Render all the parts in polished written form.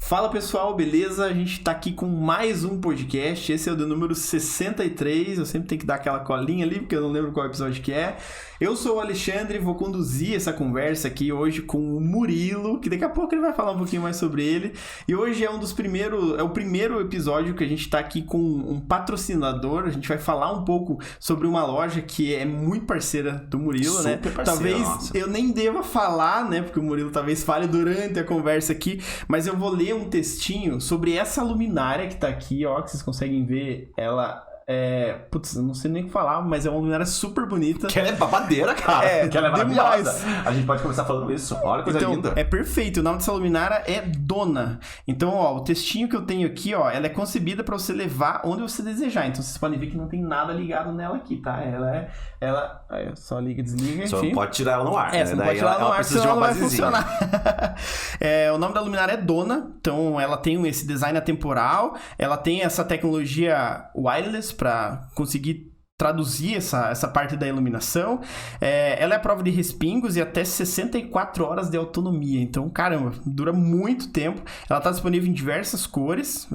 Fala pessoal, beleza? A gente tá aqui com mais um podcast, esse é o do número 63, eu sempre tenho que dar aquela colinha ali, porque eu não lembro qual episódio que é. Eu sou o Alexandre e vou conduzir essa conversa aqui hoje com o Murilo, que daqui a pouco ele vai falar um pouquinho mais sobre ele. E hoje é o primeiro episódio que a gente tá aqui com um patrocinador, a gente vai falar um pouco sobre uma loja que é muito parceira do Murilo, Super né? Parceira, Talvez nossa. eu nem deva falar, né? Porque o Murilo talvez fale durante a conversa aqui, mas eu vou ler um textinho sobre essa luminária que tá aqui, ó, que vocês conseguem ver ela. Putz, eu não sei nem o que falar, mas é uma luminária super bonita. Que ela é babadeira, cara. Que ela é maravilhosa. demais. A gente pode começar falando isso. Olha que coisa Então, linda. é perfeito. O nome dessa luminária é Dona. Então, ó, o textinho que eu tenho aqui, ó, ela é concebida para você levar onde você desejar. Então, vocês podem ver que não tem nada ligado nela aqui, tá? Ela só liga e desliga, Só enfim. não pode tirar ela no ar, né? Você não Daí pode tirar ela no ar, precisa senão de ela uma vai basezinha. funcionar. O nome da luminária é Dona, então ela tem esse design atemporal, ela tem essa tecnologia wireless para conseguir traduzir essa parte da iluminação. Ela é a prova de respingos e até 64 horas de autonomia. Então, caramba, dura muito tempo. Ela está disponível em diversas cores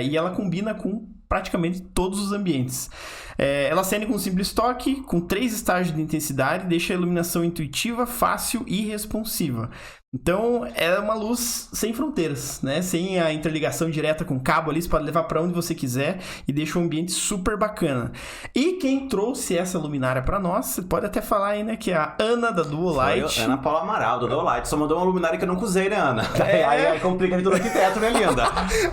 e ela combina com praticamente todos os ambientes. Ela acende com um simples toque, com 3 estágios de intensidade, deixa a iluminação intuitiva, fácil e responsiva. Então, é uma luz sem fronteiras, né? Sem a interligação direta com o cabo ali, você pode levar para onde você quiser e deixa o ambiente super bacana. E quem trouxe essa luminária para nós, você pode até falar aí, né? Que é a Ana da Duolight. Ana Paula Amaral, do Duolight. Só mandou uma luminária que eu nunca usei, né, Ana? Aí complica a vida do arquiteto, né, linda?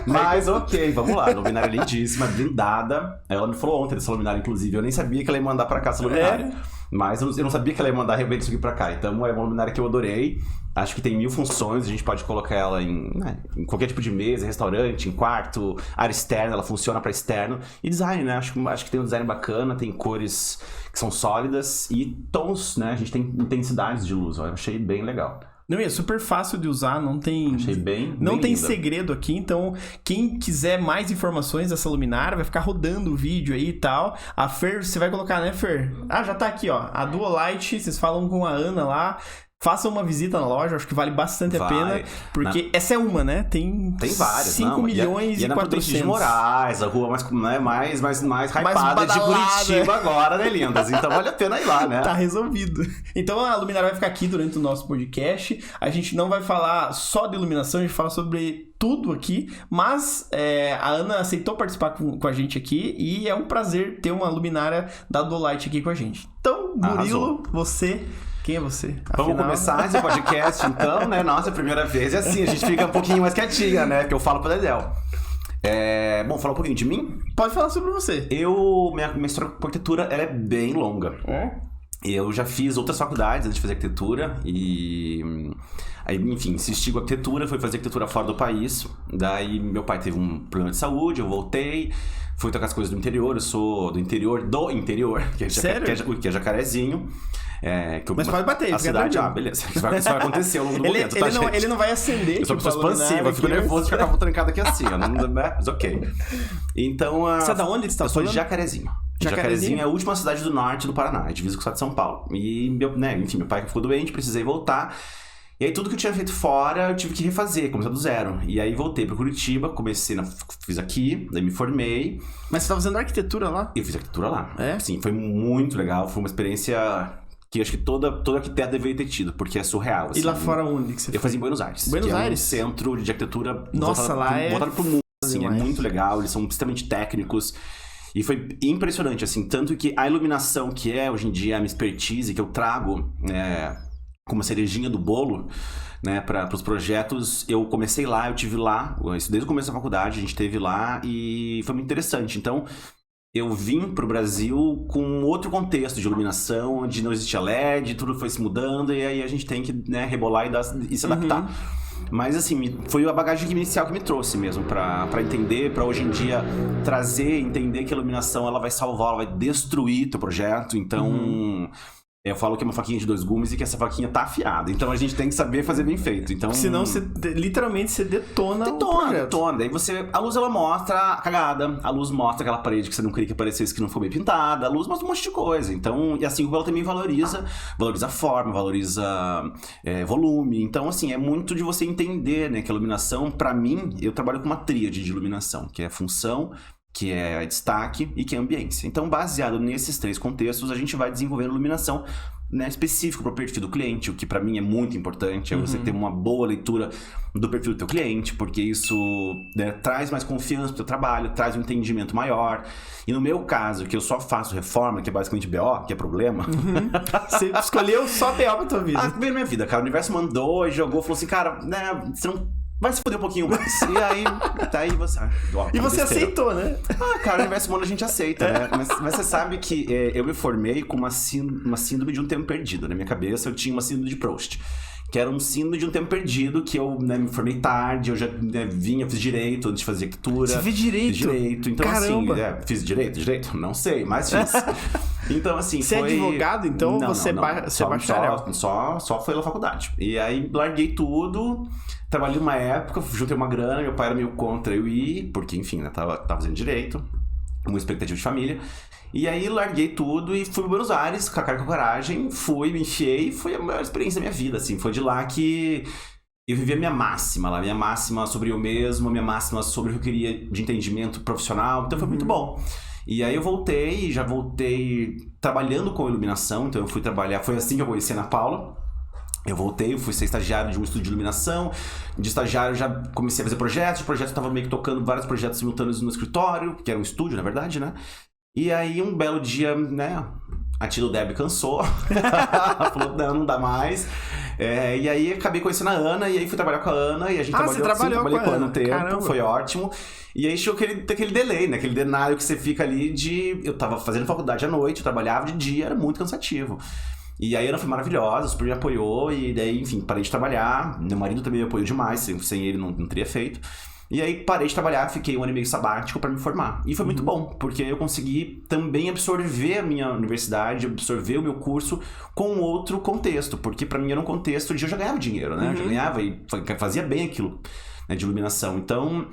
Mas ok, vamos lá. Luminária lindíssima, blindada. Ela me falou ontem dessa luminária, inclusive. Eu nem sabia que ela ia mandar pra cá essa luminária. Mas eu não sabia que ela ia mandar realmente isso aqui pra cá. Então é uma luminária que eu adorei. Acho que tem 1000 funções. A gente pode colocar ela em qualquer tipo de mesa, restaurante, em quarto, área externa. Ela funciona pra externo. E design, né? Acho que tem um design bacana. Tem cores que são sólidas. E tons, né? A gente tem intensidades de luz. Ó. Eu achei bem legal. Não, é super fácil de usar, não tem... Achei bem Não tem linda. segredo aqui, então quem quiser mais informações dessa luminária vai ficar rodando o vídeo aí e tal. A Fer, você vai colocar, né, Fer? Ah, já tá aqui, ó. A Duolight, vocês falam com a Ana lá. Façam uma visita na loja, acho que vale bastante a pena. Porque essa é uma, né? Tem várias, 5 milhões e e na Prudente 400. de Moraes, a rua mais hypada badalada. de Curitiba agora, né, lindas? Então vale a pena ir lá, né? Tá resolvido. Então a luminária vai ficar aqui durante o nosso podcast. A gente não vai falar só de iluminação, a gente fala sobre tudo aqui. Mas a Ana aceitou participar com a gente aqui e é um prazer ter uma luminária da Duolight aqui com a gente. Então, Murilo, Arrasou. você... Quem é você? Vamos começar esse podcast, então, né? Nossa, primeira vez. E assim, a gente fica um pouquinho mais quietinha, né? Porque eu falo pro Dedéu. Bom, falar um pouquinho de mim. Pode falar sobre você. Minha história com arquitetura, ela é bem longa. Eu já fiz outras faculdades antes de fazer arquitetura e... Aí, enfim, insisti com arquitetura, fui fazer arquitetura fora do país. Daí, meu pai teve um problema de saúde, eu voltei. Fui tocar as coisas do interior, eu sou do interior, que é Jacarezinho. Mas pode bater, a cidade, beleza. Isso vai acontecer ao longo do momento, tá, gente? Ele não vai acender. Eu sou uma pessoa expansiva, eu fico nervoso de ficar com a trancada aqui assim, ó. Mas ok. Então... Você é da onde que você tá falando? Eu sou de Jacarezinho. Jacarezinho é a última cidade do norte do Paraná, é divisa com o estado de São Paulo. E, meu pai ficou doente, precisei voltar. E aí tudo que eu tinha feito fora, eu tive que refazer, começar do zero. E aí voltei pra Curitiba, fiz aqui, daí me formei. Mas você tá fazendo arquitetura lá? Eu fiz arquitetura lá. É? Sim, foi muito legal, foi uma experiência... que eu acho que todo arquiteto deveria ter tido, porque é surreal. Assim. E lá fora onde que você Eu fazia em Buenos Aires. Buenos Aires? É um centro de arquitetura Nossa, voltado pro mundo. Assim, é demais. muito legal, eles são extremamente técnicos. E foi impressionante, assim, tanto que a iluminação, que é hoje em dia a minha expertise, que eu trago como cerejinha do bolo, né, para os projetos, eu comecei lá, eu tive lá, isso desde o começo da faculdade, a gente teve lá e foi muito interessante. Então, eu vim pro Brasil com outro contexto de iluminação, onde não existia LED, tudo foi se mudando, e aí a gente tem que, né, rebolar e se adaptar. Mas assim, foi a bagagem inicial que me trouxe mesmo pra entender, pra hoje em dia entender que a iluminação ela vai salvar, ela vai destruir teu projeto. Então, Eu falo que é uma faquinha de 2 gumes e que essa faquinha tá afiada. Então a gente tem que saber fazer bem feito. Então, senão você literalmente você detona o projeto. Detona. Daí a luz ela mostra a cagada, a luz mostra aquela parede que você não queria que aparecesse, que não foi bem pintada, a luz mostra um monte de coisa. Então, e assim, ela também valoriza a forma, valoriza volume. Então, assim, é muito de você entender, né, que a iluminação, pra mim, eu trabalho com uma tríade de iluminação, que é função, que é destaque e que é ambiência. Então, baseado nesses 3 contextos, a gente vai desenvolvendo iluminação, né, específico para o perfil do cliente, o que para mim é muito importante, é você ter uma boa leitura do perfil do teu cliente, porque isso, né, traz mais confiança pro teu trabalho, traz um entendimento maior. E no meu caso, que eu só faço reforma, que é basicamente BO, que é problema. Você escolheu só BO pra tua vida. Primeiro minha vida, cara, o universo mandou e jogou, falou assim, cara, né, você não vai se foder um pouquinho mais. E aí, daí você... E você aceitou, né? Cara, o universo humano a gente aceita, né? Mas você sabe que eu me formei com uma síndrome de um tempo perdido. Na minha cabeça, eu tinha uma síndrome de Proust. Que era um síndrome de um tempo perdido, que eu, né, me formei tarde, eu já, né, fiz direito antes de fazer arquitetura. Você fez direito? Fiz direito. Então, caramba. assim, fiz direito? Não sei, mas fiz. Então, assim, você é advogado, então? Você é bacharel? Só foi na faculdade. E aí, larguei tudo... Trabalhei uma época, juntei uma grana, meu pai era meio contra eu ir, porque, enfim, né, tava fazendo direito, uma expectativa de família. E aí larguei tudo e fui para Buenos Aires, com a cara e com a coragem, me enfiei, foi a maior experiência da minha vida, assim. Foi de lá que eu vivi a minha máxima lá, minha máxima sobre eu mesmo, a minha máxima sobre o que eu queria de entendimento profissional, então foi muito bom. E aí eu já voltei trabalhando com iluminação, então eu fui trabalhar, foi assim que eu conheci a Ana Paula. Eu fui ser estagiário de um estúdio de iluminação. De estagiário eu já comecei a fazer projetos. De projetos eu tava meio que tocando vários projetos simultâneos no escritório, que era um estúdio, na verdade, né? E aí um belo dia, né, a tia do Deb cansou. Ela falou, não dá mais. E aí acabei conhecendo a Ana, e aí fui trabalhar com a Ana, e a gente trabalhou com a Ana um tempo. Caramba. Foi ótimo. E aí chegou aquele delay, né? Aquele denário que você fica ali de... Eu tava fazendo faculdade à noite, eu trabalhava de dia, era muito cansativo. E aí a Ana foi maravilhosa, super me apoiou, e daí, enfim, parei de trabalhar. Meu marido também me apoiou demais, sem ele não teria feito. E aí parei de trabalhar, fiquei 1 ano e meio sabático pra me formar. E foi muito bom, porque eu consegui também absorver a minha universidade, absorver o meu curso com outro contexto. Porque pra mim era um contexto de eu já ganhava dinheiro, né? Eu já ganhava e fazia bem aquilo, né, de iluminação. Então...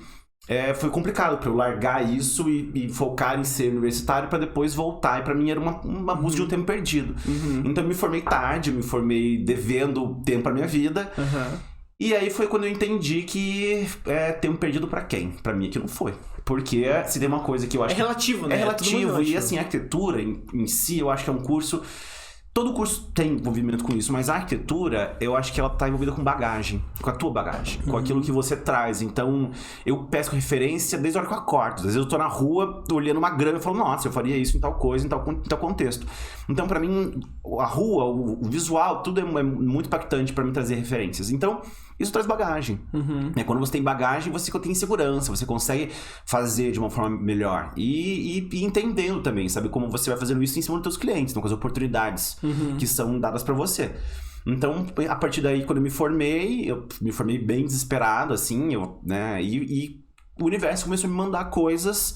foi complicado pra eu largar isso e focar em ser universitário pra depois voltar. E pra mim era uma busca de um tempo perdido. Então eu me formei tarde, eu me formei devendo tempo pra minha vida. E aí foi quando eu entendi que tempo perdido pra quem? Pra mim é que não foi. Porque se tem uma coisa que eu acho... É relativo, né? É relativo. E assim, a arquitetura em si, eu acho que é um curso... Todo curso tem envolvimento com isso, mas a arquitetura, eu acho que ela tá envolvida com bagagem, com a tua bagagem, com aquilo que você traz. Então, eu peço referência desde a hora que eu acordo. Às vezes eu tô na rua, olhando uma grama e falo, nossa, eu faria isso em tal coisa, em tal contexto. Então, pra mim, a rua, o visual, tudo é muito impactante pra mim trazer referências. Então, isso traz bagagem. Quando você tem bagagem, você tem segurança, você consegue fazer de uma forma melhor. E entendendo também, sabe, como você vai fazendo isso em cima dos seus clientes, então, com as oportunidades que são dadas pra você. Então, a partir daí, quando eu me formei bem desesperado, assim, né, e o universo começou a me mandar coisas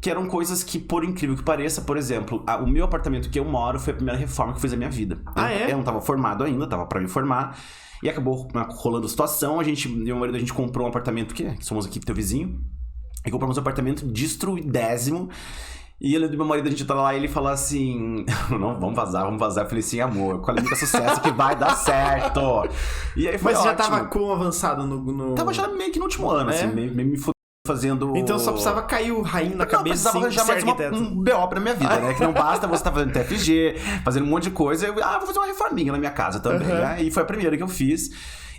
que eram coisas que, por incrível que pareça, por exemplo, o meu apartamento que eu moro foi a primeira reforma que eu fiz na minha vida. Eu não tava formado ainda, tava pra me formar. E acabou rolando a situação, eu e meu marido, a gente comprou um apartamento, que somos aqui, teu vizinho, e compramos um apartamento destruidésimo. E ele do meu marido, a gente tá lá e ele fala assim, não, vamos vazar. Eu falei assim, amor, com a linha sucesso que vai dar certo. E aí foi Mas ótimo. Já tava com avançado no... Tava já meio que no último ano, assim, meio me fazendo... Então só precisava cair o rainho na cabeça, assim, já mais um BO pra minha vida, né? Que não basta você tá fazendo TFG, fazendo um monte de coisa. Vou fazer uma reforminha na minha casa também, né? E foi a primeira que eu fiz.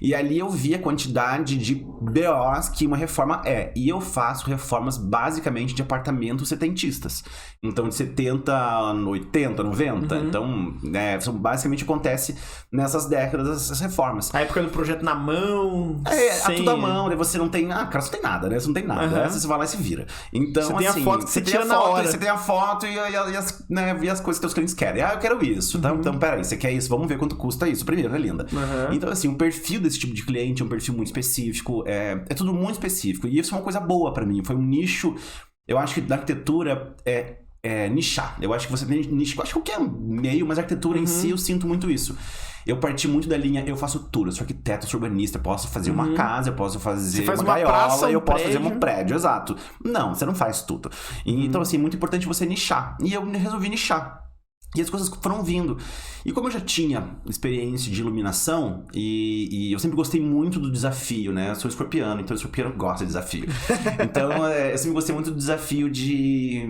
E ali eu vi a quantidade de BOs que uma reforma é. E eu faço reformas basicamente de apartamentos setentistas. Então de 70, 80, 90. Então, né, basicamente acontece nessas décadas essas reformas. A época do projeto na mão. Tudo à mão, daí você não tem. Cara, você não tem nada, né? Você não tem nada. Você vai lá e se vira. Então, você tem a foto que você tira na hora. Você tem a foto e as coisas que os clientes querem. Eu quero isso. Então, peraí, você quer isso? Vamos ver quanto custa isso primeiro, né, linda? Então, assim, o perfil desse tipo de cliente é um perfil muito específico. É tudo muito específico. E isso é uma coisa boa pra mim. Foi um nicho. Eu acho que da arquitetura é nichar. Eu acho que você tem nicho, acho que qualquer meio, mas a arquitetura em si eu sinto muito isso. Eu parti muito da linha, eu faço tudo, eu sou arquiteto, eu sou urbanista, eu posso fazer uma casa, eu posso fazer uma gaiola, eu posso fazer um prédio, exato. Não, você não faz tudo. Então, assim, é muito importante você nichar. E eu resolvi nichar. E as coisas foram vindo. E como eu já tinha experiência de iluminação, e eu sempre gostei muito do desafio, né? Eu sou escorpiano, então o escorpiano gosta de desafio. Então, eu sempre gostei muito do desafio de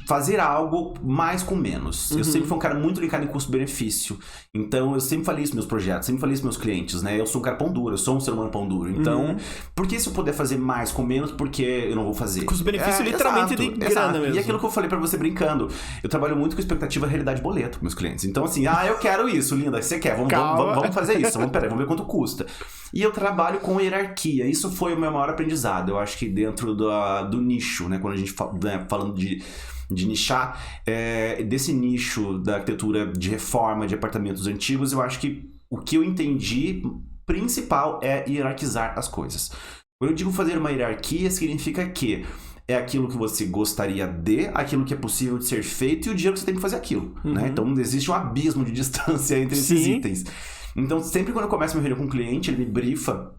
fazer algo mais com menos. Eu sempre fui um cara muito ligado em custo-benefício. Então, eu sempre falei isso nos meus projetos, sempre falei isso nos meus clientes, né? Eu sou um cara pão duro, eu sou um ser humano pão duro. Então, por que se eu puder fazer mais com menos, por que eu não vou fazer? Custo-benefício literalmente de grana mesmo. E aquilo que eu falei pra você brincando, eu trabalho muito com expectativa realidade boleto com meus clientes. Então, assim, eu quero isso, linda, você quer, vamos fazer isso, vamos ver quanto custa. E eu trabalho com hierarquia. Isso foi o meu maior aprendizado. Eu acho que dentro do nicho, né? Quando a gente fala, né, falando de nichar, desse nicho da arquitetura de reforma de apartamentos antigos, eu acho que o que eu entendi principal é hierarquizar as coisas. Quando eu digo fazer uma hierarquia, significa que é aquilo que você gostaria aquilo que é possível de ser feito e o dinheiro que você tem que fazer aquilo, né? Então existe um abismo de distância entre esses itens. Então, sempre quando eu começo a me reunir com um cliente, ele me brifa.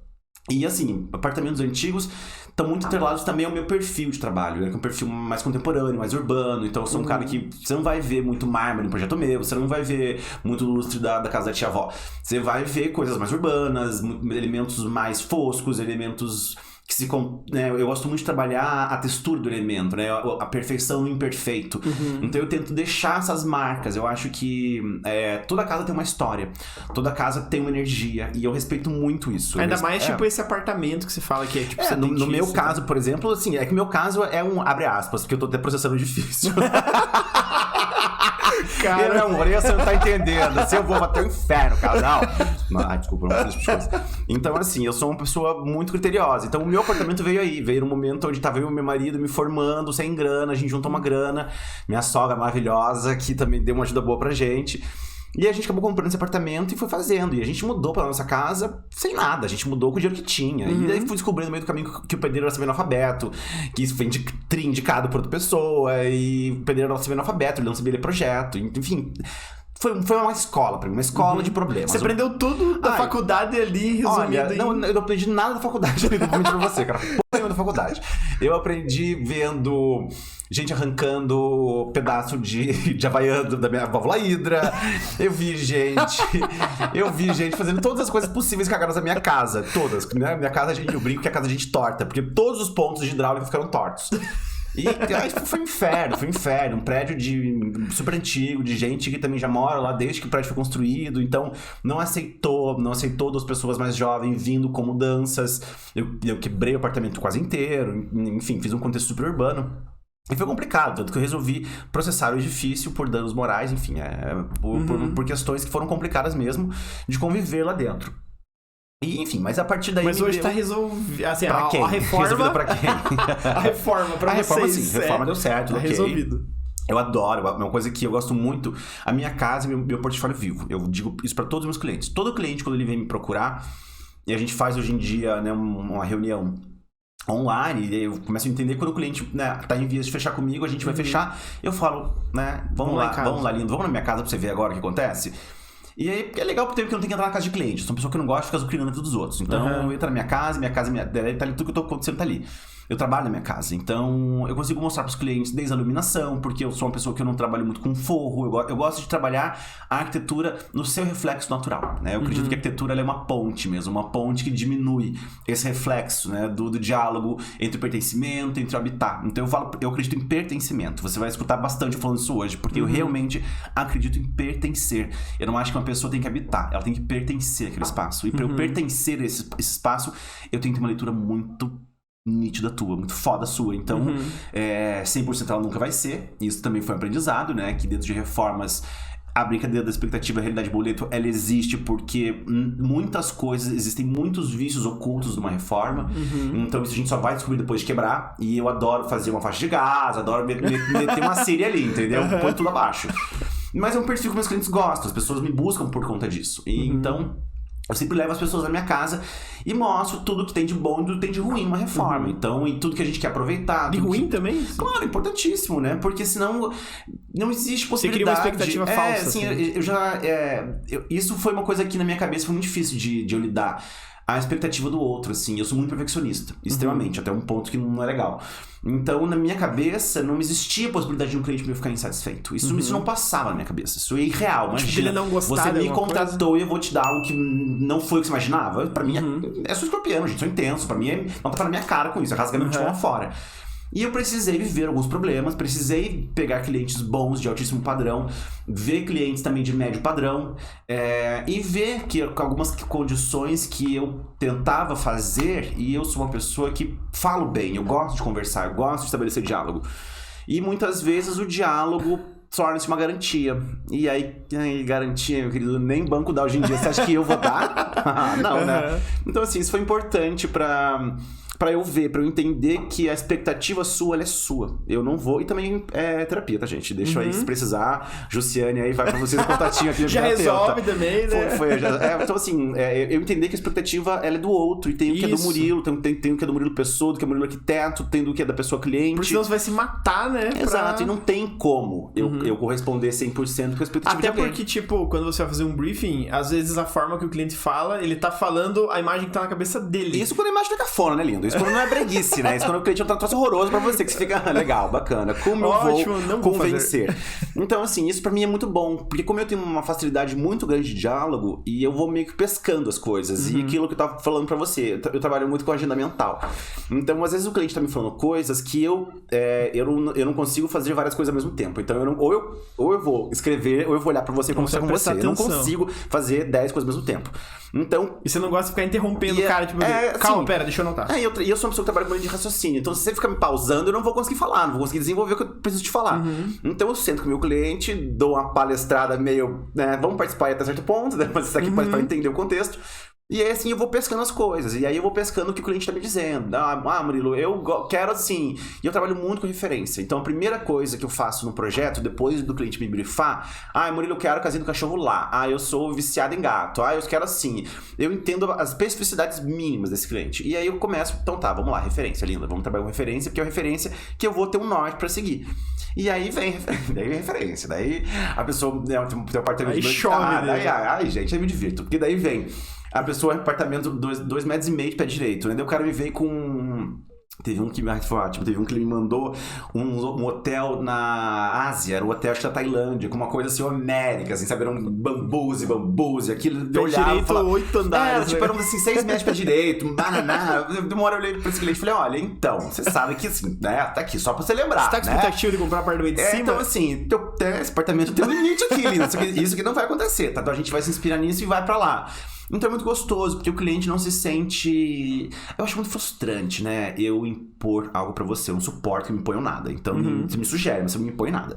E assim, apartamentos antigos estão muito atrelados também ao meu perfil de trabalho, né? Que é um perfil mais contemporâneo, mais urbano. Então, eu sou um cara que você não vai ver muito mármore no projeto meu, você não vai ver muito lustre da casa da tia-avó. Você vai ver coisas mais urbanas, elementos mais foscos, elementos que né, eu gosto muito de trabalhar a textura do elemento, né, a perfeição no imperfeito. Então eu tento deixar essas marcas. Eu acho que toda casa tem uma história, toda casa tem uma energia, e eu respeito muito isso. Ainda mais tipo esse apartamento que você fala que é tipo... no meu caso, por exemplo, assim, é que meu caso é um abre aspas, porque eu tô até processando difícil. Cara, meu amor, você não tá entendendo. Assim eu vou bater o inferno, casal. Desculpa, não vou fazer essas coisas. Então, assim, eu sou uma pessoa muito criteriosa. Então, o meu apartamento veio no momento onde tava eu e meu marido me formando, sem grana, a gente juntou uma grana. Minha sogra maravilhosa, que também deu uma ajuda boa pra gente. E a gente acabou comprando esse apartamento e foi fazendo. E a gente mudou pra nossa casa sem nada. A gente mudou com o dinheiro que tinha. E daí fui descobrindo no meio do caminho que o pedreiro era semi-analfabeto, que isso foi indicado por outra pessoa. E o pedreiro era semi-analfabeto, ele não sabia ler projeto. Enfim, foi uma escola pra mim, uma escola de problemas. Você aprendeu tudo da faculdade ali, resumido. Olha, eu não aprendi nada da faculdade, eu vou mentir pra você, cara. Da faculdade. Eu aprendi vendo gente arrancando pedaço de havaiano da minha válvula hidra. Eu vi gente fazendo todas as coisas possíveis cagadas da minha casa. Todas. Né? Minha casa, eu brinco que é a casa de gente torta, porque todos os pontos de hidráulica ficaram tortos. E aí foi um inferno. Um prédio super antigo, de gente que também já mora lá desde que o prédio foi construído. Então, não aceitou das pessoas mais jovens vindo com mudanças. Eu quebrei o apartamento quase inteiro. Enfim, fiz um contexto super urbano. E foi complicado, tanto que eu resolvi processar o edifício por danos morais, enfim, por questões que foram complicadas mesmo de conviver lá dentro. E, enfim, mas a partir daí... Mas hoje tá resolvido, assim, pra quem? A reforma... Resolvido pra quem? A reforma pra vocês. Reforma, sim. Reforma deu certo, tá resolvido. Eu adoro, é uma coisa que eu gosto muito. A minha casa e meu portfólio vivo. Eu digo isso pra todos os meus clientes. Todo cliente, quando ele vem me procurar, e a gente faz hoje em dia, né, uma reunião online, e eu começo a entender quando o cliente, né, tá em vias de fechar comigo, a gente vai fechar, eu falo, né, vamos lá, lindo, vamos na minha casa pra você ver agora o que acontece. E aí é legal porque eu não tenho que entrar na casa de cliente. Eu sou uma pessoa que não gosta de ficar azucrinando na vida dos outros. Então eu entro na minha casa tá ali, tudo que eu tô acontecendo tá ali. Eu trabalho na minha casa, então eu consigo mostrar para os clientes desde a iluminação, porque eu sou uma pessoa que eu não trabalho muito com forro, eu gosto de trabalhar a arquitetura no seu reflexo natural, né? Eu acredito que a arquitetura ela é uma ponte mesmo, uma ponte que diminui esse reflexo, né, do diálogo entre o pertencimento, entre o habitat. Então eu acredito em pertencimento. Você vai escutar bastante falando isso hoje, porque eu realmente acredito em pertencer. Eu não acho que uma pessoa tem que habitar, ela tem que pertencer àquele espaço. E para eu pertencer a esse espaço, eu tenho que ter uma leitura muito nítida tua, muito foda sua. Então, 100% ela nunca vai ser. Isso também foi um aprendizado, né? Que dentro de reformas, a brincadeira da expectativa, a realidade boleto, ela existe porque muitas coisas, existem muitos vícios ocultos numa reforma. Então, isso a gente só vai descobrir depois de quebrar. E eu adoro fazer uma faixa de gás, adoro meter uma série ali, entendeu? Põe tudo abaixo. Mas é um perfil que meus clientes gostam, as pessoas me buscam por conta disso. E então... Eu sempre levo as pessoas na minha casa e mostro tudo que tem de bom e tudo que tem de ruim numa reforma. Então, e tudo que a gente quer aproveitar. De ruim também? Claro, importantíssimo, né? Porque senão não existe possibilidade. Você cria uma expectativa falsa. Assim. Isso foi uma coisa que na minha cabeça foi muito difícil de eu lidar. A expectativa do outro, assim. Eu sou muito perfeccionista, extremamente, até um ponto que não é legal. Então, na minha cabeça, não existia a possibilidade de um cliente meu ficar insatisfeito. Isso não passava na minha cabeça. Isso é irreal. Imagina, ele não gostar você me contratou e eu vou te dar algo que não foi o que você imaginava. Pra mim, é sou escorpiano, gente. Sou intenso. Pra mim, não tá na minha cara com isso. É rasgamento de mão fora. E eu precisei viver alguns problemas, precisei pegar clientes bons de altíssimo padrão, ver clientes também de médio padrão, e ver que algumas condições que eu tentava fazer, e eu sou uma pessoa que falo bem, eu gosto de conversar, eu gosto de estabelecer diálogo. E muitas vezes o diálogo torna-se uma garantia. E aí, garantia, meu querido, nem banco dá hoje em dia. Você acha que eu vou dar? Não, né? Então, assim, isso foi importante pra eu ver, pra eu entender que a expectativa sua, ela é sua. Eu não vou... E também é terapia, tá, gente? Deixa aí, se precisar. Jussiane aí, vai pra vocês o contatinho aqui. Já resolve também, né? Então, assim, eu entender que a expectativa, ela é do outro. E tem o que é do Murilo, tem o que é do Murilo pessoa, do que é do Murilo arquiteto, tem do que é da pessoa cliente. Porque senão você vai se matar, né? Exato, e não tem como eu corresponder 100% com a expectativa Até de alguém. porque, tipo, quando você vai fazer um briefing, às vezes a forma que o cliente fala, ele tá falando a imagem que tá na cabeça dele. Isso quando a imagem fica fora, né, lindo? Isso quando não é breguice, né? Isso quando o cliente é um troço horroroso pra você, que você fica legal, bacana. Como Ótimo, eu não vou convencer? Então, assim, isso pra mim é muito bom. Porque como eu tenho uma facilidade muito grande de diálogo, e eu vou meio que pescando as coisas. E aquilo que eu tava falando pra você, eu trabalho muito com agenda mental. Então, às vezes o cliente tá me falando coisas que eu não consigo fazer várias coisas ao mesmo tempo. Então, ou eu vou escrever, ou eu vou olhar pra você e conversar com você. Eu não consigo fazer 10 coisas ao mesmo tempo. Então... E você não gosta de ficar interrompendo o cara, tipo, calma, pera, deixa eu anotar. E eu sou uma pessoa que trabalha com linha de raciocínio. Então, se você ficar me pausando, eu não vou conseguir falar, não vou conseguir desenvolver o que eu preciso te falar. Então, eu sento com o meu cliente, dou uma palestrada meio, né, vamos participar aí até certo ponto, né, mas isso aqui para entender o contexto. E aí, assim, eu vou pescando as coisas. E aí eu vou pescando o que o cliente tá me dizendo. Murilo, eu quero assim... E eu trabalho muito com referência. Então, a primeira coisa que eu faço no projeto, depois do cliente me briefar... Murilo, eu quero a casinha do cachorro lá. Eu sou viciado em gato. Eu quero assim. Eu entendo as especificidades mínimas desse cliente. E aí eu começo... Então tá, vamos lá, referência, linda. Vamos trabalhar com referência, porque é uma referência que eu vou ter um norte pra seguir. E aí vem referência. Daí a pessoa... Tem um apartamento aí de chove, né? Gente, aí me divirto. Porque daí vem... A pessoa é um apartamento 2,5 metros de pé direito, né? Daí o cara me veio com... Teve um que me mandou um hotel na Ásia, era um hotel acho que da Tailândia, com uma coisa assim, homérica, assim, sabe? Era um bambus, aquilo eu olhava e falava... 8 andares. Eram assim, 6 metros de pé direito, bananá. Uma hora eu olhei pra esse cliente e falei, olha, então, você sabe que assim, né? Tá aqui, só pra você lembrar, você tá com expectativa de comprar um apartamento de cima? Então assim, esse apartamento tem um limite aqui, lindo. Isso aqui não vai acontecer, tá? Então a gente vai se inspirar nisso e vai pra lá. Então é muito gostoso, porque o cliente não se sente... Eu acho muito frustrante, né? Eu impor algo pra você. Eu não suporto que me imponham nada. Então você me sugere, mas você não me impõe nada.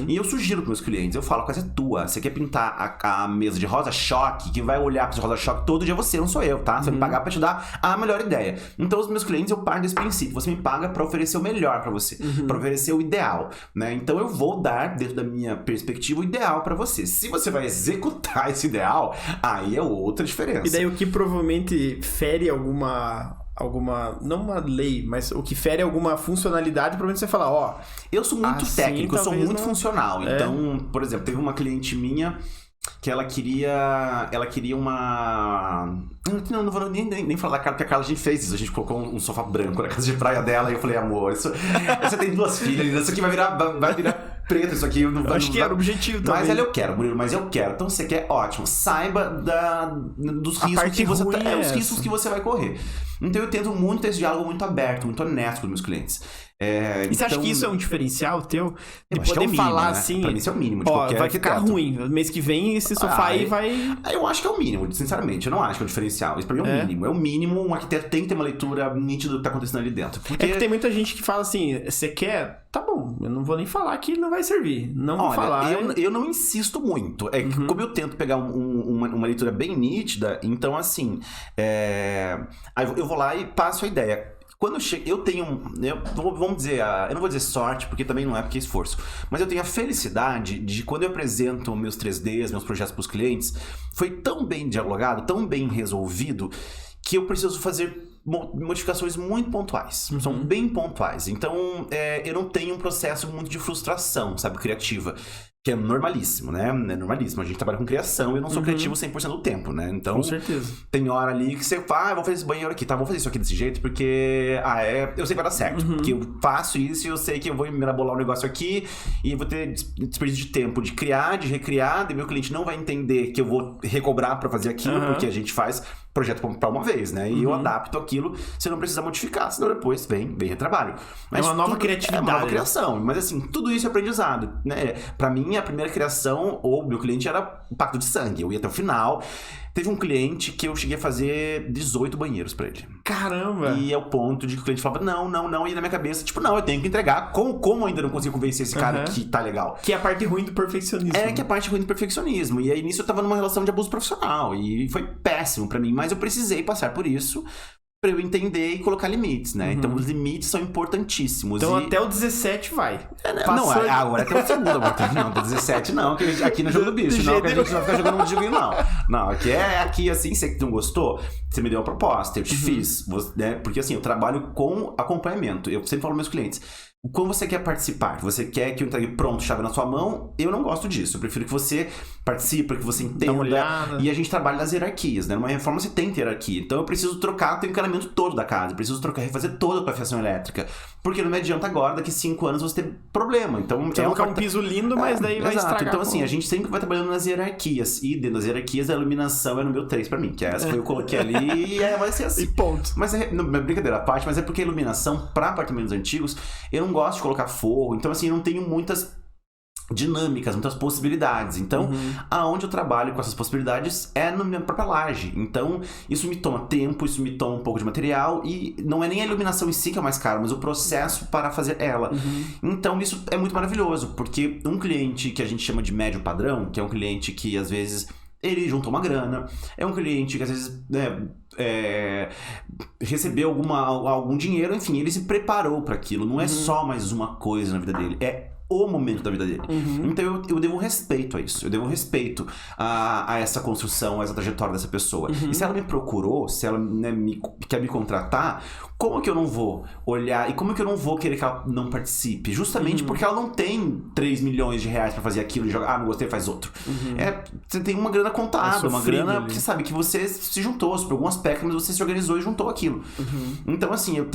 E eu sugiro pros meus clientes. Eu falo, a casa é tua. Você quer pintar a mesa de rosa-choque? Quem vai olhar pra esse rosa-choque todo dia é você, não sou eu, tá? Você vai me pagar pra te dar a melhor ideia. Então os meus clientes, eu paro desse princípio. Você me paga pra oferecer o melhor pra você. Pra oferecer o ideal, né? Então eu vou dar, dentro da minha perspectiva, o ideal pra você. Se você vai executar esse ideal, aí é outra diferença. E daí o que provavelmente fere alguma, não uma lei, mas o que fere alguma funcionalidade, provavelmente você fala, eu sou muito técnico, eu sou muito não... funcional. Então, por exemplo, teve uma cliente minha que ela queria uma... Não vou nem falar da Carla, porque a Carla a gente fez isso. A gente colocou um sofá branco na casa de praia dela e eu falei, amor, você tem 2 filhas, isso aqui vai virar preto, isso aqui. Acho que era o objetivo também. Mas ela eu quero, Murilo, mas eu quero. Então você quer, ótimo. Saiba dos riscos que você os riscos que você vai correr. Então eu tento muito ter esse diálogo muito aberto, muito honesto com os meus clientes. E você acha que isso é um diferencial teu? De poder poder falar, né? Assim... Pra mim isso é o mínimo de qualquer vai ficar ruim. Mês que vem esse sofá aí vai... Eu acho que é o mínimo, sinceramente. Eu não acho que é um diferencial. Isso pra mim é o mínimo. É o mínimo. Um arquiteto tem que ter uma leitura nítida do que tá acontecendo ali dentro. Porque... É que tem muita gente que fala assim, você quer... Tá bom, eu não vou nem falar que não vai servir. Não vou falar. Eu não insisto muito. É que como eu tento pegar uma leitura bem nítida, então assim... Aí eu vou lá e passo a ideia. Quando eu tenho, vamos dizer, eu não vou dizer sorte, porque também não é porque é esforço, mas eu tenho a felicidade de quando eu apresento meus 3Ds, meus projetos para os clientes, foi tão bem dialogado, tão bem resolvido, que eu preciso fazer modificações muito pontuais, são bem pontuais. Então, eu não tenho um processo muito de frustração, sabe, criativa. Que é normalíssimo, né? É normalíssimo. A gente trabalha com criação e eu não sou criativo 100% do tempo, né? Então, com certeza. Tem hora ali que você fala, vou fazer esse banheiro aqui, tá? Vou fazer isso aqui desse jeito porque, eu sei que vai dar certo. Porque eu faço isso e eu sei que eu vou mirabolar um negócio aqui e vou ter desperdício de tempo de criar, de recriar, e meu cliente não vai entender que eu vou recobrar pra fazer aquilo, porque a gente faz projeto pra uma vez, né? E eu adapto aquilo, você não precisa modificar, senão depois vem retrabalho. Mas é uma nova criatividade. É uma nova criação. Mas assim, tudo isso é aprendizado, né? Pra mim, a primeira criação, ou meu cliente, era o pacto de sangue. Eu ia até o final. Teve um cliente que eu cheguei a fazer 18 banheiros pra ele. Caramba! E é o ponto de que o cliente falava, não. E na minha cabeça, tipo, não, eu tenho que entregar. Como eu ainda não consigo convencer esse cara que tá legal? Que é a parte ruim do perfeccionismo. Que é a parte ruim do perfeccionismo. E aí, nisso, eu tava numa relação de abuso profissional. E foi péssimo pra mim. Mas eu precisei passar por isso pra eu entender e colocar limites, né? Então, os limites são importantíssimos. Então, até o 17 vai. Agora até o segundo, amor. Não, do 17 não, que aqui no jogo do bicho. Não, que a gente não vai ficar jogando muito joguinho, não. Não, aqui assim, você não gostou, você me deu uma proposta, eu te fiz. Né? Porque assim, eu trabalho com acompanhamento. Eu sempre falo aos meus clientes, quando você quer participar, você quer que eu entregue pronto, chave na sua mão, eu não gosto disso. Eu prefiro que você participe, que você entenda. E a gente trabalha nas hierarquias, né? Numa reforma você tem hierarquia. Então eu preciso trocar o encanamento todo da casa. Eu preciso refazer toda a tua fiação elétrica. Porque não me adianta agora, daqui 5 anos, você ter problema. Então, você colocar um piso lindo, mas daí vai estragar. Então assim, a gente sempre vai trabalhando nas hierarquias. E dentro das hierarquias, a iluminação é número 3 pra mim. Que essa foi eu coloquei ali e vai ser assim. E ponto. Mas brincadeira à parte, mas é porque a iluminação pra apartamentos antigos, eu não gosto de colocar forro. Então assim, eu não tenho muitas dinâmicas, muitas possibilidades. Então, aonde eu trabalho com essas possibilidades é na minha própria laje. Então, isso me toma tempo, isso me toma um pouco de material e não é nem a iluminação em si que é mais caro, mas o processo para fazer ela. Então, isso é muito maravilhoso, porque um cliente que a gente chama de médio padrão, que é um cliente que às vezes ele juntou uma grana, é um cliente que às vezes recebeu algum dinheiro, enfim, ele se preparou para aquilo. Não é só mais uma coisa na vida dele, é o momento da vida dele. Então eu devo um respeito a isso. Eu devo um respeito a essa construção, a essa trajetória dessa pessoa. E se ela me procurou, se ela quer me contratar, como que eu não vou olhar e como que eu não vou querer que ela não participe? Justamente porque ela não tem 3 milhões de reais pra fazer aquilo e jogar, não gostei, faz outro. Você tem uma grana contada, uma grana que sabe que você se juntou por algum aspecto, mas você se organizou e juntou aquilo. Então assim, eu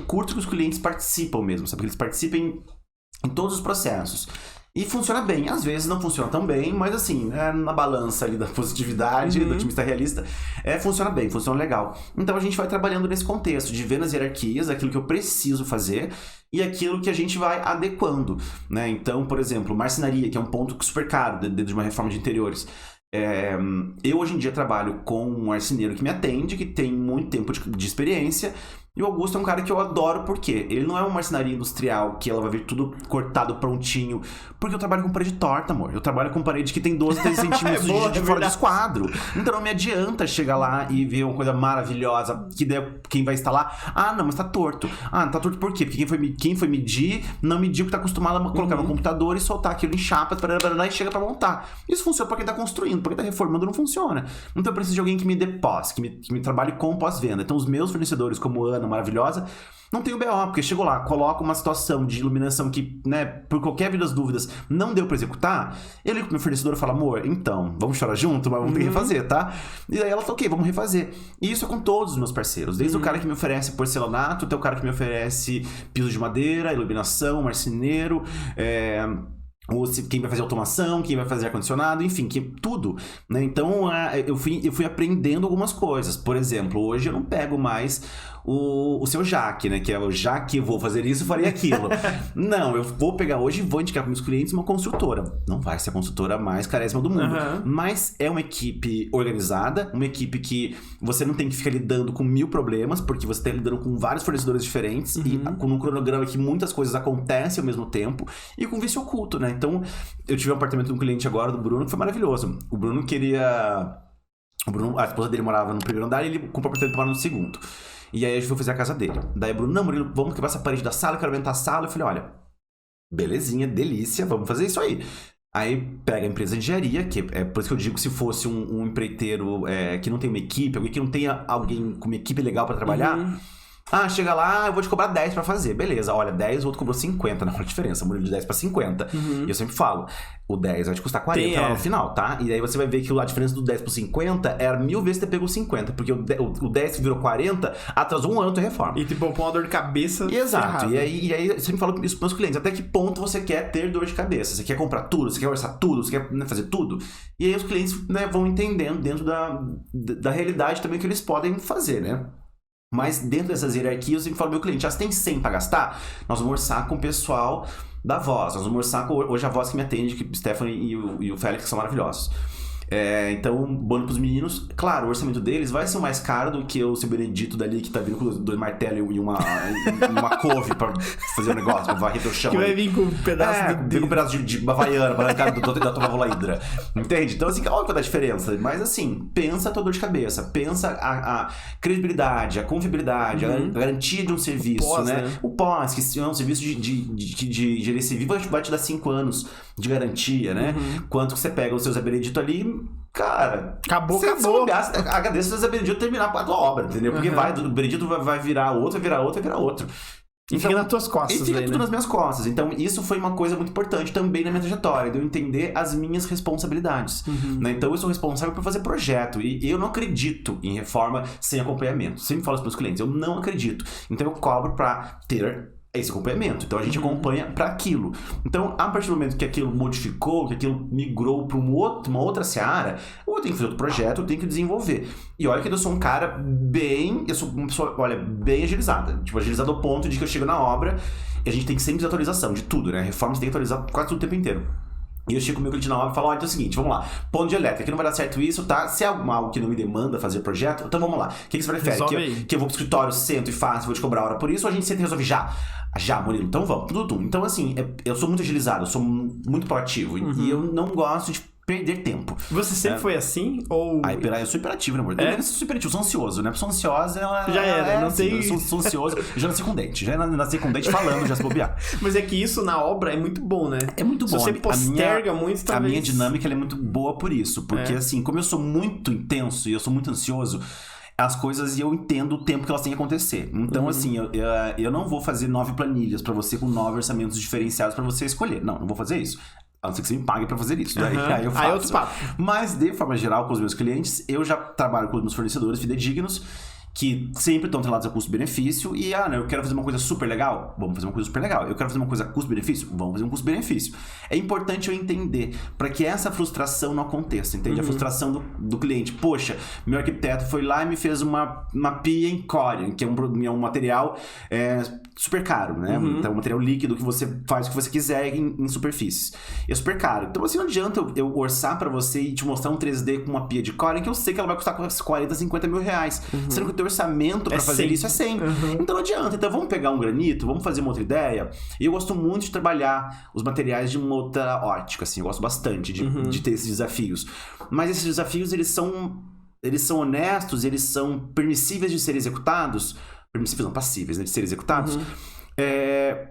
curto que os clientes participam mesmo, sabe? Que eles participem em todos os processos. E funciona bem. Às vezes não funciona tão bem, mas assim, na balança ali da positividade, do otimista realista, funciona bem, funciona legal. Então a gente vai trabalhando nesse contexto, de ver nas hierarquias aquilo que eu preciso fazer e aquilo que a gente vai adequando, né? Então, por exemplo, marcenaria, que é um ponto super caro dentro de uma reforma de interiores. Eu hoje em dia trabalho com um marceneiro que me atende, que tem muito tempo de experiência. E o Augusto é um cara que eu adoro, porque ele não é uma marcenaria industrial que ela vai vir tudo cortado, prontinho. Porque eu trabalho com parede torta, amor. Eu trabalho com parede que tem 12, 13 centímetros de fora do esquadro. Então não me adianta chegar lá e ver uma coisa maravilhosa, que quem vai instalar, não, mas tá torto. Tá torto por quê? Porque quem foi medir, não mediu que tá acostumado a colocar no computador e soltar aquilo em chapa, e chega pra montar. Isso funciona pra quem tá construindo, pra quem tá reformando não funciona. Então eu preciso de alguém que me dê pós, que me trabalhe com pós-venda. Então os meus fornecedores, como Ana, maravilhosa, não tem o BO, porque chegou lá, coloca uma situação de iluminação que, né, por qualquer das dúvidas, não deu pra executar, eu ligo pro meu fornecedor e falo, amor, então, vamos chorar junto, mas vamos ter que refazer, tá? E aí ela fala, ok, vamos refazer. E isso é com todos os meus parceiros, desde o cara que me oferece porcelanato, até o cara que me oferece piso de madeira, iluminação, marceneiro, ou quem vai fazer automação, quem vai fazer ar-condicionado, enfim, tudo, né? Então, eu fui aprendendo algumas coisas. Por exemplo, hoje eu não pego mais o seu Jaque, né? Que é o já que vou fazer isso, farei aquilo. Não, eu vou pegar hoje e vou indicar para meus clientes uma construtora. Não vai ser a construtora mais carésima do mundo. Mas é uma equipe organizada, uma equipe que você não tem que ficar lidando com 1000 problemas, porque você está lidando com vários fornecedores diferentes e com um cronograma que muitas coisas acontecem ao mesmo tempo e com vício oculto, né? Então, eu tive um apartamento de um cliente agora, do Bruno, que foi maravilhoso. O Bruno, a esposa dele morava no primeiro andar e ele comprou o apartamento para morar no segundo. E aí a gente foi fazer a casa dele. Daí o Bruno, não, Murilo, vamos quebrar essa parede da sala, eu quero aumentar a sala. Eu falei, olha, belezinha, delícia, vamos fazer isso aí. Aí pega a empresa de engenharia, que é por isso que eu digo que se fosse um empreiteiro que não tem uma equipe, alguém que não tenha alguém com uma equipe legal pra trabalhar... Chega lá, eu vou te cobrar 10 pra fazer. Beleza, olha, 10, o outro cobrou 50. Não, olha a diferença, Murilo, de 10 pra 50. E eu sempre falo, o 10 vai te custar 40 lá no final, tá? E aí você vai ver que a diferença do 10 pro 50 era 1000 vezes ter pego o 50. Porque o 10 que virou 40, atrasou um ano tua reforma. E tipo, uma dor de cabeça. Exato. E aí eu sempre falo isso pros meus clientes. Até que ponto você quer ter dor de cabeça? Você quer comprar tudo? Você quer orçar tudo? Você quer fazer tudo? E aí os clientes vão entendendo dentro da realidade também que eles podem fazer, né? Mas dentro dessas hierarquias, eu sempre falo ao meu cliente, já tem 100 pra gastar? Nós vamos orçar com o pessoal da Voz. Nós vamos orçar com hoje a Voz que me atende, que o Stephanie e o Félix, que são maravilhosos. Então, bônus pros meninos. Claro, o orçamento deles vai ser mais caro do que o seu Benedito dali, que tá vindo com 2 martelos e uma couve pra fazer o negócio, pra varrer teu chão. Que vai vir com um pedaço vem com um pedaço de bavaiana pra arrancar da tua válvula hidra. Entende? Então, assim, óbvio que vai dar diferença. Mas, assim, pensa a tua dor de cabeça. Pensa a credibilidade, a confiabilidade, a garantia de um serviço, o pós, né? O pós, que é um serviço de gerência civil, vai te dar 5 anos de garantia, né? Quanto que você pega o seu Zé Benedito ali, cara... Acabou. Agradeço o Zé Benedito terminar a tua obra, entendeu? Porque o Benedito vai virar outro, vai virar outro, vai virar outro. E fica nas tuas costas. E fica aí, tudo né? nas minhas costas. Então, isso foi uma coisa muito importante também na minha trajetória, de eu entender as minhas responsabilidades. Né? Então, eu sou responsável por fazer projeto. E eu não acredito em reforma sem acompanhamento. Sempre falo isso para os clientes, eu não acredito. Então, eu cobro para ter esse acompanhamento. Então, a gente acompanha para aquilo. Então, a partir do momento que aquilo modificou, que aquilo migrou para uma outra seara, ou eu tenho que fazer outro projeto, eu tenho que desenvolver. E olha que eu sou um cara eu sou uma pessoa, olha, bem agilizada. Tipo, agilizada ao ponto de que eu chego na obra e a gente tem que sempre fazer atualização de tudo, né? Reforma você tem que atualizar quase tudo o tempo inteiro. E eu chego com o meu cliente na obra e falo, olha, então é o seguinte, vamos lá, ponto de elétrica, aqui não vai dar certo isso, tá? Se é algo que não me demanda fazer projeto, então vamos lá. O que você prefere? Que eu vou pro escritório, sento e faço, vou te cobrar a hora por isso, ou a gente senta e resolve já? Já, Murilo, então vamos, tudo. Então, assim, eu sou muito agilizado, eu sou muito proativo, e eu não gosto de perder tempo. Você sempre foi assim? Ou... Eu sou hiperativo, né, amor? Eu sou hiperativo, sou ansioso, né? A pessoa ansiosa, ela... Já era, não assim, tem... Eu sou ansioso, eu já nasci com dente. Já nasci com dente falando, já se bobear. Mas é que isso na obra é muito bom, né? É muito bom. Se você posterga muito, talvez... A minha dinâmica ela é muito boa por isso. Porque, assim, como eu sou muito intenso e eu sou muito ansioso... as coisas e eu entendo o tempo que elas têm que acontecer. Então, assim, eu não vou fazer 9 planilhas pra você com 9 orçamentos diferenciados pra você escolher. Não vou fazer isso. A não ser que você me pague pra fazer isso. Aí eu faço. Aí é outro papo. Mas, de forma geral, com os meus clientes, eu já trabalho com os meus fornecedores fidedignos, que sempre estão atrelados a custo-benefício. E, eu quero fazer uma coisa super legal? Vamos fazer uma coisa super legal. Eu quero fazer uma coisa custo-benefício? Vamos fazer um custo-benefício. É importante eu entender para que essa frustração não aconteça, entende? A frustração do cliente. Poxa, meu arquiteto foi lá e me fez uma pia em Corian, que é um material super caro, né? Então, um material líquido que você faz o que você quiser em superfícies. E é super caro. Então, assim, não adianta eu orçar para você e te mostrar um 3D com uma pia de Corian, que eu sei que ela vai custar 40, 50 mil reais. Sendo que o teu orçamento para fazer 100. Isso é 100. Então não adianta. Então vamos pegar um granito, vamos fazer uma outra ideia. E eu gosto muito de trabalhar os materiais de uma outra ótica, assim. Eu gosto bastante de ter esses desafios. Mas esses desafios, eles são honestos, eles são permissíveis de serem executados. Permissíveis não, passíveis, né, de serem executados.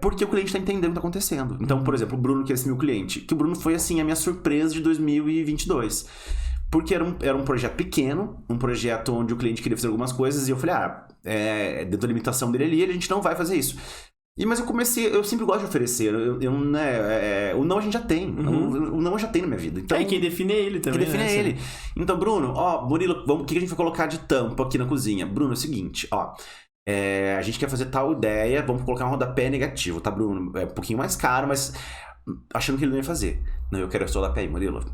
Porque o cliente está entendendo o que está acontecendo. Então, por exemplo, o Bruno, que é esse meu cliente. Que o Bruno foi, assim, a minha surpresa de 2022. Porque era um projeto pequeno, um projeto onde o cliente queria fazer algumas coisas, e eu falei, dentro da limitação dele ali, a gente não vai fazer isso. Mas eu sempre gosto de oferecer, o não a gente já tem, o não eu já tenho na minha vida. Então, quem define é ele também. Quem define é ele. Então, Bruno, Murilo, o que a gente vai colocar de tampa aqui na cozinha? Bruno, é o seguinte, a gente quer fazer tal ideia, vamos colocar um rodapé negativo, tá, Bruno? É um pouquinho mais caro, mas achando que ele não ia fazer. Não, eu quero esse rodapé aí, Murilo.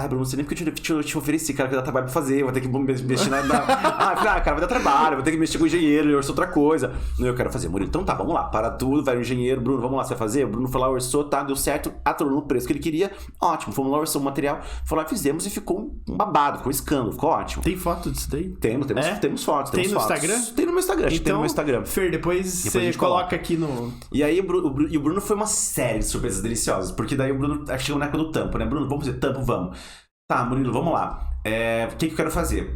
Bruno, você nem porque eu te ofereci, cara, que dá trabalho pra fazer, vou ter que mexer na... cara, vai dar trabalho, vou ter que mexer com o engenheiro, eu orço outra coisa. Não, eu quero fazer, Murilo. Então tá, vamos lá, para tudo, vai o engenheiro, Bruno, vamos lá, você vai fazer? O Bruno foi lá, orçou, tá, deu certo, atornou no preço que ele queria, ótimo, fomos lá, orçou o material, foi lá, fizemos e ficou um babado, ficou um escândalo, ficou ótimo. Tem foto disso daí? Temos fotos. Tem no Instagram? Tem no meu Instagram, então, tem no meu Instagram. Fer, depois você coloca aqui no... E aí o Bruno foi uma série de surpresas deliciosas, porque daí o Bruno chegou na época do tampo, né? Bruno, vamos fazer tampo? Vamos. Tá, Murilo, vamos lá. O que eu quero fazer?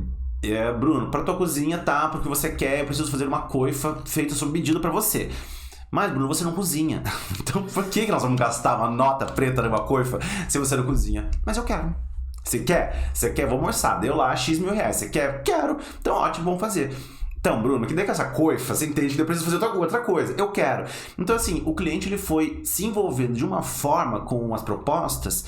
Bruno, pra tua cozinha tá, porque você quer, eu preciso fazer uma coifa feita sob medida pra você. Mas, Bruno, você não cozinha. Então, por que nós vamos gastar uma nota preta numa coifa se você não cozinha? Mas eu quero. Você quer? Você quer? Vamos orçar. Deu lá X mil reais. Você quer? Quero. Então, ótimo, vamos fazer. Então, Bruno, que daí com essa coifa, você entende que eu preciso fazer outra coisa. Eu quero. Então, assim, o cliente ele foi se envolvendo de uma forma com as propostas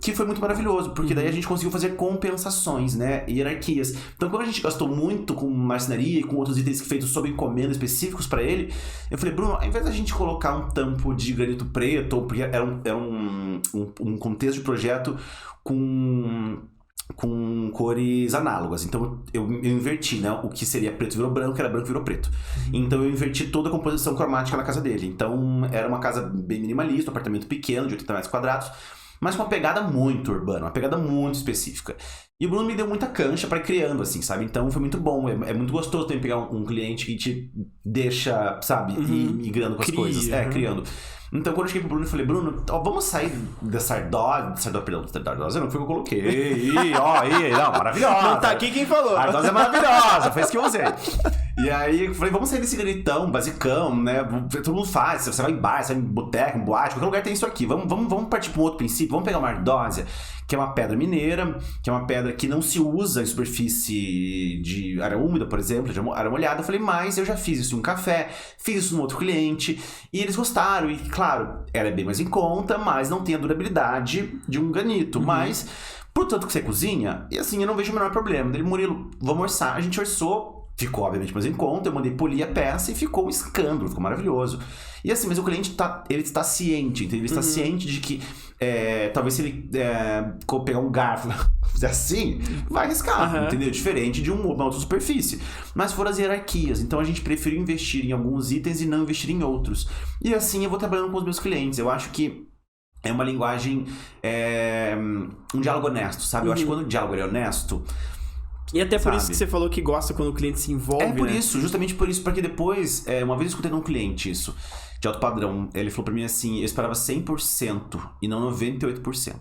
que foi muito maravilhoso, porque daí a gente conseguiu fazer compensações, né, hierarquias. Então, quando a gente gastou muito com marcenaria e com outros itens feitos sob encomenda específicos para ele, eu falei, Bruno, ao invés da gente colocar um tampo de granito preto, porque era um contexto de projeto com cores análogas. Então eu inverti, né? O que seria preto virou branco, era branco virou preto. Então eu inverti toda a composição cromática na casa dele. Então era uma casa bem minimalista, um apartamento pequeno, de 80 metros quadrados, mas com uma pegada muito urbana, uma pegada muito específica. E o Bruno me deu muita cancha pra ir criando, assim, sabe? Então foi muito bom. É muito gostoso também pegar um cliente que te deixa, sabe, ir migrando com as coisas. Criando. Então, quando eu cheguei pro Bruno, eu falei, Bruno, vamos sair dessa ardose, não foi o que eu coloquei. Não, maravilhosa. Não tá aqui quem falou. A ardose é maravilhosa, foi isso que eu usei. E aí, eu falei, vamos sair desse granitão, basicão, né? Todo mundo faz, você vai em bar, você vai em boteco, em boate, qualquer lugar tem isso aqui. Vamos partir para um outro princípio, vamos pegar uma ardósia, que é uma pedra mineira, que é uma pedra que não se usa em superfície de área úmida, por exemplo, de área molhada. Eu falei, mas eu já fiz isso em um café, fiz isso num outro cliente, e eles gostaram. E, claro, ela é bem mais em conta, mas não tem a durabilidade de um granito. Mas, por tanto que você cozinha, e assim, eu não vejo o menor problema. Ele, Murilo, vamos orçar. A gente orçou. Ficou, obviamente, mais em conta, eu mandei polir a peça e ficou um escândalo, ficou maravilhoso. E assim, mas o cliente ele está ciente, entendeu? Ele está ciente de que talvez se ele pegar um garfo fizer assim, vai arriscar, entendeu? Diferente de uma outra superfície. Mas foram as hierarquias, então a gente preferiu investir em alguns itens e não investir em outros. E assim eu vou trabalhando com os meus clientes. Eu acho que é uma linguagem, um diálogo honesto, sabe? Eu acho que quando o diálogo é honesto... E até por isso que você falou que gosta quando o cliente se envolve, É por né? isso, justamente por isso, porque depois, uma vez eu escutei de um cliente isso, de alto padrão, ele falou pra mim assim, eu esperava 100% e não 98%.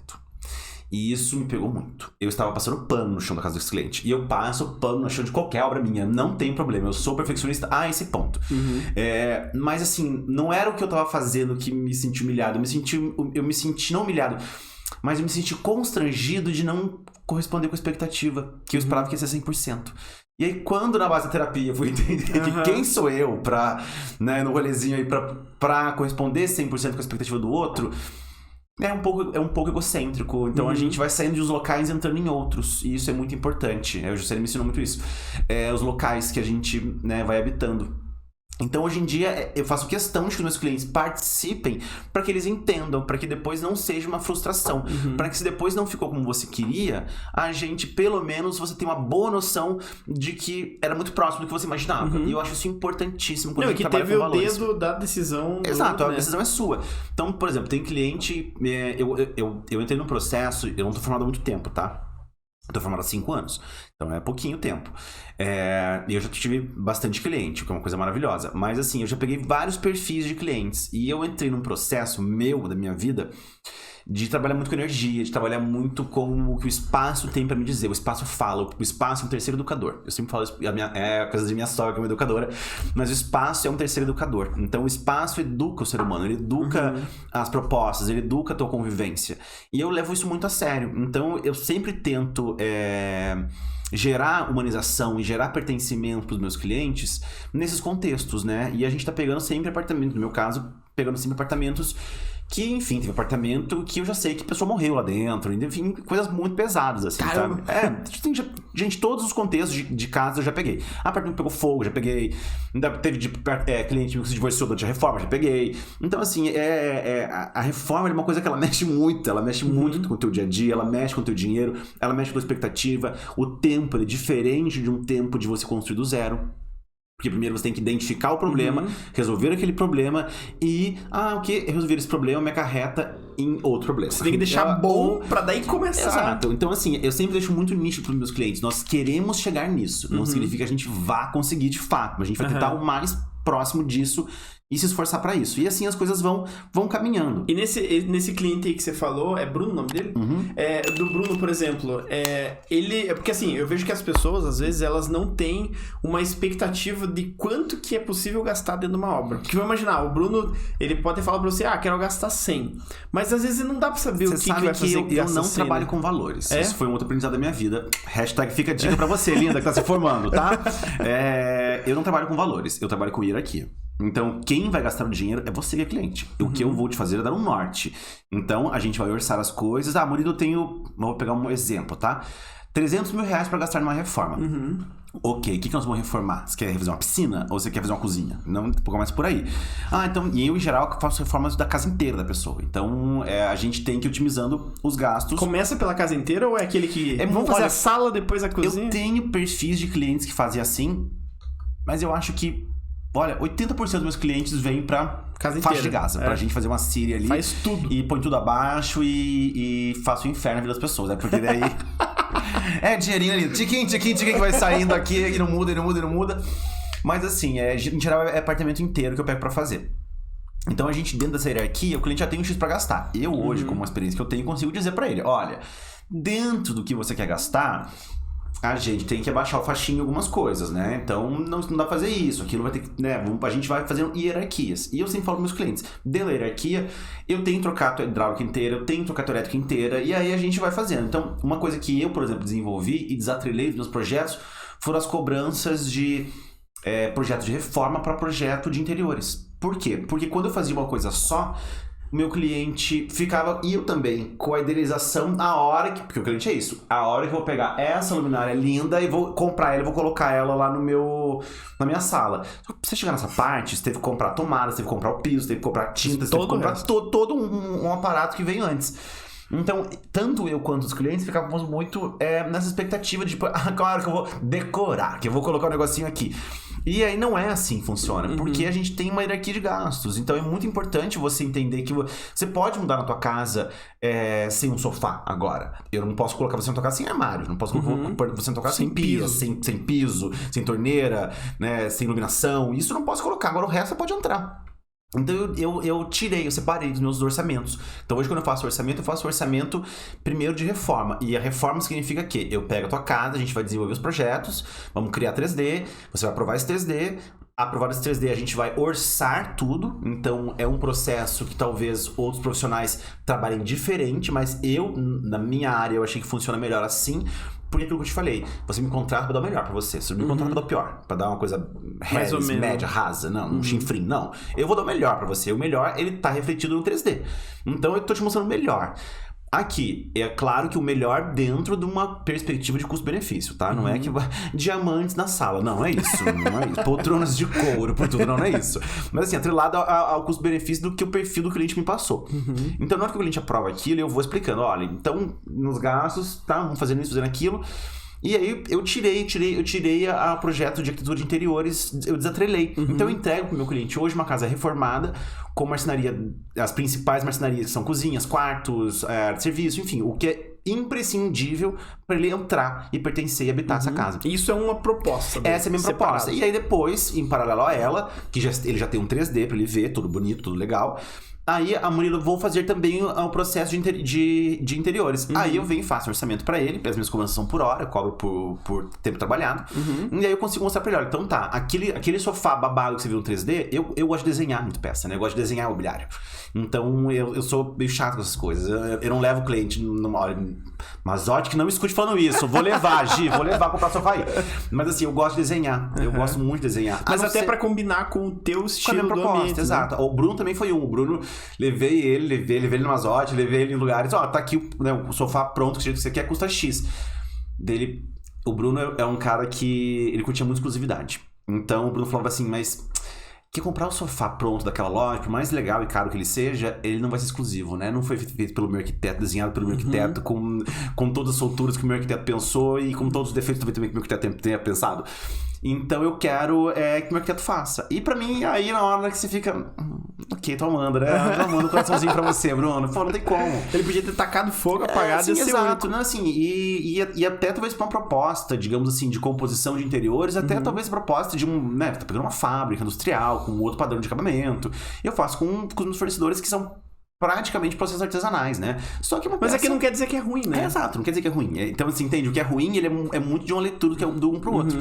E isso me pegou muito. Eu estava passando pano no chão da casa desse cliente. E eu passo pano no chão de qualquer obra minha, não tem problema, eu sou perfeccionista a esse ponto. Mas assim, não era o que eu tava fazendo que me senti humilhado, eu me senti não humilhado, mas eu me senti constrangido de não corresponder com a expectativa, que eu esperava que ia ser 100%. E aí, quando na base da terapia eu fui entender que quem sou eu pra, né, no rolezinho aí, pra corresponder 100% com a expectativa do outro, é um pouco egocêntrico. Então a gente vai saindo de uns locais e entrando em outros. E isso é muito importante. O Juscelino me ensinou muito isso. Os locais que a gente, né, vai habitando. Então, hoje em dia, eu faço questão de que os meus clientes participem para que eles entendam, para que depois não seja uma frustração. Para que se depois não ficou como você queria, a gente, pelo menos, você tem uma boa noção de que era muito próximo do que você imaginava. E eu acho isso importantíssimo quando a gente trabalha com valores. Que teve o dedo da decisão. Exato, a decisão é sua. Então, por exemplo, tem cliente... Eu entrei num processo, eu não tô formado há muito tempo, tá? Eu tô formado há 5 anos, então é pouquinho tempo. E eu já tive bastante cliente, que é uma coisa maravilhosa. Mas assim, eu já peguei vários perfis de clientes. E eu entrei num processo da minha vida, de trabalhar muito com energia, de trabalhar muito com o que o espaço tem pra me dizer. O espaço fala, o espaço é um terceiro educador. Eu sempre falo isso, a coisa de minha sogra, que é uma educadora, mas o espaço é um terceiro educador. Então o espaço educa o ser humano, ele educa as propostas, ele educa a tua convivência. E eu levo isso muito a sério. Então eu sempre tento gerar humanização e gerar pertencimento pros meus clientes nesses contextos, né? E a gente tá pegando sempre apartamentos, no meu caso, pegando sempre apartamentos que, enfim, teve apartamento que eu já sei que a pessoa morreu lá dentro. Enfim, coisas muito pesadas, assim, Caramba. sabe? Gente, todos os contextos de casa eu já peguei. Apartamento pegou fogo, já peguei. Ainda teve cliente que se divorciou durante a reforma, já peguei. Então, assim, a reforma é uma coisa que ela mexe muito. Ela mexe muito com o teu dia a dia, ela mexe com o teu dinheiro, ela mexe com a tua expectativa. O tempo é diferente de um tempo de você construir do zero. Porque primeiro você tem que identificar o problema, resolver aquele problema e, resolver esse problema me acarreta em outro problema. Você tem que deixar bom pra daí começar. Exato. Então, assim, eu sempre deixo muito nítido pros meus clientes. Nós queremos chegar nisso. Não significa que a gente vá conseguir de fato, mas a gente vai tentar o mais próximo disso e se esforçar pra isso. E assim as coisas vão caminhando. E nesse cliente aí que você falou, é Bruno o nome dele? Do Bruno, por exemplo, ele... Porque assim, eu vejo que as pessoas, às vezes, elas não têm uma expectativa de quanto que é possível gastar dentro de uma obra. Porque vamos imaginar, o Bruno, ele pode falar pra você, quero gastar 100. Mas às vezes não dá pra saber o que vai fazer. Eu não trabalho com valores. Isso foi um outro aprendizado da minha vida. Hashtag fica a dica pra você, linda, que tá se formando, tá? Eu não trabalho com valores, eu trabalho com hierarquia. Então, quem vai gastar o dinheiro é você que é cliente. O que eu vou te fazer é dar um norte. Então, a gente vai orçar as coisas. Murilo, vou pegar um exemplo, tá? 300 mil reais pra gastar numa reforma. Ok, o que nós vamos reformar? Você quer fazer uma piscina ou você quer fazer uma cozinha? Não, começa por aí. Então, e eu, em geral, faço reformas da casa inteira da pessoa. Então, a gente tem que ir otimizando os gastos. Começa pela casa inteira ou é aquele que... vamos fazer a sala, depois a cozinha? Eu tenho perfis de clientes que fazem assim, mas eu acho que... Olha, 80% dos meus clientes vêm pra faixa de casa. Pra gente fazer uma Síria ali. Faz tudo. E põe tudo abaixo e faço o inferno na vida das pessoas, né? Porque daí... dinheirinho ali. Tiquinho que vai saindo aqui e não muda. Mas assim, em geral é apartamento inteiro que eu pego pra fazer. Então a gente, dentro dessa hierarquia, o cliente já tem um X pra gastar. Eu hoje, com uma experiência que eu tenho, consigo dizer pra ele, olha, dentro do que você quer gastar... A gente tem que abaixar o faixinho em algumas coisas, né? Então, não dá pra fazer isso. Aquilo vai ter que... né? A gente vai fazendo hierarquias. E eu sempre falo para meus clientes, dentro da hierarquia, eu tenho que trocar a hidráulica inteira, eu tenho que trocar a elétrica inteira, e aí a gente vai fazendo. Então, uma coisa que eu, por exemplo, desenvolvi e desatrelei dos meus projetos foram as cobranças de projeto de reforma para projeto de interiores. Por quê? Porque quando eu fazia uma coisa só... O meu cliente ficava, e eu também, com a idealização porque o cliente é isso, a hora que eu vou pegar essa luminária linda e vou comprar ela e vou colocar ela lá na minha sala. Só que pra você chegar nessa parte, você teve que comprar tomadas, você teve que comprar o piso, você teve que comprar tinta, você teve que comprar todo um aparato que veio antes. Então, tanto eu quanto os clientes ficávamos muito nessa expectativa de, claro que eu vou decorar, que eu vou colocar um negocinho aqui. E aí não é assim que funciona, porque a gente tem uma hierarquia de gastos. Então é muito importante você entender que você pode mudar na tua casa sem um sofá agora. Eu não posso colocar você na tua casa sem armário, não posso colocar você na tua casa sem pia, sem piso, sem torneira, né, sem iluminação. Isso eu não posso colocar, agora o resto você pode entrar. Então eu separei dos meus orçamentos. Então hoje quando eu faço orçamento primeiro de reforma. E a reforma significa que eu pego a tua casa, a gente vai desenvolver os projetos, vamos criar 3D, você vai aprovar esse 3D, aprovado esse 3D a gente vai orçar tudo. Então é um processo que talvez outros profissionais trabalhem diferente, mas na minha área eu achei que funciona melhor assim. Porque aquilo que eu te falei, você me contrata pra dar o melhor pra você. Você me contrata pra dar o pior. Pra dar uma coisa média, rasa. Não, um chinfrim. Não. Eu vou dar o melhor pra você. O melhor, ele tá refletido no 3D. Então, eu tô te mostrando o melhor. Aqui, é claro que o melhor dentro de uma perspectiva de custo-benefício, tá? Não é que diamantes na sala, não é isso, não é isso. Poltronas de couro, por tudo, não é isso. Mas assim, atrelado ao custo-benefício do que o perfil do cliente me passou. Então, na hora que o cliente aprova aquilo, eu vou explicando, olha, então, nos gastos, tá? Vamos fazendo isso, fazendo aquilo. E aí eu tirei a projeto de arquitetura de interiores, eu desatrelei. Então eu entrego pro meu cliente hoje uma casa reformada, com marcenaria, as principais marcenarias que são cozinhas, quartos, serviço, enfim, o que é imprescindível para ele entrar e pertencer e habitar essa casa. Isso é uma proposta. Essa é a minha proposta. E aí depois, em paralelo a ela, que ele já tem um 3D para ele ver, tudo bonito, tudo legal. Aí a Murilo, vou fazer também o processo de interiores. Aí eu venho e faço orçamento pra ele, as minhas cobranças são por hora, eu cobro por tempo trabalhado. E aí eu consigo mostrar pra ele, olha, então tá, aquele sofá babado que você viu no 3D, eu gosto de desenhar muito peça, né? Eu gosto de desenhar mobiliário. Então eu sou meio chato com essas coisas. Eu não levo o cliente numa hora. Mazote que não me escute falando isso. Vou levar, Gi, comprar sofá aí. Mas assim, eu gosto de desenhar. Eu gosto muito de desenhar. Mas até pra combinar com o teu estilo do ambiente. Exato. Né? O Bruno também foi um. O Bruno, levei ele no Mazote, levei ele em lugares. Tá aqui o sofá pronto, que você quer, custa X. O Bruno é um cara que ele curtia muito exclusividade. Então o Bruno falava assim, mas que comprar o sofá pronto daquela loja, por mais legal e caro que ele seja, ele não vai ser exclusivo, né? Não foi feito pelo meu arquiteto, desenhado pelo meu arquiteto, com todas as solturas que o meu arquiteto pensou e com todos os defeitos também que o meu arquiteto tenha pensado. Então eu quero que o meu arquiteto faça. E pra mim, aí na hora que você fica... Ok, tô amando, né? Tô amando um coraçãozinho pra você, Bruno. Pô, não tem como. Ele podia ter tacado fogo, apagado sim, e ser exato, né? Assim, e até talvez pra uma proposta, digamos assim, de composição de interiores, até talvez proposta de né? Tá pegando uma fábrica industrial, com outro padrão de acabamento. Eu faço com os meus fornecedores que são praticamente processos artesanais, né? Só que Mas aqui não quer dizer que é ruim, né? Exato, não quer dizer que é ruim. Então, assim, entende? O que é ruim, ele é muito de uma leitura que é do um pro outro.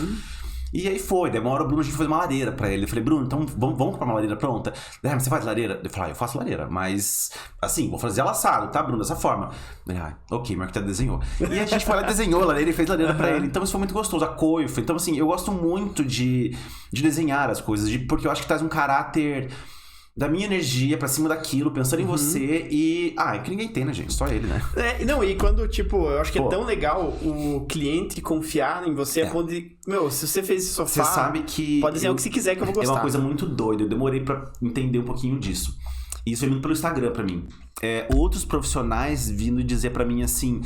E aí foi, demora o Bruno, a gente fez uma lareira pra ele. Eu falei, Bruno, então vamos comprar uma lareira pronta? Mas você faz lareira? Eu falei, eu faço lareira, mas assim, vou fazer ela assado, tá, Bruno? Dessa forma. Eu falei, ok, meu arquiteto desenhou. E a gente foi lá e desenhou a lareira e fez lareira pra ele. Então isso foi muito gostoso, a coifa. Então assim, eu gosto muito de desenhar as coisas, porque eu acho que traz um caráter da minha energia pra cima daquilo, pensando em você e... é que ninguém tem, né, gente? Só ele, né? Não, e quando, tipo, eu acho que é tão legal o cliente confiar em você, onde, se você fez esse sofá... Você sabe que... Pode desenhar o que você quiser que eu vou gostar. É uma coisa muito doida, eu demorei pra entender um pouquinho disso. Isso é muito pelo Instagram pra mim. Outros profissionais vindo dizer pra mim assim...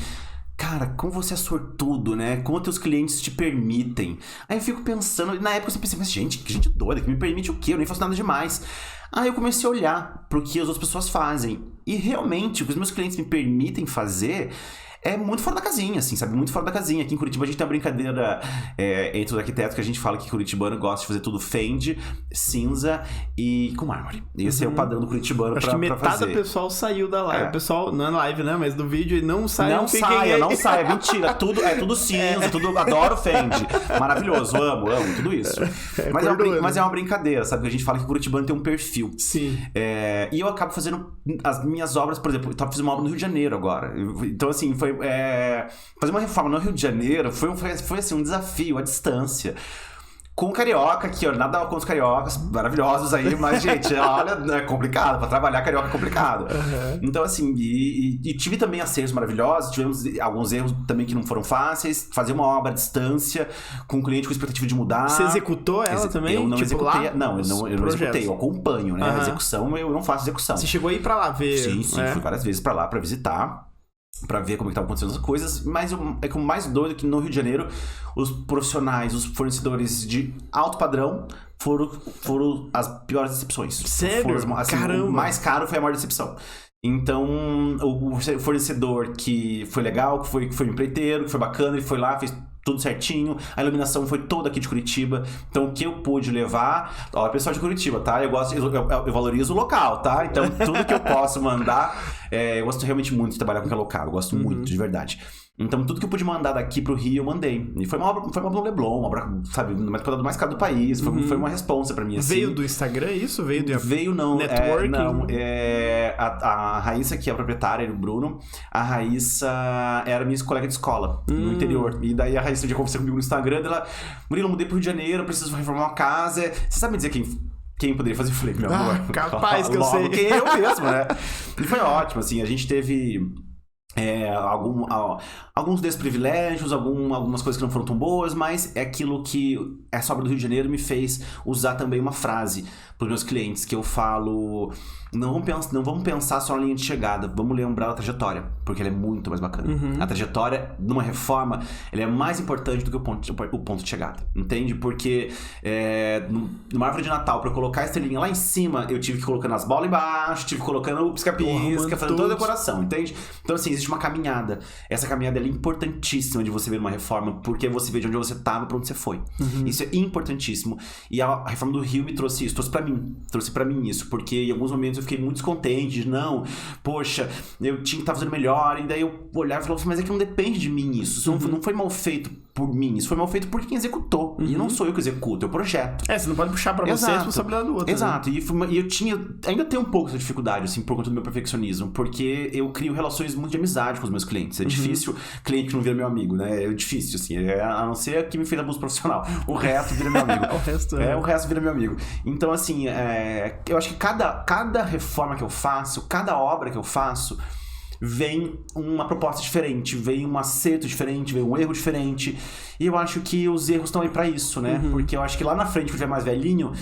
Cara, como você é sortudo, né? Como teus clientes te permitem. Aí eu fico pensando... Na época eu pensei, mas gente, que gente doida, que me permite o quê? Eu nem faço nada demais. Aí eu comecei a olhar pro que as outras pessoas fazem. E realmente, o que os meus clientes me permitem fazer... é muito fora da casinha, assim, sabe? Muito fora da casinha. Aqui em Curitiba a gente tem uma brincadeira entre os arquitetos que a gente fala que curitibano gosta de fazer tudo fende, cinza e com mármore. Esse é o padrão do curitibano pra fazer. Acho que metade do pessoal saiu da live. O pessoal, não é live, né? Mas do vídeo, não sai. Não sai. É mentira. É tudo cinza, tudo... Adoro fende. Maravilhoso, amo tudo isso. Mas é uma brincadeira, sabe? Que a gente fala que o curitibano tem um perfil. Sim. E eu acabo fazendo as minhas obras, por exemplo, eu fiz uma obra no Rio de Janeiro agora. Então, assim, foi fazer uma reforma no Rio de Janeiro foi assim, um desafio à distância. Com carioca, que nada contra os cariocas, maravilhosos aí, mas, gente, olha, é complicado, pra trabalhar carioca é complicado. Então, assim, e tive também acertos maravilhosos, tivemos alguns erros também que não foram fáceis, fazer uma obra à distância, com o cliente com expectativa de mudar. Você executou ela também? Eu não executei, lá, eu não executei, eu acompanho, né? A execução, eu não faço execução. Você chegou a ir pra lá ver? Sim, fui várias vezes pra lá pra visitar. Pra ver como é que estavam acontecendo as coisas, mas é que o mais doido é que no Rio de Janeiro os profissionais, os fornecedores de alto padrão foram as piores decepções. Sério? Assim, caramba! O mais caro foi a maior decepção. Então, o fornecedor que foi legal, que foi empreiteiro, que foi bacana, ele foi lá, fez tudo certinho, a iluminação foi toda aqui de Curitiba, então o que eu pude levar, pessoal de Curitiba, tá? Eu valorizo o local, tá? Então tudo que eu posso mandar, eu gosto realmente muito de trabalhar com aquele local, eu gosto muito, de verdade. Então tudo que eu pude mandar daqui pro Rio, eu mandei. E foi uma obra no Leblon, uma obra, sabe, no mercado mais caro do país, foi uma responsa pra mim, assim. Veio do Instagram isso? Veio não, networking? A Raíssa, que é a proprietária, o Bruno, a Raíssa era minha colega de escola, no interior, e daí a Raíssa um dia conversou comigo no Instagram, ela, Murilo, mudei pro Rio de Janeiro, preciso reformar uma casa, você sabe me dizer quem poderia fazer? Eu falei, meu amor, capaz que eu sei. Que eu mesmo, né? E foi ótimo, assim, a gente teve... alguns desprivilégios, algumas coisas que não foram tão boas, mas é aquilo que essa obra do Rio de Janeiro me fez usar também uma frase para os meus clientes, que eu falo, não vamos pensar só na linha de chegada, vamos lembrar a trajetória, porque ela é muito mais bacana. A trajetória numa reforma, ela é mais importante do que o ponto de chegada, entende? Porque numa árvore de Natal, para eu colocar a estrelinha lá em cima, eu tive que colocar as bolas embaixo, tive que colocando o pisca-pisca, fazendo toda a decoração, entende? Então assim, existe uma caminhada. Essa caminhada é importantíssima de você ver uma reforma, porque você vê de onde você estava para onde você foi. Isso é importantíssimo. E a reforma do Rio me trouxe isso, trouxe pra mim isso, porque em alguns momentos eu fiquei muito descontente, de não, poxa, eu tinha que estar fazendo melhor, e daí eu olhava e falava, mas é que não depende de mim isso não foi mal feito por mim, isso foi mal feito por quem executou, e não sou eu que executo, é o projeto. Você não pode puxar pra você a responsabilidade do outro. Exato, né? E eu ainda tenho um pouco essa dificuldade, assim, por conta do meu perfeccionismo, porque eu crio relações muito de amizade com os meus clientes, é difícil cliente que não vira meu amigo, né, é difícil, assim, a não ser que me fez abuso profissional, o resto vira meu amigo. O resto vira meu amigo. Então, assim, eu acho que cada reforma que eu faço, cada obra que eu faço, vem uma proposta diferente, vem um acerto diferente, vem um erro diferente. E eu acho que os erros estão aí pra isso, né? Porque eu acho que lá na frente, quando tiver mais velhinho,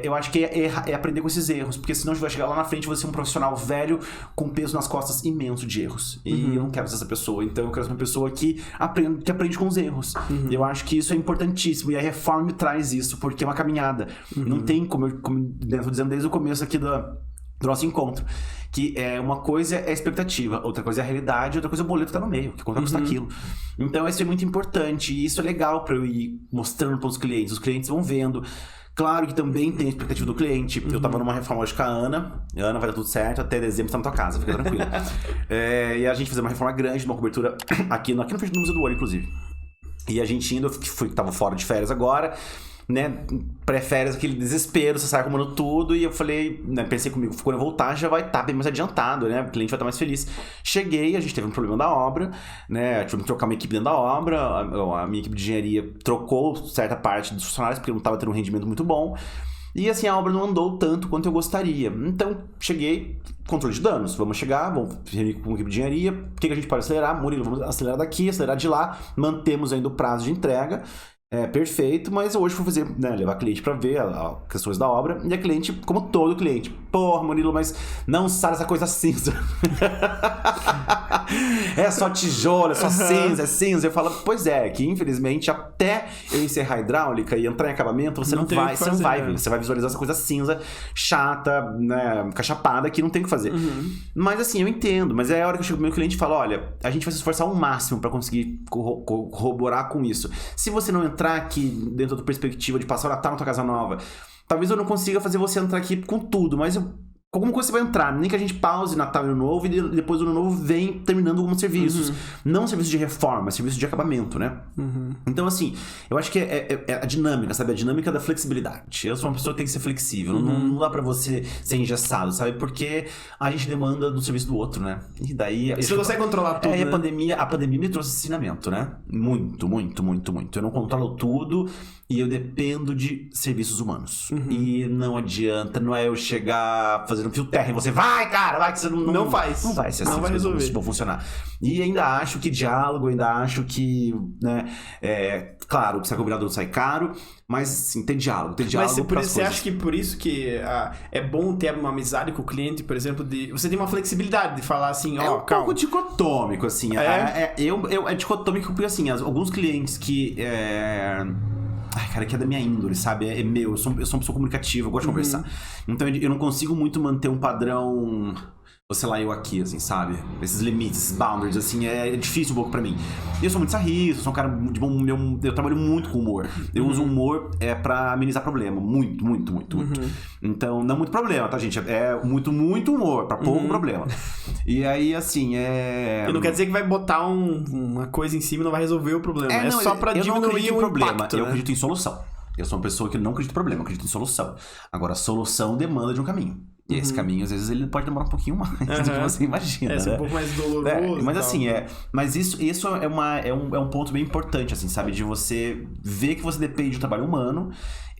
eu acho que é aprender com esses erros. Porque senão a gente vai chegar lá na frente e você é um profissional velho com peso nas costas imenso de erros. E eu não quero ser essa pessoa. Então eu quero ser uma pessoa que aprende com os erros. Eu acho que isso é importantíssimo. E a reforma me traz isso, porque é uma caminhada. Não tem, como eu tô dizendo desde o começo aqui do nosso encontro, que uma coisa é a expectativa, outra coisa é a realidade, outra coisa é o boleto que tá no meio, que quanto custa aquilo. Então isso é muito importante, e isso é legal pra eu ir mostrando pros clientes. Os clientes vão vendo. Claro que também tem a expectativa do cliente. Eu tava numa reforma hoje com a Ana vai dar tudo certo, até dezembro tá na tua casa, fica tranquilo. E a gente fez uma reforma grande, uma cobertura aqui no frente do Museu do Ouro, inclusive. E a gente indo, tava fora de férias agora, né, pré-férias, aquele desespero, você sai arrumando tudo, e eu falei, né, pensei comigo, quando eu voltar já vai estar bem mais adiantado, né, o cliente vai estar mais feliz. Cheguei, a gente teve um problema da obra, né, tivemos que trocar uma equipe dentro da obra, a minha equipe de engenharia trocou certa parte dos funcionários, porque não estava tendo um rendimento muito bom, e assim, a obra não andou tanto quanto eu gostaria. Então, cheguei, controle de danos, vamos chegar, vamos reunir com a equipe de engenharia, o que a gente pode acelerar? Murilo, vamos acelerar daqui, acelerar de lá, mantemos ainda o prazo de entrega, perfeito, mas hoje fui fazer, né, levar a cliente pra ver as questões da obra, e a cliente, como todo cliente, porra, Murilo, mas não sai essa coisa cinza. É só tijolo, é só cinza, é cinza. Eu falo, pois é, que infelizmente até eu encerrar a hidráulica e entrar em acabamento, você não vai ver, você vai visualizar essa coisa cinza, chata, né, cachapada, que não tem o que fazer. Mas assim, eu entendo, mas é a hora que eu chego pro meu cliente e falo, olha, a gente vai se esforçar ao máximo pra conseguir corroborar com isso. Se você não entrar aqui dentro da perspectiva de passar a Natal na tua casa nova, talvez eu não consiga fazer você entrar aqui com tudo, mas alguma coisa você vai entrar, nem que a gente pause Natal e Ano Novo, e depois do Ano Novo vem terminando alguns serviços. Não serviço de reforma, serviço de acabamento, né? Então, assim, eu acho que é a dinâmica, sabe? A dinâmica da flexibilidade. Eu sou uma pessoa que tem que ser flexível. Não dá pra você ser engessado, sabe? Porque a gente demanda do serviço do outro, né? E daí... Você consegue controlar tudo, né? A pandemia me trouxe ensinamento, né? Muito, muito, muito, muito. Eu não controlo tudo e eu dependo de serviços humanos. E não adianta, não é eu chegar fazendo um fio terra e você vai, cara, vai, que você não faz. Não vai ser assim, não vai resolver. Isso vai funcionar. E ainda acho que diálogo, ainda acho que, né, claro, que sai combinado não sai caro, mas sim, tem diálogo. Mas você acha que por isso que é bom ter uma amizade com o cliente, por exemplo, você tem uma flexibilidade de falar assim, ó, calma. Pouco dicotômico, assim. É dicotômico porque, assim, alguns clientes que... Ai, cara, que é da minha índole, sabe? Eu sou uma pessoa comunicativa, eu gosto de conversar. Então eu não consigo muito manter um padrão... Você lá, eu aqui, assim, sabe? Esses limites, esses boundaries, assim, é difícil um pouco pra mim. Eu sou muito sarrista, sou um cara de bom... Eu trabalho muito com humor. Eu uso humor pra amenizar problema. Muito, muito, muito, muito. Então, não muito problema, tá, gente? É muito, muito humor, pra pouco problema. E aí, assim, E não quer dizer que vai botar uma coisa em cima e não vai resolver o problema. É só pra diminuir o problema. Impacto, eu acredito em solução. Eu sou uma pessoa que não acredita em problema, eu acredito em solução. Agora, a solução demanda de um caminho. E esse caminho, às vezes, ele pode demorar um pouquinho mais do que você imagina. É um pouco mais doloroso. Mas assim, mas isso é um ponto bem importante, assim, sabe? De você ver que você depende de um trabalho humano.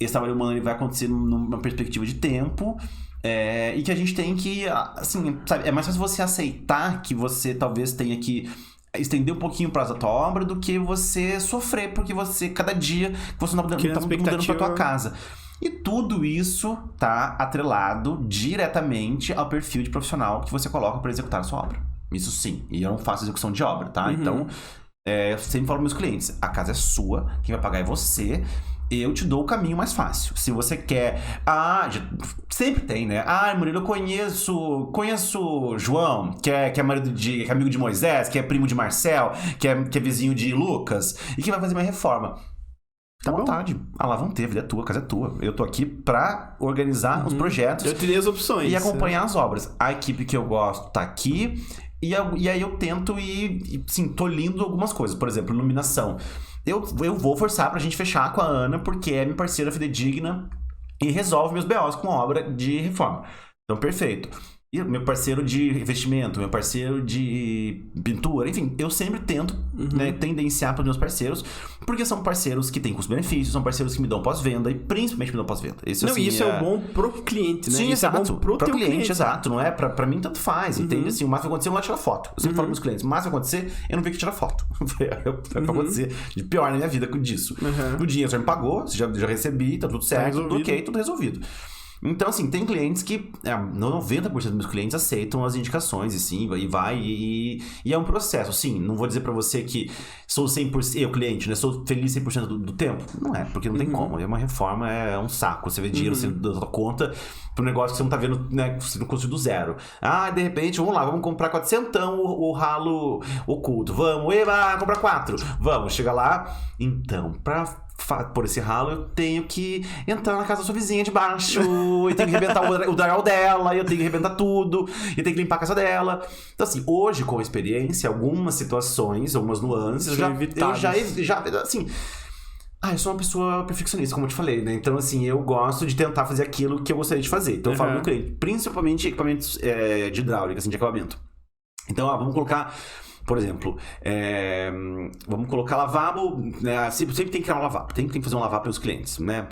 Esse trabalho humano ele vai acontecer numa perspectiva de tempo. E que a gente tem que, assim, sabe? É mais fácil você aceitar que você talvez tenha que estender um pouquinho o prazo da tua obra do que você sofrer, porque cada dia que você não tá mudando pra tua casa. E tudo isso tá atrelado diretamente ao perfil de profissional que você coloca para executar a sua obra. Isso sim. E eu não faço execução de obra, tá? Então, eu sempre falo para meus clientes, a casa é sua, quem vai pagar é você. Eu te dou o caminho mais fácil. Se você quer... sempre tem, né? Murilo, eu conheço João, que é marido que é amigo de Moisés, que é primo de Marcel, que é vizinho de Lucas, e que vai fazer minha reforma. Tá à vontade. Lá vão ter, a vida é tua, a casa é tua. Eu tô aqui pra organizar os projetos. Eu te dei as opções. E acompanhar as obras. A equipe que eu gosto tá aqui. E aí eu tento sim, tô lindo algumas coisas. Por exemplo, iluminação. Eu vou forçar pra gente fechar com a Ana, porque é minha parceira fidedigna e resolve meus BOs com obra de reforma. Então, perfeito. E meu parceiro de investimento, meu parceiro de pintura, enfim, eu sempre tento né, tendenciar para os meus parceiros, porque são parceiros que têm custo-benefício, são parceiros que me dão pós-venda e principalmente me dão pós-venda. Isso, não, assim, isso é bom pro cliente, né? Sim, isso exato. É bom pro teu cliente, exato. Não é pra mim, tanto faz, entende? Assim, o máximo vai acontecer, eu não tirar foto. Eu sempre falo pros meus clientes, o máximo vai acontecer, eu não venho que tirar foto. Vai acontecer de pior na minha vida disso. O dinheiro já me pagou, já recebi, tá tudo certo, tudo ok, tudo resolvido. Então, assim, tem clientes que... 90% dos meus clientes aceitam as indicações, e sim, e é um processo. Sim, não vou dizer pra você que sou 100%... Eu, cliente, né? Sou feliz 100% do tempo. Não é, porque não tem como. É uma reforma, é um saco. Você vê dinheiro sendo da sua conta pro negócio que você não tá vendo, né? Você não construiu do zero. De repente, vamos comprar 400 o ralo oculto. Vamos, comprar 4. Vamos, chega lá. Então, por esse ralo, eu tenho que entrar na casa da sua vizinha de baixo, eu tenho que arrebentar o drywall dela, eu tenho que arrebentar tudo, eu tenho que limpar a casa dela. Então, assim, hoje, com a experiência, algumas situações, algumas nuances, eu já assim... eu sou uma pessoa perfeccionista, como eu te falei, né? Então, assim, eu gosto de tentar fazer aquilo que eu gostaria de fazer. Então, eu falo no cliente, principalmente equipamentos de hidráulica, assim, de acabamento. Então, vamos colocar... Por exemplo, vamos colocar lavabo, né? Sempre tem que criar um lavabo, tem que fazer um lavabo para os clientes, né?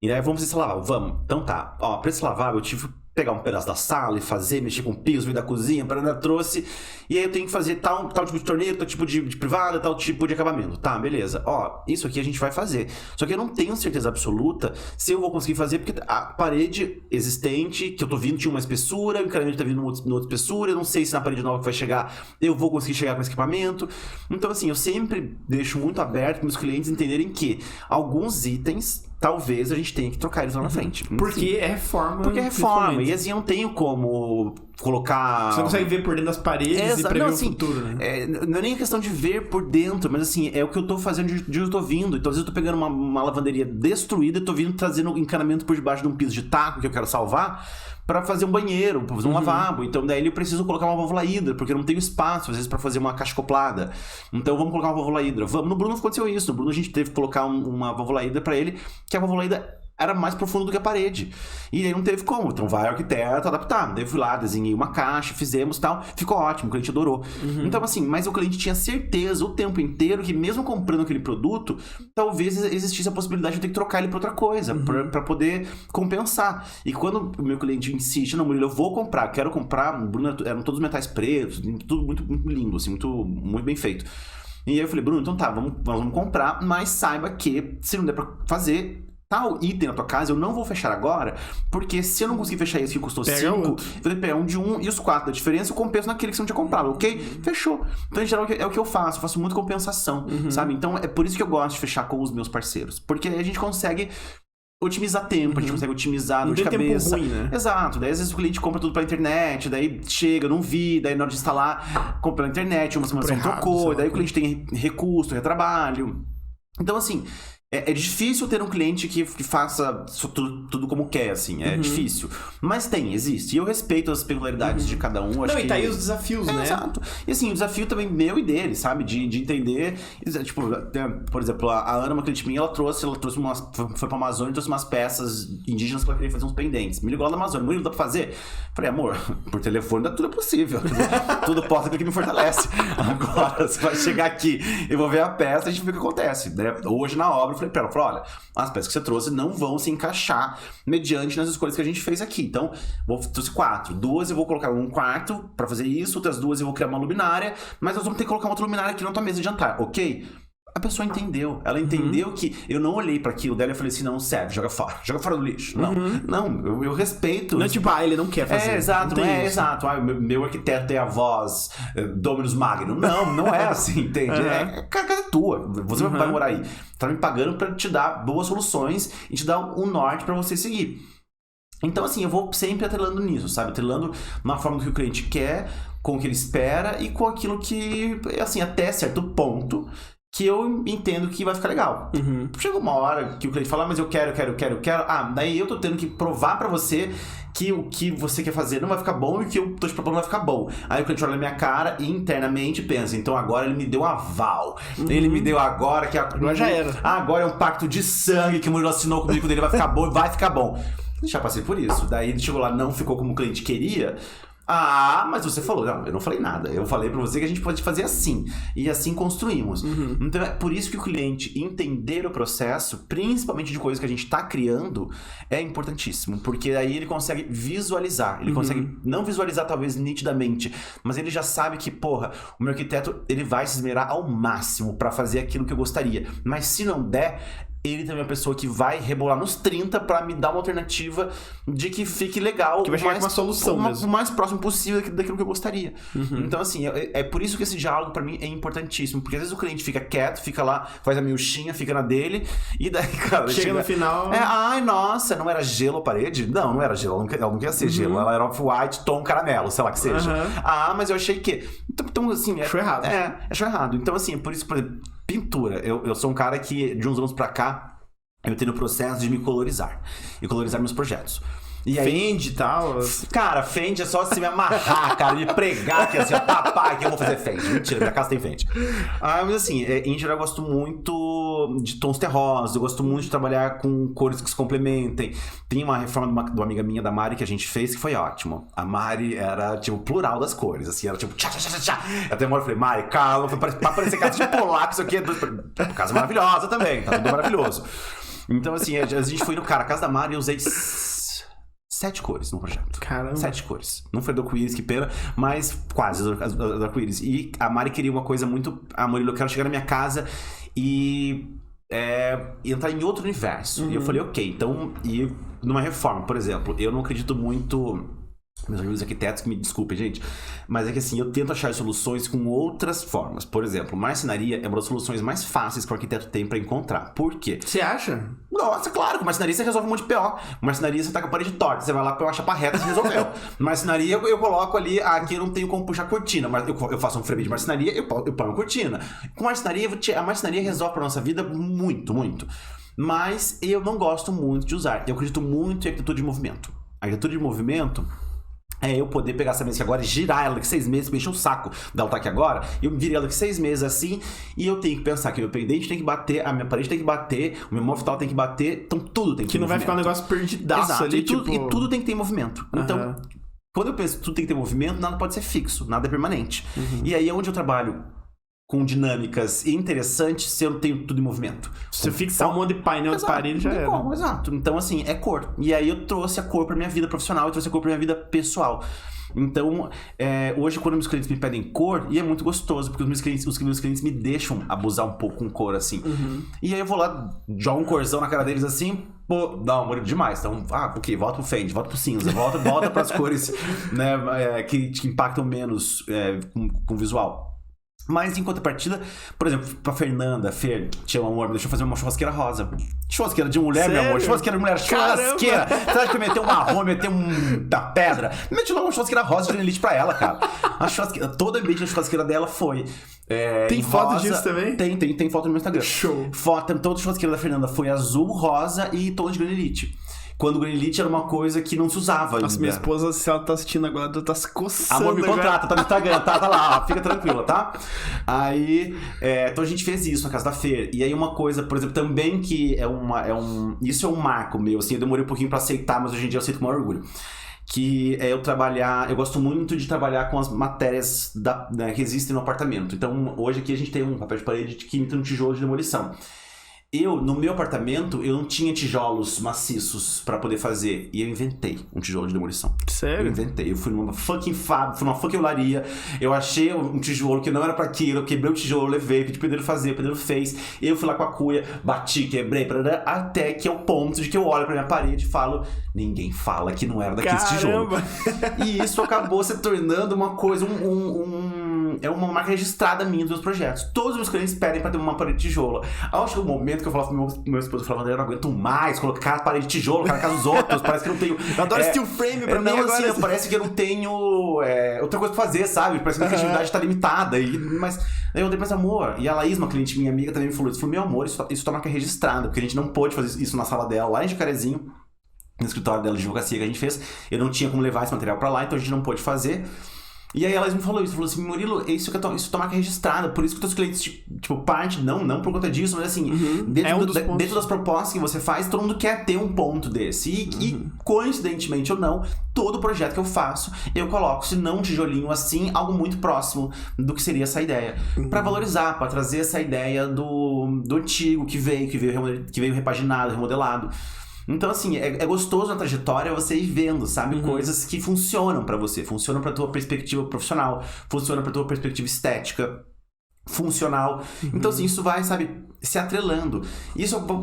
E aí vamos fazer esse lavabo, vamos. Então tá, para esse lavabo eu tive que pegar um pedaço da sala e fazer, mexer com o piso, vir da cozinha, trouxe, e aí eu tenho que fazer tal tipo de torneiro, tal tipo de privada, tal tipo de acabamento. Tá, beleza. Isso aqui a gente vai fazer. Só que eu não tenho certeza absoluta se eu vou conseguir fazer, porque a parede existente, que eu tô vindo, tinha uma espessura, o encanamento tá vindo numa outra espessura, eu não sei se na parede nova que vai chegar, eu vou conseguir chegar com esse equipamento. Então, assim, eu sempre deixo muito aberto para meus clientes entenderem que alguns itens... Talvez a gente tenha que trocar eles lá na frente. Porque é reforma. Porque é reforma. E assim, eu não tenho como colocar... Você não consegue ver por dentro das paredes e prever o futuro, né? Não é nem questão de ver por dentro, mas assim, é o que eu tô fazendo de onde eu tô vindo. Então, às vezes eu tô pegando uma lavanderia destruída e tô vindo trazendo encanamento por debaixo de um piso de taco que eu quero salvar pra fazer um banheiro, pra fazer um lavabo. Então, daí eu preciso colocar uma válvula hidra, porque eu não tenho espaço, às vezes, pra fazer uma caixa acoplada. Então, vamos colocar uma válvula hidra. No Bruno aconteceu isso. No Bruno a gente teve que colocar uma válvula hidra pra ele, que a válvula hidra era mais profundo do que a parede. E aí não teve como. Então vai o arquiteto adaptar. Daí eu fui lá, desenhei uma caixa, fizemos tal. Ficou ótimo, o cliente adorou. Então assim, mas o cliente tinha certeza o tempo inteiro que mesmo comprando aquele produto, talvez existisse a possibilidade de eu ter que trocar ele pra outra coisa, pra poder compensar. E quando o meu cliente insiste, não, Murilo, eu vou comprar, quero comprar, Bruno, eram todos metais pretos, tudo muito, muito lindo, assim, muito bem feito. E aí eu falei, Bruno, então tá, nós vamos comprar, mas saiba que se não der pra fazer tal item na tua casa, eu não vou fechar agora, porque se eu não conseguir fechar esse que custou 5, eu vou ter que pegar um de 1 e os 4 da diferença, eu compenso naquele que você não tinha comprado, ok? Fechou. Então, em geral, é o que eu faço muito compensação, sabe? Então, é por isso que eu gosto de fechar com os meus parceiros, porque aí a gente consegue otimizar tempo, a gente consegue otimizar dor de cabeça. Tempo ruim, né? Exato. Daí às vezes o cliente compra tudo pela internet, daí chega, não vi, daí na hora de instalar, compra pela internet, uma semana você trocou, daí o cliente tem recurso, retrabalho. Então, assim, é difícil ter um cliente que faça tudo como quer, assim. É difícil. Mas existe. E eu respeito as peculiaridades de cada um. Não, e tá aí os desafios, né? Exato. E assim, o desafio também meu e dele, sabe? De entender. Tipo, por exemplo, a Ana, uma cliente minha, ela trouxe foi pra Amazônia e trouxe umas peças indígenas que ela queria fazer uns pendentes. Me ligou lá da Amazônia. Murilo, dá pra fazer? Falei, amor, por telefone tudo é possível. Tudo posta aquilo que me fortalece. Agora, você vai chegar aqui, eu vou ver a peça e a gente vê o que acontece, né? Hoje, na obra, eu falei pra ela, olha, as peças que você trouxe não vão se encaixar mediante nas escolhas que a gente fez aqui. Então, trouxe 4. 2 eu vou colocar um quarto pra fazer isso, outras 2 eu vou criar uma luminária, mas nós vamos ter que colocar uma outra luminária aqui na tua mesa de jantar, ok? A pessoa entendeu. Ela entendeu que eu não olhei pra aquilo dela e falei assim, não serve, joga fora do lixo. Não, eu respeito. Não é tipo, ele não quer fazer. Exato, exato. Meu arquiteto tem a voz Dominus Magnum. Não é assim, entende? A casa é tua, você vai morar aí. Tá me pagando pra te dar boas soluções e te dar um norte pra você seguir. Então, assim, eu vou sempre atrelando nisso, sabe? Atrelando na forma do que o cliente quer, com o que ele espera e com aquilo que, assim, até certo ponto, que eu entendo que vai ficar legal. Chega uma hora que o cliente fala, mas eu quero. Daí eu tô tendo que provar pra você que o que você quer fazer não vai ficar bom e o que eu tô te propondo vai ficar bom. Aí o cliente olha na minha cara e internamente pensa, então agora ele me deu aval. Ele me deu agora que agora já era. Agora é um pacto de sangue que o Murilo assinou comigo dele, vai ficar bom e vai ficar bom. Já passei por isso. Daí ele chegou lá, não ficou como o cliente queria. Ah, mas você falou. Não, eu não falei nada. Eu falei pra você que a gente pode fazer assim. E assim construímos. Então é por isso que o cliente entender o processo, principalmente de coisas que a gente tá criando, é importantíssimo. Porque aí ele consegue visualizar. Ele consegue não visualizar talvez nitidamente, mas ele já sabe que, porra, o meu arquiteto ele vai se esmerar ao máximo pra fazer aquilo que eu gostaria. Mas se não der, ele também é uma pessoa que vai rebolar nos 30 pra me dar uma alternativa de que fique legal. Que vai chegar com uma solução mesmo. O mais próximo possível daquilo que eu gostaria. Então, assim, é por isso que esse diálogo pra mim é importantíssimo. Porque às vezes o cliente fica quieto, fica lá, faz a miuchinha, fica na dele. E daí, cara, chega no final... ai, nossa, não era gelo a parede? Não era gelo. Ela não queria ser gelo. Ela era off-white, tom caramelo, sei lá que seja. Ah, mas eu achei que... Então assim... Achou errado. Achou errado. Então, assim, por isso, por exemplo, pintura. Eu sou um cara que, de uns anos pra cá, eu tenho o processo de me colorizar. E colorizar meus projetos. E aí, Fende e tal. Cara, fende é só se me amarrar, cara, me pregar aqui assim, ó, papai, que eu vou fazer fende. Mentira, minha casa tem fende. Mas assim, em geral eu gosto muito de tons terrosos, eu gosto muito de trabalhar com cores que se complementem. Tem uma reforma de uma amiga minha, da Mari, que a gente fez, que foi ótimo. A Mari era, tipo, plural das cores, assim, era tipo, tchá, tchá, tchá, tchá. Até uma hora eu falei, Mari, calma, pra parecer casa de polaco, isso aqui é casa maravilhosa também, tá tudo maravilhoso. Então, assim, a gente foi no cara, a casa da Mari, eu usei 7 cores no projeto. Caramba. 7 cores. Não foi do arco-íris, que pena, mas quase do arco-íris. E a Mari queria uma coisa muito... Ah, Murilo, eu quero chegar na minha casa e entrar em outro universo. E eu falei, ok. Então, e numa reforma, por exemplo, eu não acredito muito... Meus amigos arquitetos que me desculpem, gente, mas é que assim, eu tento achar soluções com outras formas. Por exemplo, marcenaria é uma das soluções mais fáceis que o arquiteto tem pra encontrar. Por quê? Você acha? Nossa, claro, com marcenaria você resolve um monte de PO. Marcenaria você tá com a parede torta, você vai lá, põe uma chapa reta e resolveu. Marcenaria eu coloco ali, aqui eu não tenho como puxar cortina, mas eu faço um frame de marcenaria, eu ponho cortina. Com marcenaria, a marcenaria resolve pra nossa vida muito, muito. Mas eu não gosto muito de usar. Eu acredito muito em arquitetura de movimento. A arquitetura de movimento é eu poder pegar essa mesa aqui agora e girar ela daqui 6 meses, me encher o saco dela tá aqui agora, eu virei ela daqui 6 meses assim, e eu tenho que pensar que meu pendente tem que bater, a minha parede tem que bater, o meu móvel tal tem que bater, então tudo tem que ter não movimento. Vai ficar um negócio perdidaço. Exato, ali, e tipo... tudo tem que ter movimento. Então, quando eu penso que tudo tem que ter movimento, nada pode ser fixo, nada é permanente. E aí é onde eu trabalho com dinâmicas interessantes se eu não tenho tudo em movimento. Se eu fixar um monte de painel de parede, já era. Exato. Então, assim, é cor. E aí eu trouxe a cor pra minha vida profissional, eu trouxe a cor pra minha vida pessoal. Então, hoje quando meus clientes me pedem cor, e é muito gostoso, porque os meus clientes me deixam abusar um pouco com cor, assim. E aí eu vou lá, jogo um corzão na cara deles assim, pô, não, Murilo, demais. Então, ok, volta pro fade, volta pro cinza, volta pras cores, né, que impactam menos com o visual. Mas em contrapartida, por exemplo, pra Fernanda, Fer, te amo, amor, me deixou fazer uma churrasqueira rosa. Churrasqueira de mulher, sério? meu amor. Churrasqueira de mulher, churrasqueira. Você acha que eu meter um marrom, meter da pedra? Meti logo uma churrasqueira rosa de granilite pra ela, cara. A churrasqueira, todo o ambiente da churrasqueira dela foi... tem foto rosa, disso também? Tem foto no meu Instagram. Show. Toda a churrasqueira da Fernanda foi azul, rosa e tom de granilite. Quando o granilite era uma coisa que não se usava ainda. Nossa, minha esposa, se ela tá assistindo agora, ela tá se coçando. Amor, me contrata, tá no Instagram, tá lá, fica tranquila, tá? Aí, então a gente fez isso na casa da Fer. E aí uma coisa, por exemplo, também que isso é um marco meu, assim, eu demorei um pouquinho pra aceitar, mas hoje em dia eu aceito com maior orgulho. Que é eu gosto muito de trabalhar com as matérias que existem no apartamento. Então, hoje aqui a gente tem um papel de parede que imita um tijolo de demolição. No meu apartamento, eu não tinha tijolos maciços pra poder fazer. E eu inventei um tijolo de demolição. Sério? Eu inventei. Eu fui numa fucking olaria. Eu achei um tijolo que não era pra aquilo. Eu quebrei o tijolo, levei, pedi pro pedreiro fazer, o pedreiro fez. Eu fui lá com a cuia, bati, quebrei, até que é o ponto de que eu olho pra minha parede e falo: ninguém fala que não era daquele tijolo. E isso acabou se tornando uma coisa, é uma marca registrada minha dos meus projetos. Todos os meus clientes pedem pra ter uma parede de tijolo. Aí chegou um momento que eu falava pro meu esposo, eu falava: eu não aguento mais colocar a parede de tijolo, cara, na casa dos outros, parece que eu não tenho... Eu adoro steel frame pra mim agora. Assim, parece que eu não tenho outra coisa pra fazer, sabe? Parece que a minha criatividade tá limitada. Mas aí eu dei mais amor. E a Laís, uma cliente minha amiga, também me falou isso. Falou: meu amor, isso tá marca registrada, porque a gente não pôde fazer isso na sala dela, lá em Jacarezinho, no escritório dela de advocacia que a gente fez. Eu não tinha como levar esse material pra lá, então a gente não pôde fazer. E aí elas me falou assim, Murilo, isso tua marca é registrada, por isso que teus clientes, tipo, parte, não por conta disso, mas assim, dentro das propostas que você faz, todo mundo quer ter um ponto desse. E coincidentemente ou não, todo projeto que eu faço, eu coloco, se não um tijolinho assim, algo muito próximo do que seria essa ideia. Pra valorizar, pra trazer essa ideia do antigo que veio repaginado, remodelado. Então, assim, é gostoso na trajetória você ir vendo, sabe? Coisas que funcionam pra você. Funcionam pra tua perspectiva profissional. Funcionam pra tua perspectiva estética. Funcional. Então, assim, isso vai, sabe, se atrelando.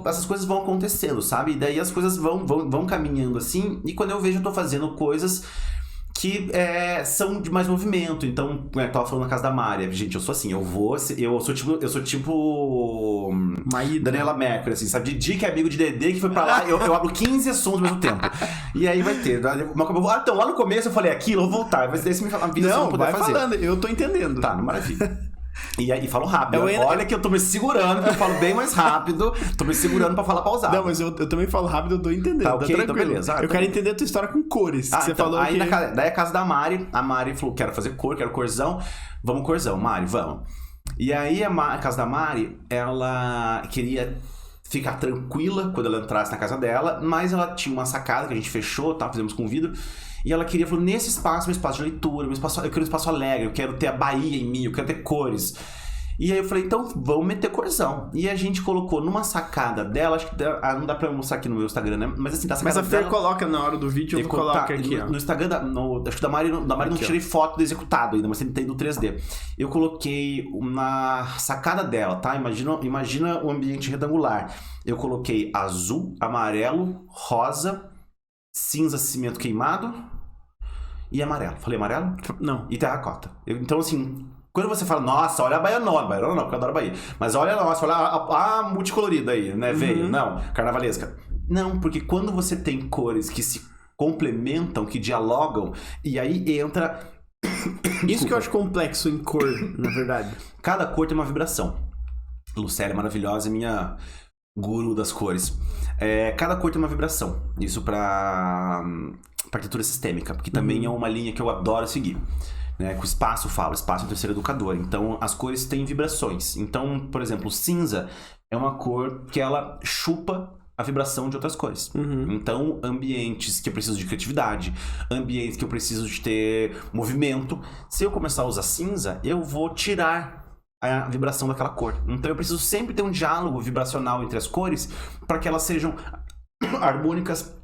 Essas coisas vão acontecendo, sabe? E daí as coisas vão caminhando, assim. E quando eu vejo, eu tô fazendo coisas que são de mais movimento. Então, eu tava falando na casa da Mari. Gente, eu sou assim, eu sou tipo Maída. Daniela Mercury, assim, sabe? Didi, que é amigo de Dedê, que foi pra lá, eu abro 15 assuntos ao mesmo tempo. E aí vai ter. Então, lá no começo eu falei aquilo, eu vou voltar. Mas daí você me fala, não, vai fazer. Falando, eu tô entendendo. Tá, maravilha. E aí falo rápido. Olha que eu tô me segurando, que eu falo bem mais rápido. Tô me segurando pra falar pausado. Não, mas eu também falo rápido, eu tô entendendo. Tá, ok, então beleza. Eu quero entender a tua história com cores. Que você então, falou aí que... daí a casa da Mari, a Mari falou, quero fazer quero corzão. Vamos corzão, Mari, vamos. E aí a casa da Mari, ela queria ficar tranquila quando ela entrasse na casa dela, mas ela tinha uma sacada que a gente fechou, tá? Fizemos com vidro. E ela queria, falou, nesse espaço, meu espaço de leitura, eu quero um espaço alegre, eu quero ter a Bahia em mim, eu quero ter cores. E aí eu falei, então vamos meter corzão. E a gente colocou numa sacada dela, acho que não dá pra mostrar aqui no meu Instagram, né? Mas assim, da sacada dela... Mas a Fer coloca na hora do vídeo, eu coloco aqui, ó. No Instagram, acho que da Mari não tirei foto do executado ainda, mas tem do 3D. Eu coloquei na sacada dela, tá? Imagina o ambiente retangular. Eu coloquei azul, amarelo, rosa, cinza, cimento queimado e amarelo. Falei amarelo? Não. E terracota. Então, assim... Quando você fala, nossa, olha a Baianona não, porque eu adoro a Bahia. Mas olha a multicolorida aí, né? Veio, não, carnavalesca. Não, porque quando você tem cores que se complementam, que dialogam, e aí entra... Isso que eu acho complexo em cor, na verdade. Cada cor tem uma vibração. Lucélia é maravilhosa, minha guru das cores. Cada cor tem uma vibração. Isso pra arquitetura sistêmica, porque também é uma linha que eu adoro seguir. Né, que o espaço fala, o espaço é o terceiro educador. Então, as cores têm vibrações. Então, por exemplo, o cinza é uma cor que ela chupa a vibração de outras cores. Então, ambientes que eu preciso de criatividade, ambientes que eu preciso de ter movimento, se eu começar a usar cinza, eu vou tirar a vibração daquela cor. Então, eu preciso sempre ter um diálogo vibracional entre as cores para que elas sejam harmônicas.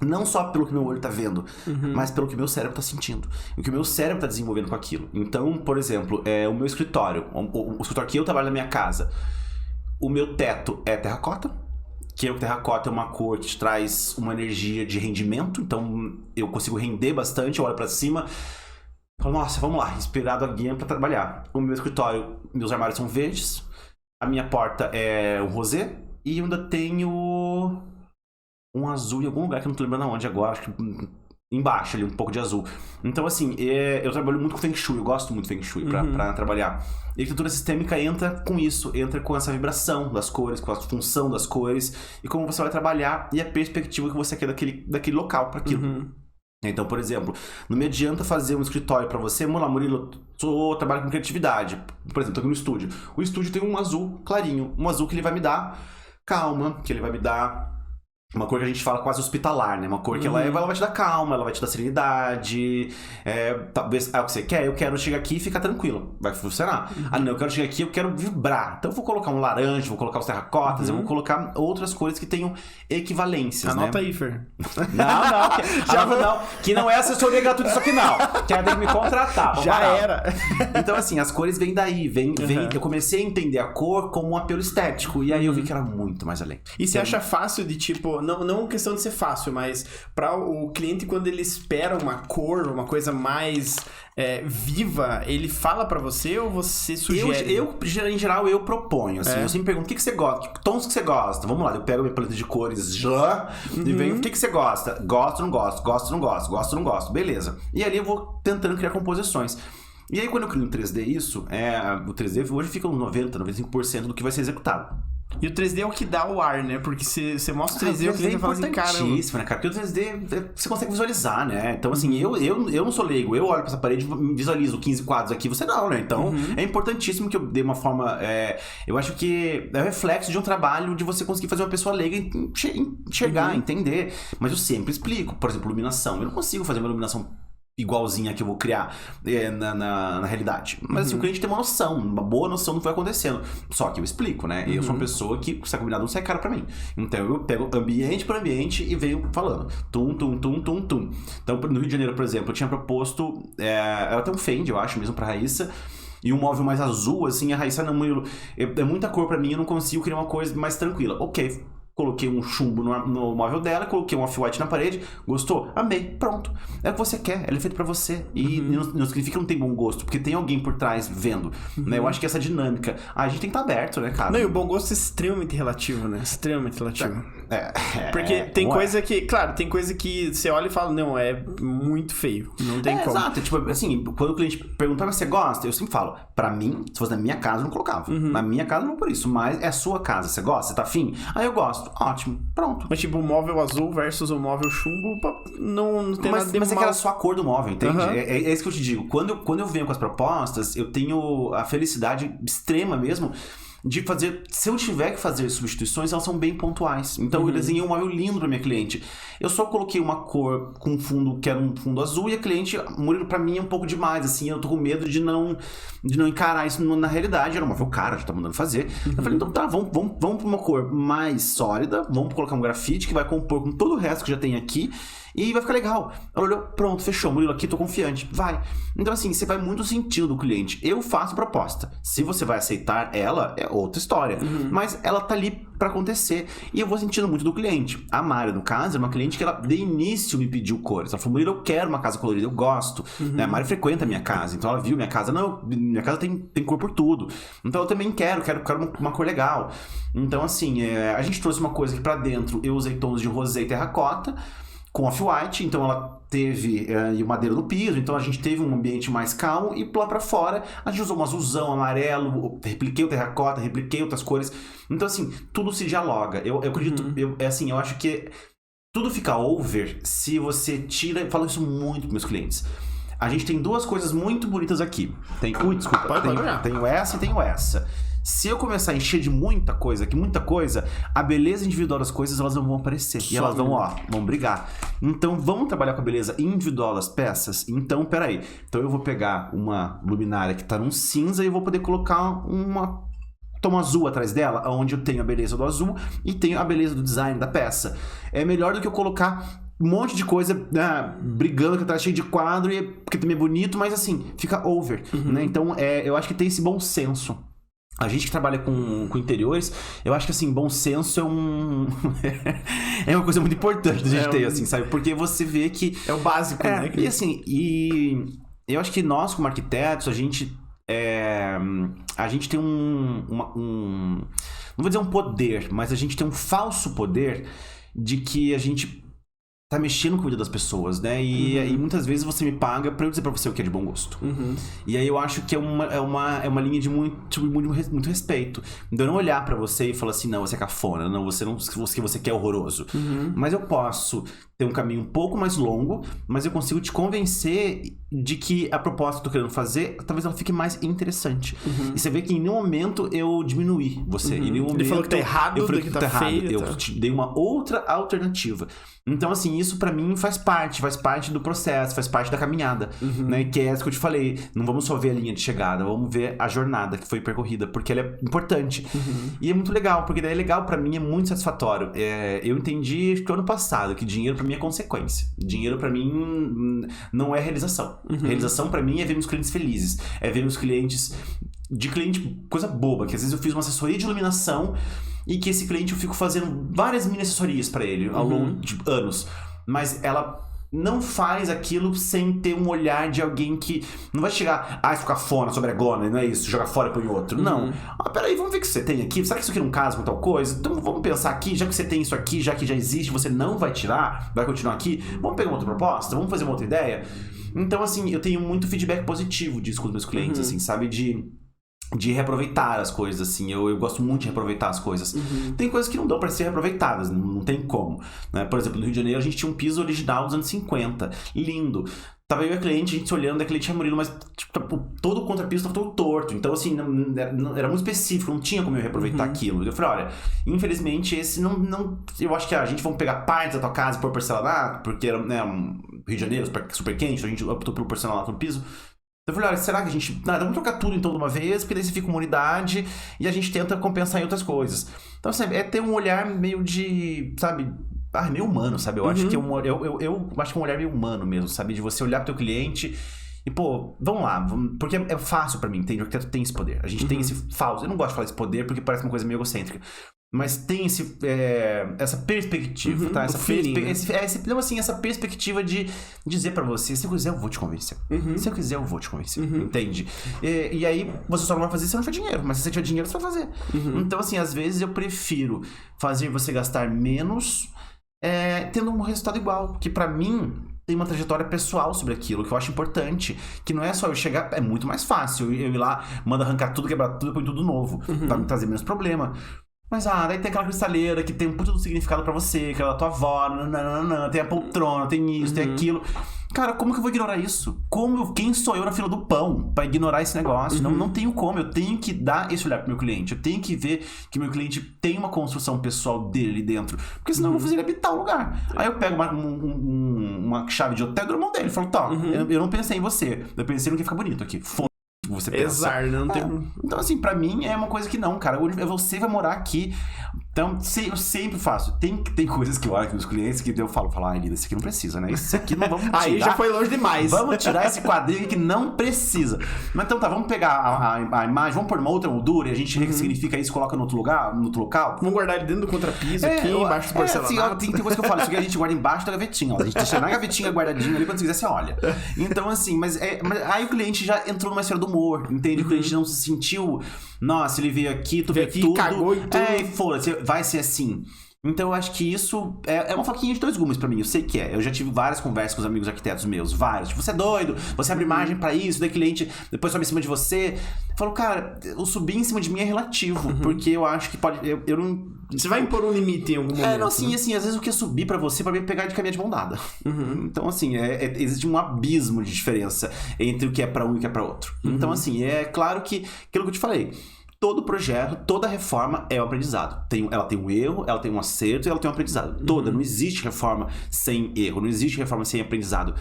Não só pelo que meu olho tá vendo, mas pelo que meu cérebro tá sentindo. E o que o meu cérebro tá desenvolvendo com aquilo. Então, por exemplo, o meu escritório, o escritório que eu trabalho na minha casa, o meu teto é terracota, que o terracota é uma cor que te traz uma energia de rendimento, então eu consigo render bastante, eu olho pra cima, falo, nossa, vamos lá, inspirado a guia pra trabalhar. O meu escritório, meus armários são verdes, a minha porta é um rosé, e eu ainda tenho... um azul em algum lugar que eu não tô lembrando aonde agora, acho que embaixo ali, um pouco de azul. Então, assim, eu trabalho muito com Feng Shui, eu gosto muito de Feng Shui pra trabalhar. E a arquitetura sistêmica entra com isso, entra com essa vibração das cores, com a função das cores, e como você vai trabalhar e a perspectiva que você quer daquele local para aquilo. Então, por exemplo, não me adianta fazer um escritório para você, vamos lá, Murilo, eu trabalho com criatividade. Por exemplo, tô aqui no estúdio. O estúdio tem um azul clarinho, um azul que ele vai me dar calma, que ele vai me dar... uma cor que a gente fala quase hospitalar, né? Uma cor que ela vai te dar calma, ela vai te dar serenidade. Talvez o que você quer, eu quero chegar aqui e ficar tranquilo. Vai funcionar. Ah, não, eu quero chegar aqui, eu quero vibrar. Então eu vou colocar um laranja, vou colocar os terracotas, eu vou colocar outras cores que tenham equivalências. Anota né? aí, Fer. Não. Que não é assessoria gratuita, isso aqui não. Quer ter que me contratar. Já era. Então, assim, as cores vêm daí. Eu comecei a entender a cor como um apelo estético. E aí eu vi que era muito mais além. E você acha fácil de, tipo... Não questão de ser fácil, mas para o cliente, quando ele espera uma cor, uma coisa mais viva, ele fala para você ou você sugere? Em geral, eu proponho. Assim, eu sempre pergunto, o que você gosta? Que tons que você gosta? Vamos lá, eu pego minha paleta de cores já e venho, o que você gosta? Gosto, não gosto, gosto, não gosto, gosto, não gosto. Beleza. E ali eu vou tentando criar composições. E aí, quando eu crio no 3D isso, o 3D hoje fica uns 90, 95% do que vai ser executado. E o 3D é o que dá o ar, né? Porque você mostra o 3D, o cliente fala assim, cara... né, cara? Porque o 3D você consegue visualizar, né? Então, assim, eu não sou leigo. Eu olho pra essa parede e visualizo 15 quadros aqui. Você não, né? Então, é importantíssimo que eu dê uma forma... eu acho que é o reflexo de um trabalho de você conseguir fazer uma pessoa leiga enxergar, entender. Mas eu sempre explico. Por exemplo, iluminação. Eu não consigo fazer uma iluminação igualzinha que eu vou criar na realidade. Mas assim, o cliente tem uma boa noção do que vai acontecendo. Só que eu explico, né? Eu sou uma pessoa que essa combinado não sai caro pra mim. Então eu pego ambiente por ambiente e venho falando. Tum. Então no Rio de Janeiro, por exemplo, eu tinha proposto... ela tem um Fendi, eu acho, mesmo pra Raíssa. E um móvel mais azul, assim, a Raíssa não... É muita cor pra mim, eu não consigo criar uma coisa mais tranquila. Ok, coloquei um chumbo no móvel dela, coloquei um off-white na parede, gostou? Amei, pronto. É o que você quer, ele é feito pra você. E não significa que não tem bom gosto, porque tem alguém por trás vendo, né? Eu acho que essa dinâmica, a gente tem que estar aberto, né, cara? Não, e o bom gosto é extremamente relativo, né? Extremamente relativo. Porque tem coisa que, claro, tem coisa que você olha e fala, não, é muito feio, não tem como. Exato, tipo, assim, quando o cliente pergunta, mas você gosta? Eu sempre falo, pra mim, se fosse na minha casa, eu não colocava. Na minha casa, não por isso, mas é a sua casa, você gosta? Você tá afim? Aí eu gosto. Ótimo, pronto. Mas tipo, o móvel azul versus o móvel chumbo, não tem nada de Mas é mal. que era só a cor do móvel, entende? É isso que eu te digo. Quando eu venho com as propostas, eu tenho a felicidade extrema mesmo de fazer... Se eu tiver que fazer substituições, elas são bem pontuais. Então eu desenhei um móvel lindo pra minha cliente. Eu só coloquei uma cor com um fundo que era um fundo azul e a cliente, Murilo, pra mim é um pouco demais, assim, eu tô com medo de não encarar isso na realidade. Era um móvel caro, já tá mandando fazer. Eu falei, então tá, vamos pra uma cor mais sólida, vamos colocar um grafite que vai compor com todo o resto que já tem aqui e vai ficar legal. Ela olhou, pronto, fechou, Murilo, aqui tô confiante, vai. Então assim, você vai muito sentindo do cliente. Eu faço proposta. Se você vai aceitar ela, é outra história. Mas ela tá ali pra acontecer. E eu vou sentindo muito do cliente. A Mari, no caso, é uma cliente que ela, de início, me pediu cores. Ela falou, Murilo, eu quero uma casa colorida, eu gosto. Né? A Mari frequenta a minha casa, então ela viu minha casa. Não, minha casa tem cor por tudo. Então eu também quero uma cor legal. Então assim, a gente trouxe uma coisa aqui pra dentro. Eu usei tons de rosé e terracota com off-white, então ela teve o madeira no piso, então a gente teve um ambiente mais calmo, e lá pra fora a gente usou um azulzão, amarelo, repliquei o terracota, repliquei outras cores, então assim, tudo se dialoga. Eu acredito, eu acho que tudo fica over se você tira, eu falo isso muito pros meus clientes. A gente tem duas coisas muito bonitas aqui. Tenho essa e tenho essa. Se eu começar a encher de muita coisa, a beleza individual das coisas, elas não vão aparecer. E elas vão brigar. Então, vamos trabalhar com a beleza individual das peças? Então, peraí. Então, eu vou pegar uma luminária que tá num cinza e eu vou poder colocar uma tom azul atrás dela, onde eu tenho a beleza do azul e tenho a beleza do design da peça. É melhor do que eu colocar um monte de coisa brigando, que tá cheio de quadro, porque também é bonito, mas assim, fica over. Né? Então, eu acho que tem esse bom senso. A gente que trabalha com interiores, eu acho que, assim, bom senso é uma coisa muito importante da gente ter, assim, sabe? Porque você vê que... É o básico, né? E, assim, eu acho que nós, como arquitetos, a gente tem não vou dizer um poder, mas a gente tem um falso poder de que a gente tá mexendo com a vida das pessoas, né? E muitas vezes você me paga pra eu dizer pra você o que é de bom gosto. E aí eu acho que é uma linha de muito respeito. De eu não olhar pra você e falar assim, não, você é cafona, não, você quer horroroso. Mas eu posso ter um caminho um pouco mais longo, mas eu consigo te convencer de que a proposta que eu tô querendo fazer, talvez ela fique mais interessante. E você vê que em nenhum momento eu diminuí você. Em nenhum momento ele falou que tá errado, eu falei que tá feio. Eu te dei uma outra alternativa. Então, assim, isso pra mim faz parte do processo, faz parte da caminhada, né? Que é isso que eu te falei. Não vamos só ver a linha de chegada, vamos ver a jornada que foi percorrida, porque ela é importante. E é muito legal, porque daí é legal pra mim, é muito satisfatório. Eu entendi que ano passado que dinheiro pra mim é consequência. Dinheiro pra mim não é realização. Realização pra mim é ver meus clientes felizes, é ver meus clientes... coisa boba, que às vezes eu fiz uma assessoria de iluminação e que esse cliente eu fico fazendo várias mini assessorias pra ele ao longo de anos, mas ela não faz aquilo sem ter um olhar de alguém que não vai chegar, ficar fora sobre a gona, não é isso, jogar fora e põe outro. Não. Peraí, vamos ver o que você tem aqui. Será que isso aqui não casa com tal coisa? Então vamos pensar aqui, já que você tem isso aqui, já que já existe, você não vai tirar, vai continuar aqui. Vamos pegar uma outra proposta? Vamos fazer uma outra ideia? Então, assim, eu tenho muito feedback positivo disso com os meus clientes, assim, sabe? de reaproveitar as coisas, assim. Eu gosto muito de reaproveitar as coisas. Tem coisas que não dão pra ser reaproveitadas, não tem como, né? Por exemplo, no Rio de Janeiro a gente tinha um piso original dos anos 50, lindo. Tava eu e a cliente, a gente se olhando, a cliente tinha Murilo, mas tipo, todo o contrapiso tava todo torto. Então, assim, era muito específico, não tinha como eu reaproveitar aquilo. Eu falei, olha, infelizmente esse não... Eu acho que a gente vamos pegar partes da tua casa e pôr porcelanato, porque era, né, Rio de Janeiro, super quente, então a gente optou pelo porcelanato no piso. Eu falei, olha, será que a gente... vamos trocar tudo então de uma vez, porque daí você fica uma unidade e a gente tenta compensar em outras coisas. Então, assim, é ter um olhar meio de, sabe... meio humano, sabe? Eu acho que eu acho que é um olhar meio humano mesmo, sabe? De você olhar pro teu cliente e, pô, vamos lá. Porque é fácil pra mim, entende? O arquiteto tem esse poder. A gente tem esse falso... Eu não gosto de falar esse poder porque parece uma coisa meio egocêntrica. Mas tem essa perspectiva, tá? Essa perspectiva de dizer pra você, se eu quiser eu vou te convencer. Se eu quiser eu vou te convencer, entende? E aí você só não vai fazer se você não tiver dinheiro, mas se você tiver dinheiro você vai fazer. Então assim, às vezes eu prefiro fazer você gastar menos tendo um resultado igual, que pra mim tem uma trajetória pessoal sobre aquilo, que eu acho importante, que não é só eu chegar, é muito mais fácil eu ir lá, mando arrancar tudo, quebrar tudo, põe tudo novo, vai me trazer menos problema. Mas, daí tem aquela cristaleira que tem um puto significado pra você, que é da tua avó, tem a poltrona, tem isso, tem aquilo. Cara, como que eu vou ignorar isso? Quem sou eu na fila do pão pra ignorar esse negócio? Não tenho como, eu tenho que dar esse olhar pro meu cliente, eu tenho que ver que meu cliente tem uma construção pessoal dele ali dentro, porque senão eu vou fazer ele habitar o lugar. Aí eu pego uma chave de hotel e dou na mão dele, falo, tá, eu não pensei em você, eu pensei no que fica bonito aqui, você pensa. Exato, não tem... Então, assim, pra mim é uma coisa que não, cara. Você vai morar aqui. Então, eu sempre faço. Tem coisas que eu olho com os clientes que eu falo, Lida, esse aqui não precisa, né? Esse aqui não vamos tirar. Aí já foi longe demais. Vamos tirar esse quadrinho aqui que não precisa. Mas então tá, vamos pegar a imagem, vamos pôr uma outra moldura e a gente ressignifica isso e coloca no outro lugar, no outro local. Vamos guardar ele dentro do contrapiso aqui, embaixo do porcelanato. Assim, tem coisa que eu falo, isso aqui a gente guarda embaixo da gavetinha, ó. A gente deixa na gavetinha guardadinho ali, quando você quiser você olha. Então, assim, mas aí o cliente já entrou numa esfera do humor, entende? O cliente não se sentiu, nossa, ele veio aqui, tu veio tudo. Cagou e tudo. E foda-se, vai ser assim. Então eu acho que isso é uma faquinha de dois gumes pra mim, eu sei que é. Eu já tive várias conversas com os amigos arquitetos meus, várias. Tipo, você é doido, você abre margem pra isso, daí cliente depois sobe em cima de você. Eu falo, cara, o subir em cima de mim é relativo, porque eu acho que pode... Eu não... Você vai impor um limite em algum momento. Assim, às vezes o que é subir pra você, pra mim é pegar de caminhar de mão dada. Então, assim, existe um abismo de diferença entre o que é pra um e o que é pra outro. Então, assim, é claro que, aquilo que eu te falei, todo projeto, toda reforma é um aprendizado. Ela tem um erro, ela tem um acerto e ela tem um aprendizado. Toda, não existe reforma sem erro, não existe reforma sem aprendizado.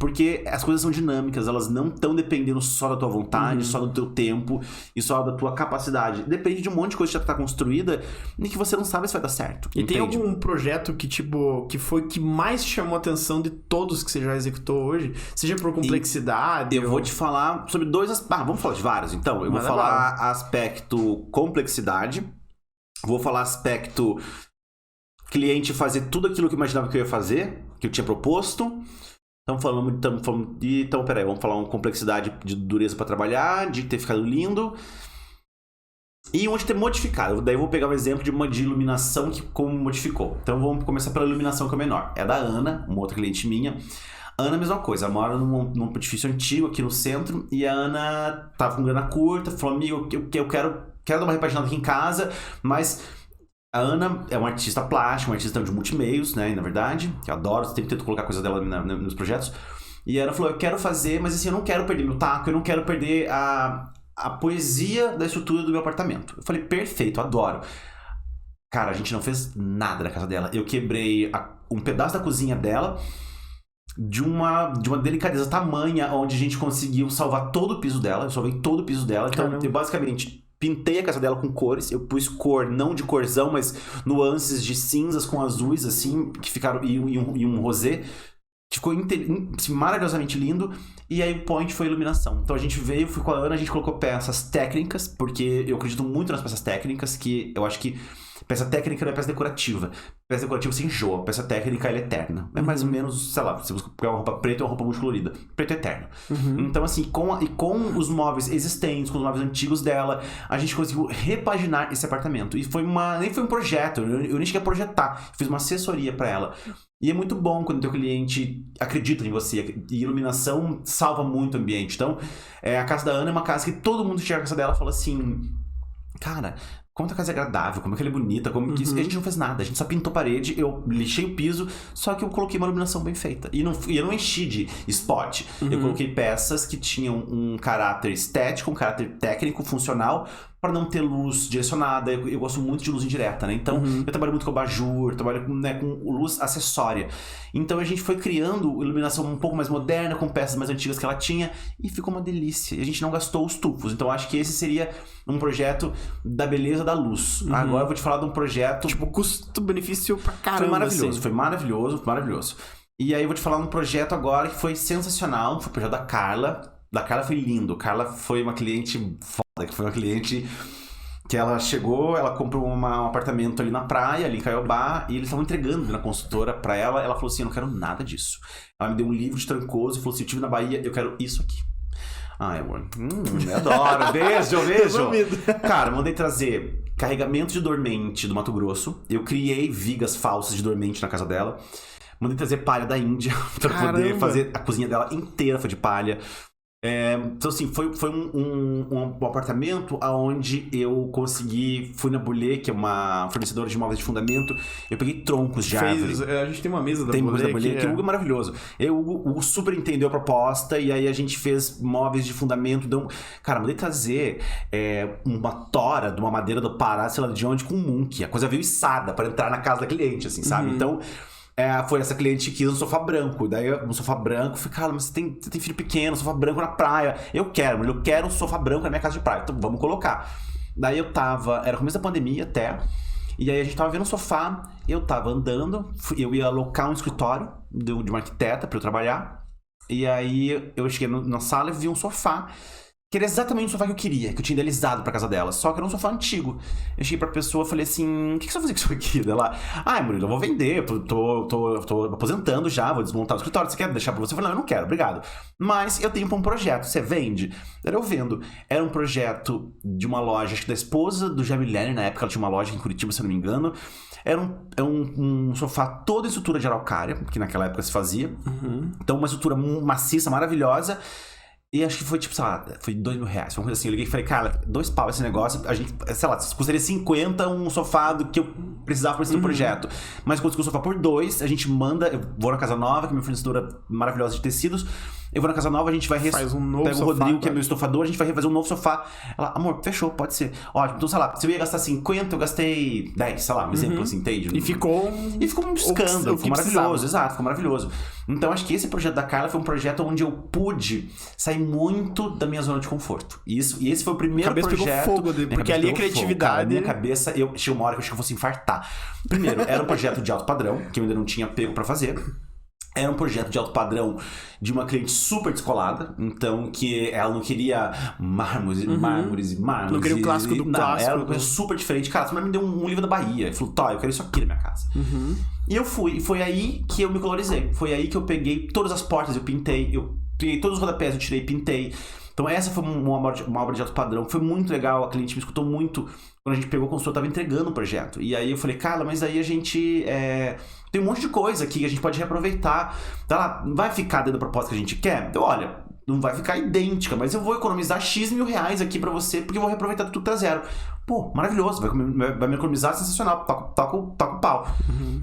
Porque as coisas são dinâmicas, elas não estão dependendo só da tua vontade, só do teu tempo e só da tua capacidade. Depende de um monte de coisa que já tá construída e que você não sabe se vai dar certo. E tem algum projeto que, tipo, que foi que mais chamou a atenção de todos que você já executou hoje? Seja por complexidade? Eu vou te falar sobre dois aspectos. Vamos falar de vários, então. Eu vou falar aspecto complexidade, vou falar aspecto cliente fazer tudo aquilo que eu imaginava que eu ia fazer, que eu tinha proposto. Então, peraí, vamos falar uma complexidade de dureza para trabalhar, de ter ficado lindo e onde ter modificado. Daí eu vou pegar um exemplo de iluminação que como modificou. Então vamos começar pela iluminação que é menor. É da Ana, uma outra cliente minha. Ana, a mesma coisa, ela mora num edifício antigo aqui no centro e a Ana tava com grana curta, falou, amigo, eu quero dar uma repaginada aqui em casa, mas... A Ana é uma artista plástica, uma artista de multimeios, né, na verdade, que eu adoro, sempre tento colocar coisas dela nos projetos. E ela falou, eu quero fazer, mas assim, eu não quero perder meu taco, eu não quero perder a poesia da estrutura do meu apartamento. Eu falei, perfeito, adoro. Cara, a gente não fez nada na casa dela. Eu quebrei um pedaço da cozinha dela de uma delicadeza tamanha, onde a gente conseguiu salvar todo o piso dela. Eu salvei todo o piso dela. Então, eu basicamente... Pintei a casa dela com cores, eu pus cor, não de corzão, mas nuances de cinzas com azuis, assim, que ficaram, e um rosé, que ficou assim, maravilhosamente lindo, e aí o point foi a iluminação. Então a gente fui com a Ana, a gente colocou peças técnicas, porque eu acredito muito nas peças técnicas, que eu acho que Peça técnica não é peça decorativa. Peça decorativa se enjoa. Peça técnica, ela é eterna. É mais ou menos, sei lá, se você pegar uma roupa preta ou uma roupa multicolorida. Preto é eterno. Então, assim, com os móveis existentes, com os móveis antigos dela, a gente conseguiu repaginar esse apartamento. E nem foi um projeto, eu nem cheguei a projetar. Fiz uma assessoria pra ela. E é muito bom quando o teu cliente acredita em você. E iluminação salva muito o ambiente. Então, a casa da Ana é uma casa que todo mundo chega na casa dela e fala assim... Cara, como a casa é agradável, como é que ela é bonita, como que isso. E a gente não fez nada, a gente só pintou parede, eu lixei o piso, só que eu coloquei uma iluminação bem feita. E eu não enchi de spot. Eu coloquei peças que tinham um caráter estético, um caráter técnico, funcional, para não ter luz direcionada. Eu gosto muito de luz indireta, né? Então, eu trabalho muito com abajur, trabalho com luz acessória. Então, a gente foi criando iluminação um pouco mais moderna, com peças mais antigas que ela tinha, e ficou uma delícia. E a gente não gastou os tufos. Então, acho que esse seria um projeto da beleza da luz. Agora, eu vou te falar de um projeto... Tipo, custo-benefício pra caramba. Foi maravilhoso, assim. foi maravilhoso, maravilhoso. E aí, eu vou te falar de um projeto agora que foi sensacional. Foi o projeto da Carla. Da Carla foi lindo. Carla foi uma cliente foda, que foi uma cliente que ela chegou, ela comprou um apartamento ali na praia, ali em Caiobá, e eles estavam entregando na consultora pra ela. Ela falou assim, eu não quero nada disso. Ela me deu um livro de Trancoso e falou assim, eu estive na Bahia, eu quero isso aqui. Ai, amor, eu adoro, beijo. Cara, mandei trazer carregamento de dormente do Mato Grosso. Eu criei vigas falsas de dormente na casa dela. Mandei trazer palha da Índia pra poder fazer a cozinha dela inteira, foi de palha. Então assim, foi um apartamento onde eu fui na Bolê, que é uma fornecedora de móveis de fundamento, eu peguei troncos de árvore. A gente tem uma mesa da Bolê, que o Hugo é maravilhoso. O Hugo super entendeu a proposta, e aí a gente fez móveis de fundamento. Cara, mandei trazer uma tora de uma madeira do Pará, sei lá de onde, com um munk. A coisa veio içada pra entrar na casa da cliente, assim, sabe? Então... foi essa cliente que quis um sofá branco. Daí, um sofá branco, eu falei, cara, mas você tem filho pequeno, sofá branco na praia. Eu quero um sofá branco na minha casa de praia. Então, vamos colocar. Daí era o começo da pandemia até. E aí a gente tava vendo um sofá, eu tava andando, eu ia alocar um escritório de uma arquiteta pra eu trabalhar. E aí eu cheguei na sala e vi um sofá. Que era exatamente o sofá que eu queria, que eu tinha idealizado pra casa dela. Só que era um sofá antigo. Eu cheguei pra pessoa e falei assim, o que você vai fazer com isso aqui? Ela, Murilo, eu vou vender, tô aposentando já, vou desmontar o escritório, você quer deixar pra você? Eu falei, não, eu não quero, obrigado. Mas eu tenho um projeto, você vende? Daí eu vendo. Era um projeto de uma loja, acho que da esposa do Jaime Lerner, na época ela tinha uma loja em Curitiba, se eu não me engano. Era um sofá todo em estrutura de araucária, que naquela época se fazia. Então uma estrutura maciça, maravilhosa. E acho que foi tipo, sei lá, foi R$2.000. Uma coisa assim, eu liguei e falei, cara, 2 pau esse negócio. A gente, sei lá, custaria 50 um sofá do que eu precisava pra esse projeto. Mas quando o sofá por 2, a gente manda. Eu vou na Casa Nova, que é minha fornecedora maravilhosa de tecidos. Eu vou na Casa Nova, a gente vai faz um novo pega sofá, o Rodrigo, que é meu estofador, a gente vai fazer um novo sofá. Ela, amor, fechou, pode ser. Ótimo, então sei lá, se eu ia gastar 50, eu gastei 10, sei lá, um exemplo assim, entende? E ficou um escândalo, ficou maravilhoso, exato, ficou maravilhoso. Então acho que esse projeto da Carla foi um projeto onde eu pude sair muito da minha zona de conforto. E esse foi o primeiro projeto. Pegou fogo, porque ali a criatividade. Cara, minha cabeça, chegou uma hora que eu achei que eu fosse infartar. Primeiro, era um projeto de alto padrão, que eu ainda não tinha pego pra fazer. Era um projeto de alto padrão de uma cliente super descolada, então que ela não queria mármores. Não queria o clássico do clássico. Era uma coisa super diferente. Cara, você me deu um livro da Bahia. Ele falou, eu quero isso aqui na minha casa. E eu fui. E foi aí que eu me colorizei. Foi aí que eu peguei todas as portas, eu pintei. Eu peguei todos os rodapés, eu tirei e pintei. Então essa foi uma obra de alto padrão. Foi muito legal, a cliente me escutou muito. Quando a gente pegou, o consultor tava entregando o projeto. E aí eu falei, Carla, mas aí a gente... tem um monte de coisa aqui que a gente pode reaproveitar. Tá, não vai ficar dentro da proposta que a gente quer? Então, olha, não vai ficar idêntica, mas eu vou economizar X mil reais aqui pra você, porque eu vou reaproveitar tudo pra zero. Pô, maravilhoso, vai me economizar, sensacional, toca o pau.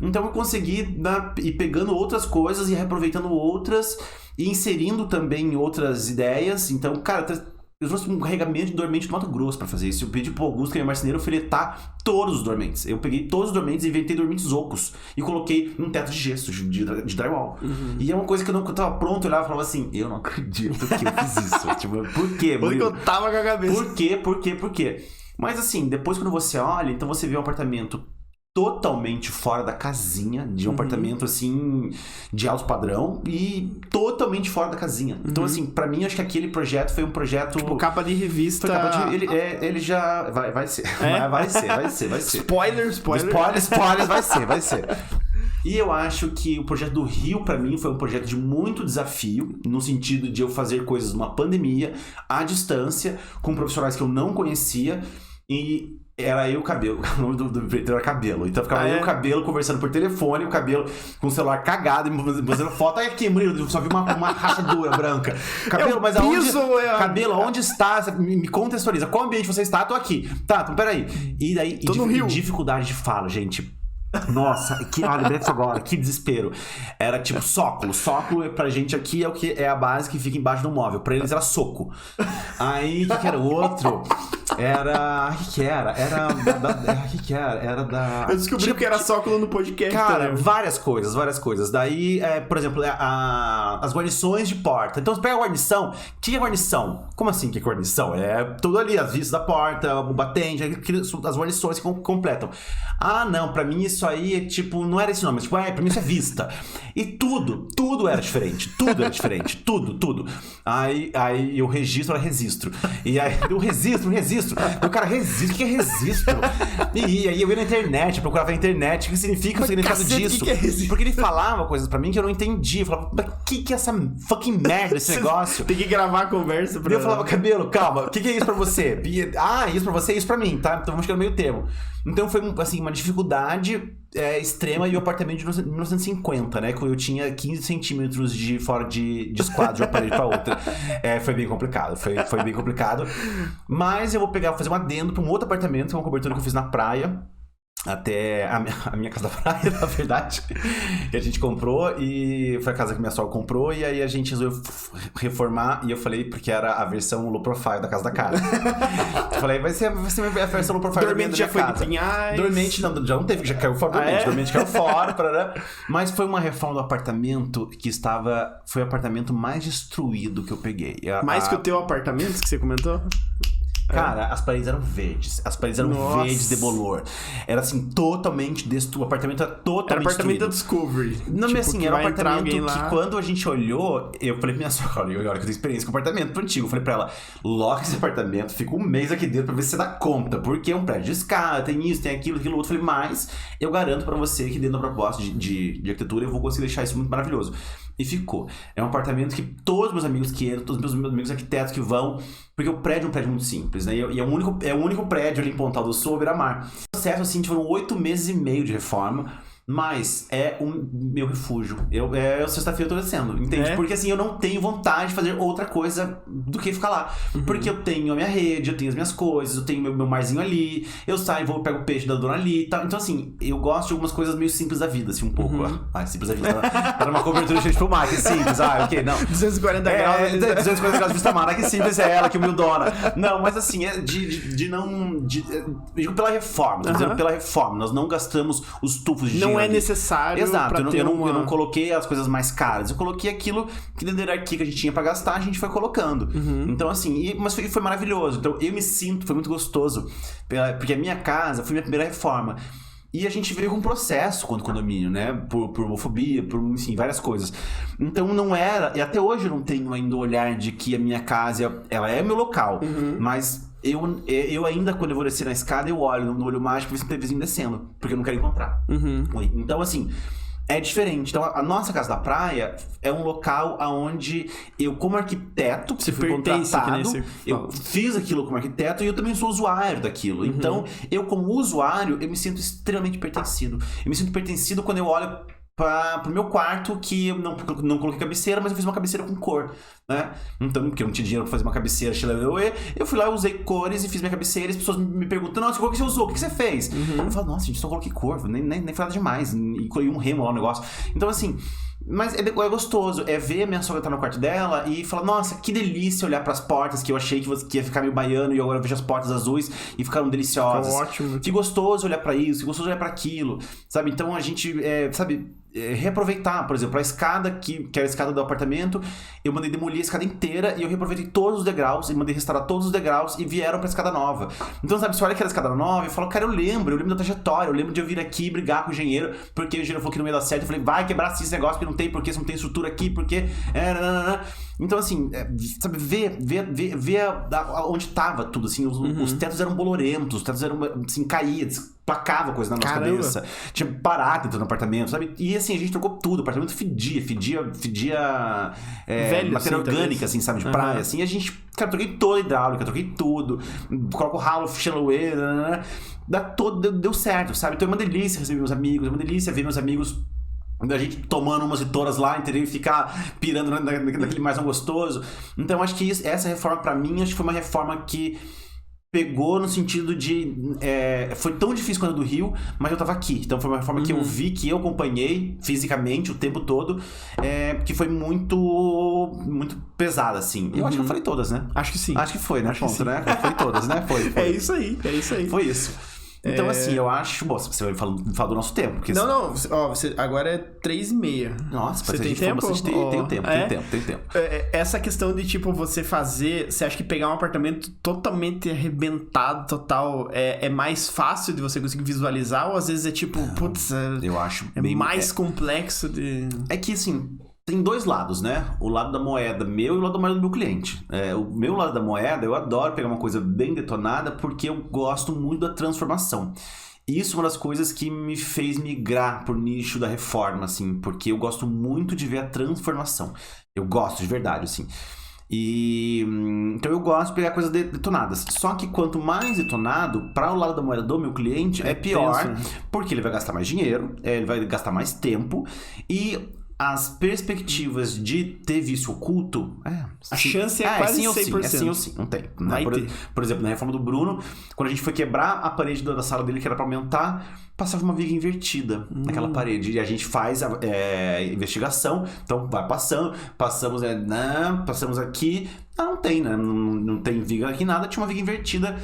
Então eu consegui ir pegando outras coisas e reaproveitando outras, e inserindo também outras ideias. Então, cara... Eu trouxe um carregamento de dormente do Mato Grosso pra fazer isso. Eu pedi pro Augusto, que é meu marceneiro, filetar todos os dormentes. Eu peguei todos os dormentes e inventei dormentes ocos. E coloquei num teto de gesso, de drywall. E é uma coisa que eu tava pronto, eu olhava e falava assim, eu não acredito que eu fiz isso. Tipo, por quê? Porque eu tava com a cabeça. Por quê? Mas assim, depois quando você olha, então você vê um apartamento totalmente fora da casinha, de um apartamento, assim, de alto padrão, e totalmente fora da casinha. Então, assim, pra mim, acho que aquele projeto foi um projeto... Tipo, capa de revista... Ele já... Vai ser. Vai ser. Spoilers, vai ser. E eu acho que o projeto do Rio, pra mim, foi um projeto de muito desafio, no sentido de eu fazer coisas numa pandemia, à distância, com profissionais que eu não conhecia, e era eu e o Cabelo. O nome do empreendedor era Cabelo. Então ficava eu e o Cabelo conversando por telefone, o Cabelo com o celular cagado, e fazendo foto. Olha aqui, Murilo, só vi uma rachadura branca. Cabelo, mas aonde... Cabelo, aonde está? Me contextualiza. Qual ambiente você está? Tô aqui. Tá, então peraí. E daí, dificuldade de fala, gente. Nossa, lembrei disso agora, que desespero. Era tipo sóculo. Sóculo pra gente aqui é o que é a base que fica embaixo do móvel. Pra eles era soco. Aí, o que era o outro? Era... O que era? Era da... Eu descobri que era sóculo no podcast. Cara, várias coisas. Daí, por exemplo, as guarnições de porta. Então, você pega a guarnição. O que é guarnição? Como assim que é guarnição? É tudo ali, as vistas da porta, o batente, as guarnições que completam. Ah, não, pra mim isso aí é tipo, não era esse nome, tipo, pra mim isso é vista. E tudo era diferente, tudo. Aí o registro era registro. E aí, o registro. O cara, registro, o que é registro? E aí eu ia na internet, procurava na internet, o que significa o significado disso? Que porque ele falava coisas pra mim que eu não entendia. Eu falava, mas que é essa fucking merda, esse negócio? Tem que gravar a conversa pra... E eu falava, Cabelo, calma, o que é isso pra você? Isso pra você e isso pra mim, tá? Então vamos chegar no meio termo. Então foi, assim, uma dificuldade extrema, e o apartamento de 1950, né? Quando eu tinha 15 centímetros de fora de esquadro de uma parede pra outra. Foi bem complicado, foi bem complicado. Mas eu vou fazer um adendo pra um outro apartamento, que é uma cobertura que eu fiz na praia. Até a minha casa da praia, na verdade, que a gente comprou, e foi a casa que minha sogra comprou, e aí a gente resolveu reformar, e eu falei, porque era a versão low profile da casa da cara. Eu falei, vai ser a versão low profile da minha casa. Dormente já foi de Pinhais. Dormente já não teve, já caiu fora dormente. Dormente caiu fora, mas foi uma reforma do apartamento que foi o apartamento mais destruído que eu peguei. Mais que o teu apartamento que você comentou? Cara, as paredes eram verdes. As paredes eram verdes de bolor. Era assim, totalmente destruído. O apartamento era totalmente destruído. Era apartamento da Discovery. Não, mas assim, era um apartamento que quando a gente olhou, eu falei pra minha sogra, olha que eu tenho experiência com apartamento antigo. Eu falei pra ela, loca esse apartamento, fica um mês aqui dentro pra ver se você dá conta. Porque é um prédio de escada, tem isso, tem aquilo outro. Eu falei, mas eu garanto pra você que dentro da proposta de arquitetura eu vou conseguir deixar isso muito maravilhoso. E ficou. É um apartamento que todos os meus amigos que entram, todos os meus amigos arquitetos que vão, porque o prédio é um prédio muito simples, né? E é o único prédio ali em Pontal do Sul, beira-mar. O processo, assim, foram 8 meses e meio de reforma, mas é o meu refúgio. Sexta-feira eu tô descendo, entende? Porque assim, eu não tenho vontade de fazer outra coisa do que ficar lá. Porque eu tenho a minha rede, eu tenho as minhas coisas, eu tenho meu marzinho ali, eu saio, pego o peixe da dona ali e tal. Então assim, eu gosto de algumas coisas meio simples da vida, assim, um pouco. Simples da vida. Era uma cobertura cheia de fumar, que simples. Ok, não. 240 graus. 240 graus de vista mar, que simples é ela, que humildona. Não, mas assim, digo pela reforma, tô dizendo pela reforma. Nós não gastamos os tufos de dinheiro. Não é necessário. Exato, eu não coloquei as coisas mais caras. Eu coloquei aquilo que dentro da hierarquia que a gente tinha pra gastar, a gente foi colocando. Então, assim, mas foi maravilhoso. Então, eu me sinto, foi muito gostoso. Porque a minha casa foi minha primeira reforma. E a gente veio com um processo contra o condomínio, né? Por homofobia, por, enfim, várias coisas. Então não era... E até hoje eu não tenho ainda o olhar de que a minha casa, ela é meu local. Mas eu ainda, quando eu vou descer na escada, eu olho no olho mágico e ver se tem vizinho descendo. Porque eu não quero encontrar. Então, assim... É diferente. Então, a nossa casa da praia é um local onde eu, como arquiteto, fui contratado, eu fiz aquilo como arquiteto e eu também sou usuário daquilo. Então, eu como usuário, eu me sinto extremamente pertencido. Eu me sinto pertencido quando eu olho pro meu quarto, que eu não coloquei cabeceira, mas eu fiz uma cabeceira com cor, né? Então, porque eu não tinha dinheiro pra fazer uma cabeceira eu fui lá, eu usei cores e fiz minha cabeceira, e as pessoas me perguntam, nossa, qual que você usou? O que você fez? Eu falo, nossa, gente, só coloquei cor, nem foi nada demais, e coloquei um remo lá no negócio. Então, assim, mas é gostoso, é ver a minha sogra estar no quarto dela e falar, nossa, que delícia olhar pras portas, que eu achei que ia ficar meio baiano, e agora eu vejo as portas azuis e ficaram deliciosas. Ficou ótimo. Que gostoso olhar pra isso, que gostoso olhar pra aquilo, sabe? Então, a gente, sabe... reaproveitar, por exemplo, a escada que era a escada do apartamento, eu mandei demolir a escada inteira e eu reaproveitei todos os degraus e mandei restaurar todos os degraus e vieram pra escada nova. Então, sabe, você olha aquela escada nova e fala, cara, eu lembro da trajetória, eu lembro de eu vir aqui brigar com o engenheiro, porque o engenheiro falou que não ia dar certo, eu falei, vai quebrar esse negócio porque não tem, porque você não tem estrutura aqui, porque... Então, assim, sabe, ver onde tava tudo, assim, os tetos eram bolorentos, os tetos eram, assim, caídos, placava coisa na nossa cabeça. Tinha barata dentro do apartamento, sabe? E assim, a gente trocou tudo. O apartamento fedia velho, matéria assim, orgânica, assim, sabe? De praia, assim. E a gente, cara, troquei toda a hidráulica, troquei tudo. Coloco o ralo, chandelier, deu certo, sabe? Então é uma delícia receber meus amigos, é uma delícia ver meus amigos... A gente tomando umas e todas lá, entendeu? E ficar pirando naquele mais não gostoso. Então, acho que essa reforma, pra mim, acho que foi uma reforma que pegou no sentido de... foi tão difícil quanto a do Rio, mas eu tava aqui. Então, foi uma reforma que eu vi, que eu acompanhei fisicamente o tempo todo, que foi muito, muito pesada, assim. Eu acho que eu falei todas, né? Acho que sim. Acho que foi, né? Ponto, né? Foi todas, né? Foi. É isso aí. Foi isso. Então, assim, eu acho... Bom, você vai falar do nosso tempo. Porque não. Ó, agora é 3h30. Nossa, você tem tempo? Tem tempo. Essa questão de, tipo, você fazer... Você acha que pegar um apartamento totalmente arrebentado, total... É mais fácil de você conseguir visualizar? Ou às vezes é tipo... Putz, eu acho bem mais complexo de... É que, assim... Tem dois lados, né? O lado da moeda meu e o lado da moeda do meu cliente. O meu lado da moeda, eu adoro pegar uma coisa bem detonada porque eu gosto muito da transformação. Isso é uma das coisas que me fez migrar pro nicho da reforma, assim, porque eu gosto muito de ver a transformação. Eu gosto de verdade, assim. Então eu gosto de pegar coisas detonadas. Só que quanto mais detonado, para o lado da moeda do meu cliente, é pior, porque ele vai gastar mais dinheiro, ele vai gastar mais tempo e... As perspectivas de ter vício oculto... A chance é quase sim 100%. É sim ou sim, não tem. Né? Por exemplo, na reforma do Bruno, quando a gente foi quebrar a parede da sala dele, que era pra aumentar, passava uma viga invertida naquela parede. E a gente faz a investigação, então vai passamos aqui... Não tem, né? Não tem viga aqui, nada, tinha uma viga invertida...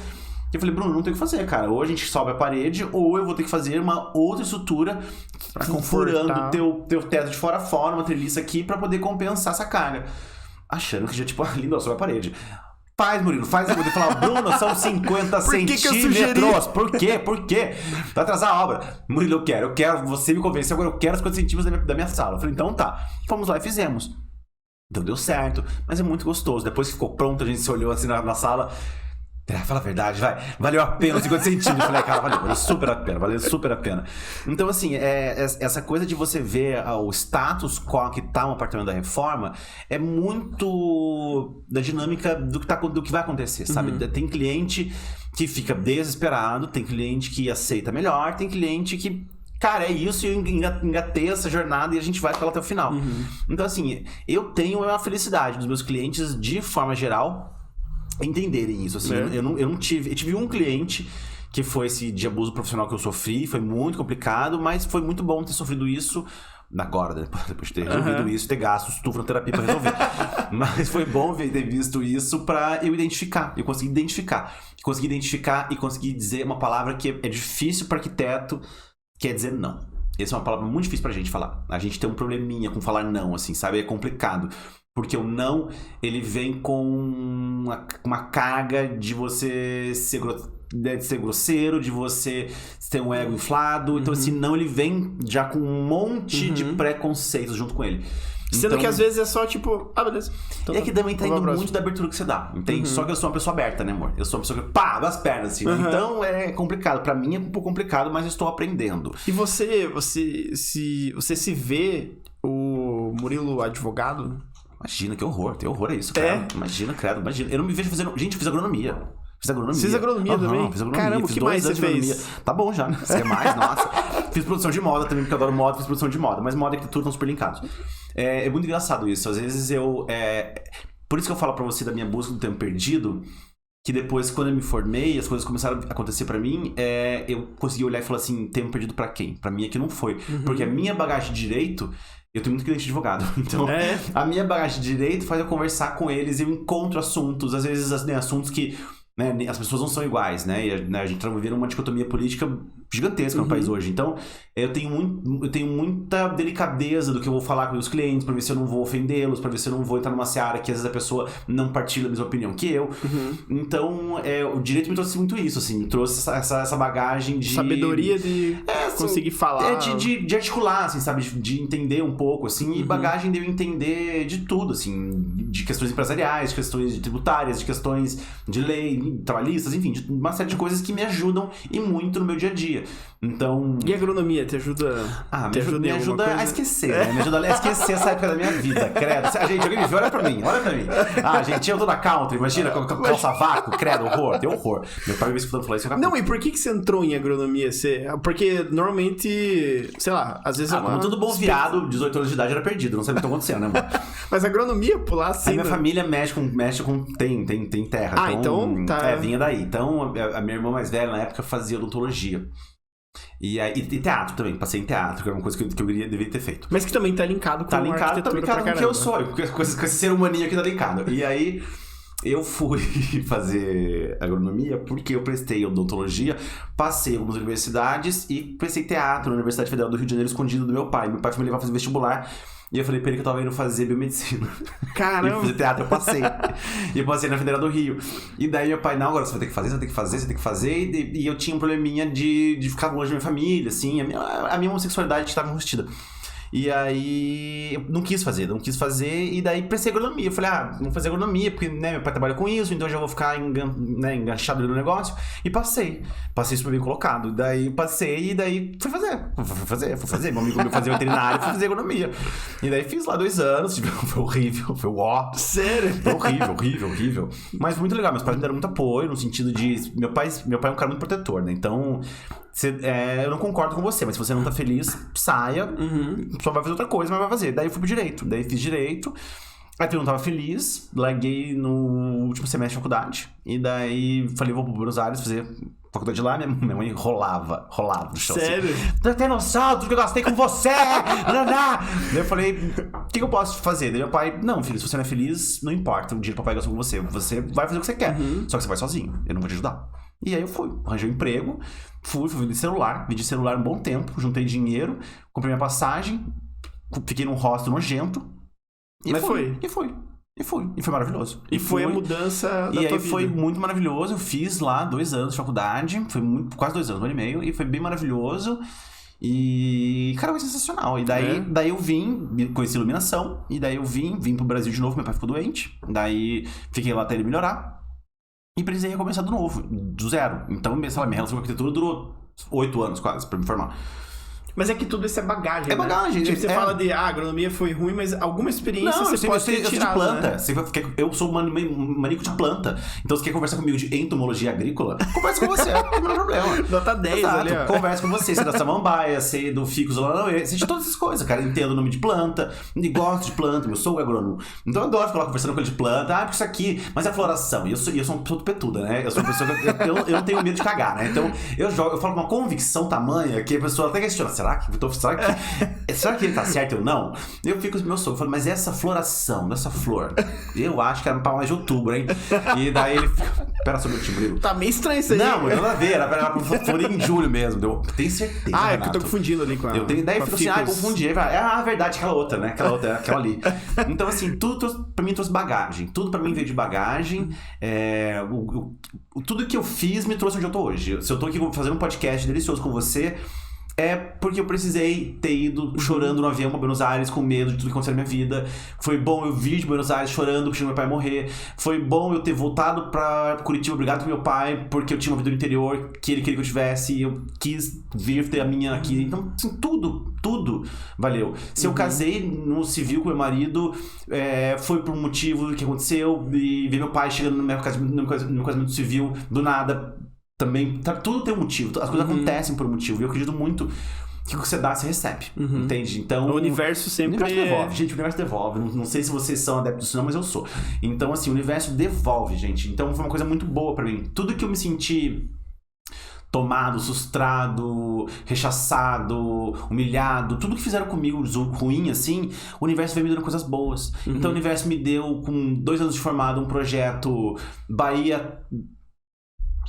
Eu falei, Bruno, não tem o que fazer, cara. Ou a gente sobe a parede, ou eu vou ter que fazer uma outra estrutura furando teu teto de fora a fora, uma treliça aqui, pra poder compensar essa carga. Achando que já, tipo, ali não, sobe a parede. Faz, Murilo, faz. Eu vou falar, Bruno, são 50 centímetros. Por quê? Vai atrasar a obra. Murilo, eu quero, você me convenceu, agora eu quero 50 centímetros da minha sala. Eu falei, então tá. Fomos lá e fizemos. Então deu certo, mas é muito gostoso. Depois que ficou pronto, a gente se olhou assim na sala... Fala a verdade, vai. Valeu a pena os 50 centímetros. Falei, cara, valeu super a pena. Então, assim, essa coisa de você ver o status quo que tá um apartamento da reforma é muito da dinâmica do que vai acontecer, sabe? Tem cliente que fica desesperado, tem cliente que aceita melhor, tem cliente que... Cara, é isso, e eu engatei essa jornada e a gente vai até o final. Então, assim, eu tenho a felicidade dos meus clientes, de forma geral... entenderem isso, assim, eu não tive... Eu tive um cliente que foi esse de abuso profissional que eu sofri, foi muito complicado, mas foi muito bom ter sofrido isso agora, depois de ter resolvido isso, ter gasto estufa na terapia pra resolver. Mas foi bom ter visto isso pra eu identificar, eu consegui identificar e conseguir dizer uma palavra que é difícil pra arquiteto, que é dizer não. Essa é uma palavra muito difícil pra gente falar. A gente tem um probleminha com falar não, assim, sabe? É complicado. Porque o não, ele vem com uma carga de você ser grosseiro, de você ter um ego inflado. Então, esse não, ele vem já com um monte de preconceitos junto com ele. Sendo que às vezes é só tipo, beleza. Então, que também tá indo muito da abertura que você dá, entende? Só que eu sou uma pessoa aberta, né, amor? Eu sou uma pessoa que abre as pernas, assim. Então é complicado. Pra mim é um pouco complicado, mas eu estou aprendendo. E você se vê o Murilo advogado? Imagina, que horror. Tem horror a isso, cara. Imagina. Eu não me vejo fazendo... Gente, eu fiz agronomia. Fiz agronomia também? Fiz agronomia. Caramba, o que mais você fez? Tá bom já, né? Você quer mais? Nossa. Fiz produção de moda também, porque eu adoro moda. Fiz produção de moda. Mas moda e arquitetura estão super linkados. É muito engraçado isso. Às vezes eu... Por isso que eu falo pra você da minha busca do tempo perdido, que depois, quando eu me formei, as coisas começaram a acontecer pra mim, eu consegui olhar e falar assim, tempo perdido pra quem? Pra mim é que não foi. Porque a minha bagagem de direito... Eu tenho muito cliente de advogado, então a minha bagagem de direito faz eu conversar com eles, eu encontro assuntos, às vezes assuntos que né, as pessoas não são iguais, né? E a gente tá vivendo uma dicotomia política gigantesca no país hoje. Então, eu tenho muita delicadeza do que eu vou falar com os clientes, pra ver se eu não vou ofendê-los, pra ver se eu não vou entrar numa seara que às vezes a pessoa não partilha da mesma opinião que eu. Então, o direito me trouxe muito isso, assim, me trouxe essa bagagem de... Sabedoria de conseguir falar. De articular, assim, sabe? De entender um pouco, assim, e bagagem de eu entender de tudo, assim, de questões empresariais, de questões tributárias, de questões de lei, trabalhistas, enfim, de uma série de coisas que me ajudam e muito no meu dia a dia. Então... E a agronomia te ajuda? Me ajuda a esquecer, né? Me ajuda a esquecer essa época da minha vida, credo. Gente, alguém me viu? Olha pra mim. Gente, eu tô na country, imagina, com calça vácuo, credo, horror, tem horror. Meu pai me escutando falar isso. Não, e por que você entrou em agronomia? Porque normalmente, sei lá, às vezes... como todo bom viado, 18 anos de idade era perdido, não sabia o que tá acontecendo, né, mano? Mas agronomia, pular assim... A minha família mexe com tem terra. Então tá... vinha daí. Então, a minha irmã mais velha, na época, fazia odontologia. E teatro também, passei em teatro, que era uma coisa que eu deveria ter feito. Mas que também tá linkado com arquitetura tá linkado com o que eu sou, com esse ser humaninho aqui tá linkado. E aí, eu fui fazer agronomia porque eu prestei odontologia, passei em algumas universidades e prestei teatro na Universidade Federal do Rio de Janeiro, escondido do meu pai. Meu pai foi me levar a fazer vestibular. E eu falei pra ele que eu tava indo fazer biomedicina. Caramba! E fazer teatro, eu passei. E eu passei na Federal do Rio. E daí meu pai, não, agora você vai ter que fazer, você tem que fazer. E eu tinha um probleminha de ficar longe da minha família, assim. A minha homossexualidade estava enrustida. E aí, eu não quis fazer. E daí prestei agronomia. Eu falei, vamos fazer agronomia, porque né, meu pai trabalha com isso, então eu já vou ficar enganchado ali no negócio. E passei. Passei super bem colocado. Daí passei e daí fui fazer. Meu amigo meu fazia veterinário, fui fazer agronomia. E daí fiz lá 2 anos, foi horrível, foi Sério? Foi horrível. Mas muito legal, meus pais me deram muito apoio, no sentido de... Meu pai é um cara muito protetor, né? Então... eu não concordo com você, mas se você não tá feliz, saia, só vai fazer outra coisa, mas vai fazer. Daí eu fui pro direito, daí fiz direito, aí eu não tava feliz, larguei no último semestre de faculdade, e daí falei, vou pro Buenos Aires fazer faculdade lá, minha mãe rolava no chão. Sério? Assim, não tem noção, tudo que eu gastei com você! Daí eu falei, o que eu posso fazer? Daí meu pai, não, filho, se você não é feliz, não importa, o dinheiro que o papai gastou com você vai fazer o que você quer, só que você vai sozinho, eu não vou te ajudar. E aí eu fui, arranjei um emprego, fui vendi celular um bom tempo, juntei dinheiro, comprei minha passagem, fiquei num hostel nojento. E foi maravilhoso. E foi a mudança da tua vida. E aí foi muito maravilhoso, eu fiz lá 2 anos de faculdade, quase 2 anos, 1 ano e meio, e foi bem maravilhoso. E, cara, foi sensacional. E daí eu conheci iluminação, e daí eu vim pro Brasil de novo, meu pai ficou doente, daí fiquei lá até ele melhorar. E precisei recomeçar do novo, do zero. Então, sei lá, minha relação com a arquitetura durou 8 anos quase, pra me formar. Mas é que tudo isso é bagagem, É bagagem. Tipo, você fala de, a agronomia foi ruim, mas alguma experiência você pode ter tirado, de planta. né? Eu sou maníaco de planta. Então, você quer conversar comigo de entomologia agrícola? Conversa com você, não tem o menor problema. Nota 10, exato, ali, ó. Conversa com você, sei da samambaia, sei do ficus lanauê, sei de todas essas coisas, cara. Entendo o nome de planta, e gosto de planta, meu sou agrônomo. Então, eu adoro ficar lá conversando com ele de planta. Porque isso aqui, mas é a floração. E eu sou uma pessoa petuda, né? Eu sou uma pessoa que eu não tenho medo de cagar, né? Então, eu falo com uma convicção tamanha que a pessoa até questiona, será que ele tá certo ou não? Eu fico com o meu sogro, falo, mas essa floração dessa flor, eu acho que era pra mais de outubro, hein? E daí ele fica, pera só um minutinho, Murilo. Tá meio estranho isso aí. Não, nada a ver, era pra florir em julho mesmo. Tem certeza, é que eu tô confundindo ali com a... Daí eu fico assim, confundi. Verdade, aquela outra, né? Aquela ali. Então, assim, tudo pra mim trouxe bagagem. Tudo pra mim veio de bagagem. Tudo que eu fiz me trouxe onde eu tô hoje. Se eu tô aqui fazendo um podcast delicioso com você... É porque eu precisei ter ido chorando no avião pra Buenos Aires com medo de tudo que aconteceu na minha vida. Foi bom eu vir de Buenos Aires chorando porque meu pai morrer. Foi bom eu ter voltado pra Curitiba, obrigado pro meu pai, porque eu tinha uma vida no interior que ele queria que eu tivesse e eu quis vir ter a minha aqui. Então, assim, tudo valeu. Se eu casei no civil com meu marido, foi por um motivo que aconteceu, e ver meu pai chegando no meu casamento civil do nada. Também, tudo tem um motivo, as coisas acontecem por um motivo. E eu acredito muito que o que você dá, você recebe. Entende? Então, o universo sempre... O universo devolve. Gente, o universo devolve. Não sei se vocês são adeptos disso não, mas eu sou. Então, assim, o universo devolve, gente. Então, foi uma coisa muito boa pra mim. Tudo que eu me senti tomado, frustrado, rechaçado, humilhado, tudo que fizeram comigo ruim, assim, o universo veio me dando coisas boas. Então, o universo me deu, com 2 anos de formado, um projeto Bahia...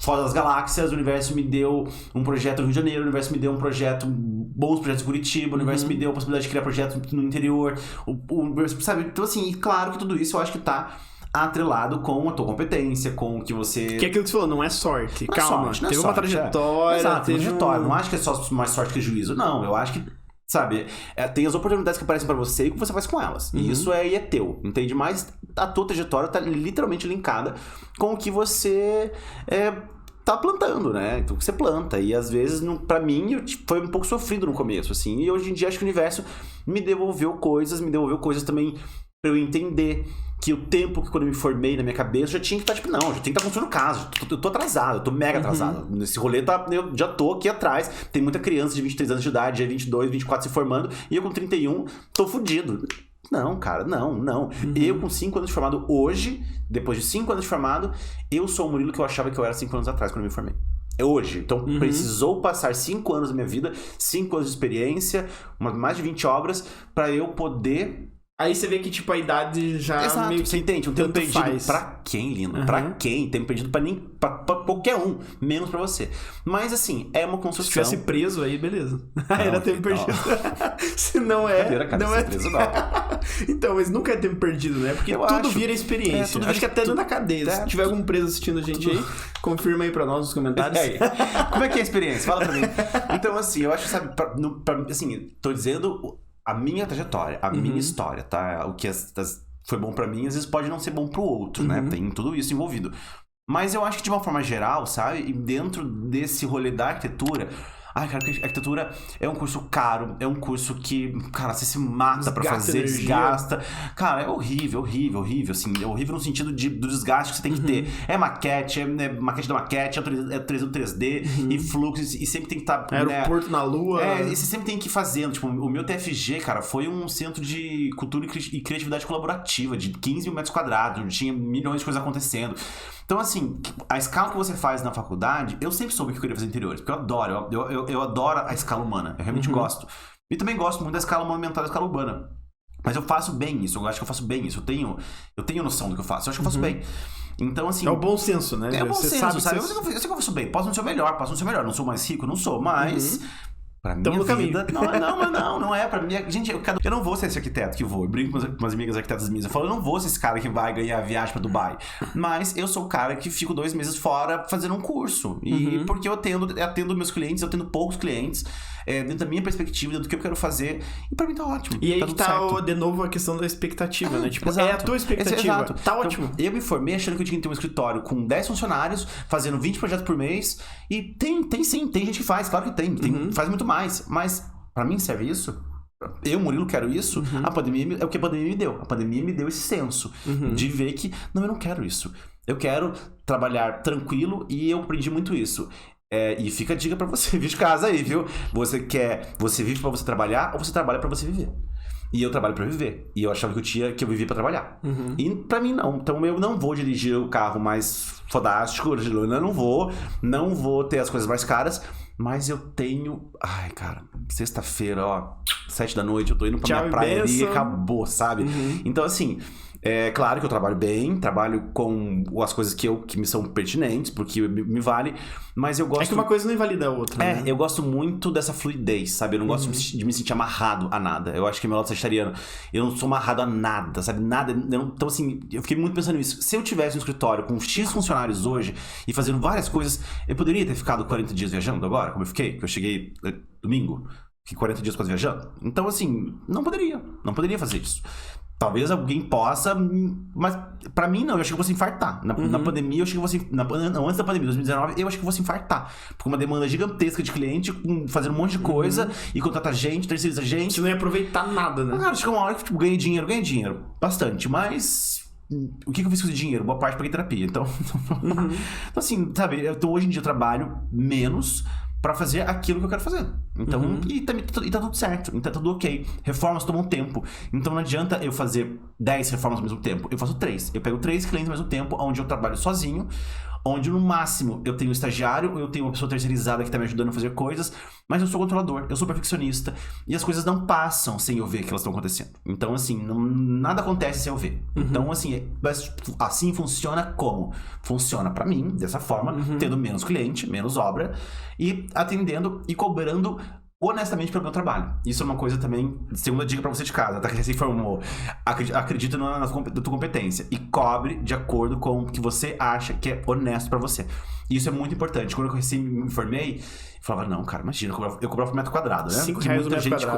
Foz das Galáxias, o universo me deu um projeto no Rio de Janeiro, o universo me deu bons projetos em Curitiba, o universo me deu a possibilidade de criar projetos no interior, o universo, sabe? Então, assim, e claro que tudo isso eu acho que tá atrelado com a tua competência, com o que você... Que é aquilo que você falou, não é sorte. Não Calma, é sorte, não é teve sorte, uma trajetória. Exato, teve trajetória. Não acho que é só mais sorte que juízo. Não, eu acho que, sabe, tem as oportunidades que aparecem pra você e o que você faz com elas. E isso é teu, entende? Mas a tua trajetória tá literalmente linkada com o que você tá plantando, né? Então, o que você planta. E às vezes, pra mim, foi um pouco sofrido no começo, assim. E hoje em dia, acho que o universo me devolveu coisas também pra eu entender que o tempo que quando eu me formei na minha cabeça já tinha que estar, tipo, não, já tem que estar construindo casa, eu tô atrasado, eu tô mega atrasado. Nesse rolê, eu já tô aqui atrás, tem muita criança de 23 anos de idade, já 22, 24 se formando, e eu com 31 tô fudido. Não, cara, não. Eu com 5 anos de formado hoje, depois de 5 anos de formado, eu sou o Murilo que eu achava que eu era 5 anos atrás quando eu me formei. É hoje. Então, precisou passar 5 anos da minha vida, 5 anos de experiência, mais de 20 obras, pra eu poder... Aí você vê que, tipo, a idade já Exato, meio que você entende? Um tempo perdido faz. pra quem, Lina? Pra quem? Tempo perdido pra qualquer um, menos pra você. Mas, assim, é uma construção... Se tivesse preso aí, beleza. Não, Era tempo perdido. Se não é... Brincadeira, cara, não é preso, não. Então, mas nunca é tempo perdido, né? Porque tudo vira experiência. tudo acho que até dentro da cadeia. Se tiver algum preso assistindo a gente aí, confirma aí pra nós nos comentários. Como é que é a experiência? Fala pra mim. Então, assim, eu acho que, sabe... assim, tô dizendo... A minha trajetória, a minha história, tá? O que foi bom pra mim, às vezes pode não ser bom pro outro, né? Tem tudo isso envolvido. Mas eu acho que de uma forma geral, sabe? E dentro desse rolê da arquitetura... Ai, cara, arquitetura é um curso caro, é um curso que, cara, você se mata pra fazer, desgasta. Cara, é horrível, assim, é horrível no sentido do desgaste que você tem que ter. É maquete, é maquete da maquete, é 3D, e fluxo, e sempre tem que estar... Aeroporto na lua. E você sempre tem que ir fazendo. Tipo, o meu TFG, cara, foi um centro de cultura e criatividade colaborativa, de 15 mil metros quadrados, onde tinha milhões de coisas acontecendo. Então, assim, a escala que você faz na faculdade, eu sempre soube que eu queria fazer interiores, porque eu adoro, eu adoro a escala humana, eu realmente gosto. E também gosto muito da escala monumental, da escala urbana. Mas eu faço bem isso, eu acho que eu faço bem isso, eu tenho noção do que eu faço, eu acho que eu faço bem. Então, assim... É o bom senso, né? É o bom você senso, sabe? Você... Eu sei que eu faço bem, posso não ser o melhor, não sou mais rico, não sou, mas... Pra minha vida... Não é. Pra mim, gente, eu não vou ser esse arquiteto que vou. Eu brinco com umas amigas arquitetas minhas. Eu falo, eu não vou ser esse cara que vai ganhar viagem pra Dubai. Mas eu sou o cara que fico 2 meses fora fazendo um curso. E porque eu atendo meus clientes, eu atendo poucos clientes. Dentro da minha perspectiva, dentro do que eu quero fazer. E pra mim tá ótimo. E aí tá que tá, de novo, a questão da expectativa, né? Tipo, é a tua expectativa. Exato. Tá ótimo. Então, eu me formei achando que eu tinha que ter um escritório com 10 funcionários, fazendo 20 projetos por mês. E tem sim, tem gente que faz, claro que tem. Faz muito mais. Mas pra mim serve isso? Eu, Murilo, quero isso. A pandemia é o que a pandemia me deu. A pandemia me deu esse senso de ver que, não, eu não quero isso. Eu quero trabalhar tranquilo e eu aprendi muito isso. E fica a dica pra você vir de casa aí, viu? Você vive pra você trabalhar ou você trabalha pra você viver? E eu trabalho pra viver. E eu achava que eu vivia pra trabalhar. E pra mim não. Então eu não vou dirigir o carro mais fodástico, eu não vou ter as coisas mais caras, mas eu tenho... Ai, cara, sexta-feira, ó, 7 da noite, eu tô indo pra minha praia ali e acabou, sabe? Então, assim... É claro que eu trabalho bem, trabalho com as coisas que me são pertinentes, porque me vale, mas eu gosto... É que uma coisa não invalida a outra, né? Eu gosto muito dessa fluidez, sabe? Eu não gosto de me sentir amarrado a nada. Eu acho que meu lado sagitariano, eu não sou amarrado a nada, sabe? Nada. Então, assim, eu fiquei muito pensando nisso. Se eu tivesse um escritório com X funcionários hoje e fazendo várias coisas, eu poderia ter ficado 40 dias viajando agora, como eu fiquei, que eu cheguei domingo, fiquei 40 dias quase viajando. Então, assim, não poderia fazer isso. Talvez alguém possa, mas pra mim não, eu achei que eu fosse infartar. Na pandemia, eu achei que eu fosse... Não, antes da pandemia, 2019, eu achei que eu fosse infartar. Porque uma demanda gigantesca de cliente, fazendo um monte de coisa, e contratar gente, terceiriza gente. Você não ia aproveitar nada, né? Cara, chegou uma hora que tipo, ganhei dinheiro. Bastante, mas... O que eu fiz com esse dinheiro? Boa parte paguei terapia, então... Então assim, sabe, hoje em dia eu trabalho menos... pra fazer aquilo que eu quero fazer. Então, e tá tudo certo, tá tudo ok. Reformas tomam tempo. Então não adianta eu fazer 10 reformas ao mesmo tempo. Eu faço 3. Eu pego 3 clientes ao mesmo tempo, onde eu trabalho sozinho, onde no máximo eu tenho um estagiário, eu tenho uma pessoa terceirizada que tá me ajudando a fazer coisas, mas eu sou controlador, eu sou perfeccionista, e as coisas não passam sem eu ver que elas estão acontecendo. Então, assim, nada acontece sem eu ver. Então, assim, assim funciona como? Funciona pra mim, dessa forma, tendo menos cliente, menos obra, e atendendo e cobrando honestamente pelo meu trabalho. Isso é uma coisa também, segunda dica pra você de casa, tá? Que você se formou. Acredita na tua competência e cobre de acordo com o que você acha que é honesto pra você. Isso é muito importante. Quando eu me formei, eu falava, não, cara, imagina, eu cobrava por metro quadrado, né?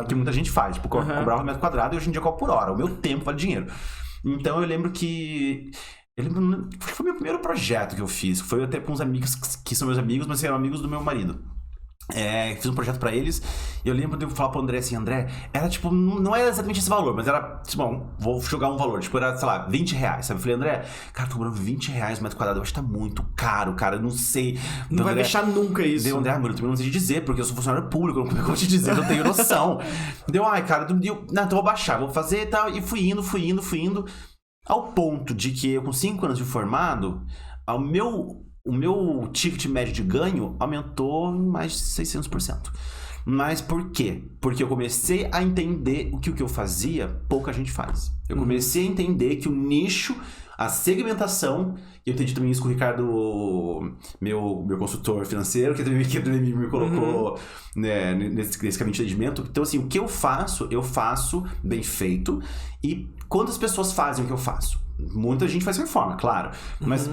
Que muita gente faz. Tipo, cobrava por metro quadrado e hoje em dia eu cobro por hora. O meu tempo vale dinheiro. Então eu lembro que... acho que foi o meu primeiro projeto que eu fiz. Foi até com uns amigos que são meus amigos, mas eram amigos do meu marido. Fiz um projeto pra eles. E eu lembro de eu falar pro André assim, André, era tipo, não era exatamente esse valor, mas era, tipo, bom, vou jogar um valor, tipo, era, sei lá, 20 reais, sabe? Eu falei, André, cara, tô cobrando 20 reais o metro quadrado, eu acho que tá muito caro, cara, eu não sei. Não vai deixar nunca isso. Deu, André, mano, eu também não sei te dizer, porque eu sou funcionário público, eu não vou te dizer, eu não tenho noção. Deu, ai, cara, não, então vou baixar, vou fazer e tal, e fui indo, ao ponto de que eu, com 5 anos de formado, o meu ticket médio de ganho aumentou em mais de 600%. Mas por quê? Porque eu comecei a entender o que eu fazia, pouca gente faz. Eu comecei a entender que o nicho, a segmentação, eu entendi também isso com o Ricardo, meu consultor financeiro, que também me colocou né, nesse caminho de atendimento. Então, assim, o que eu faço bem feito. E quantas pessoas fazem o que eu faço? Muita gente faz reforma, claro. Mas...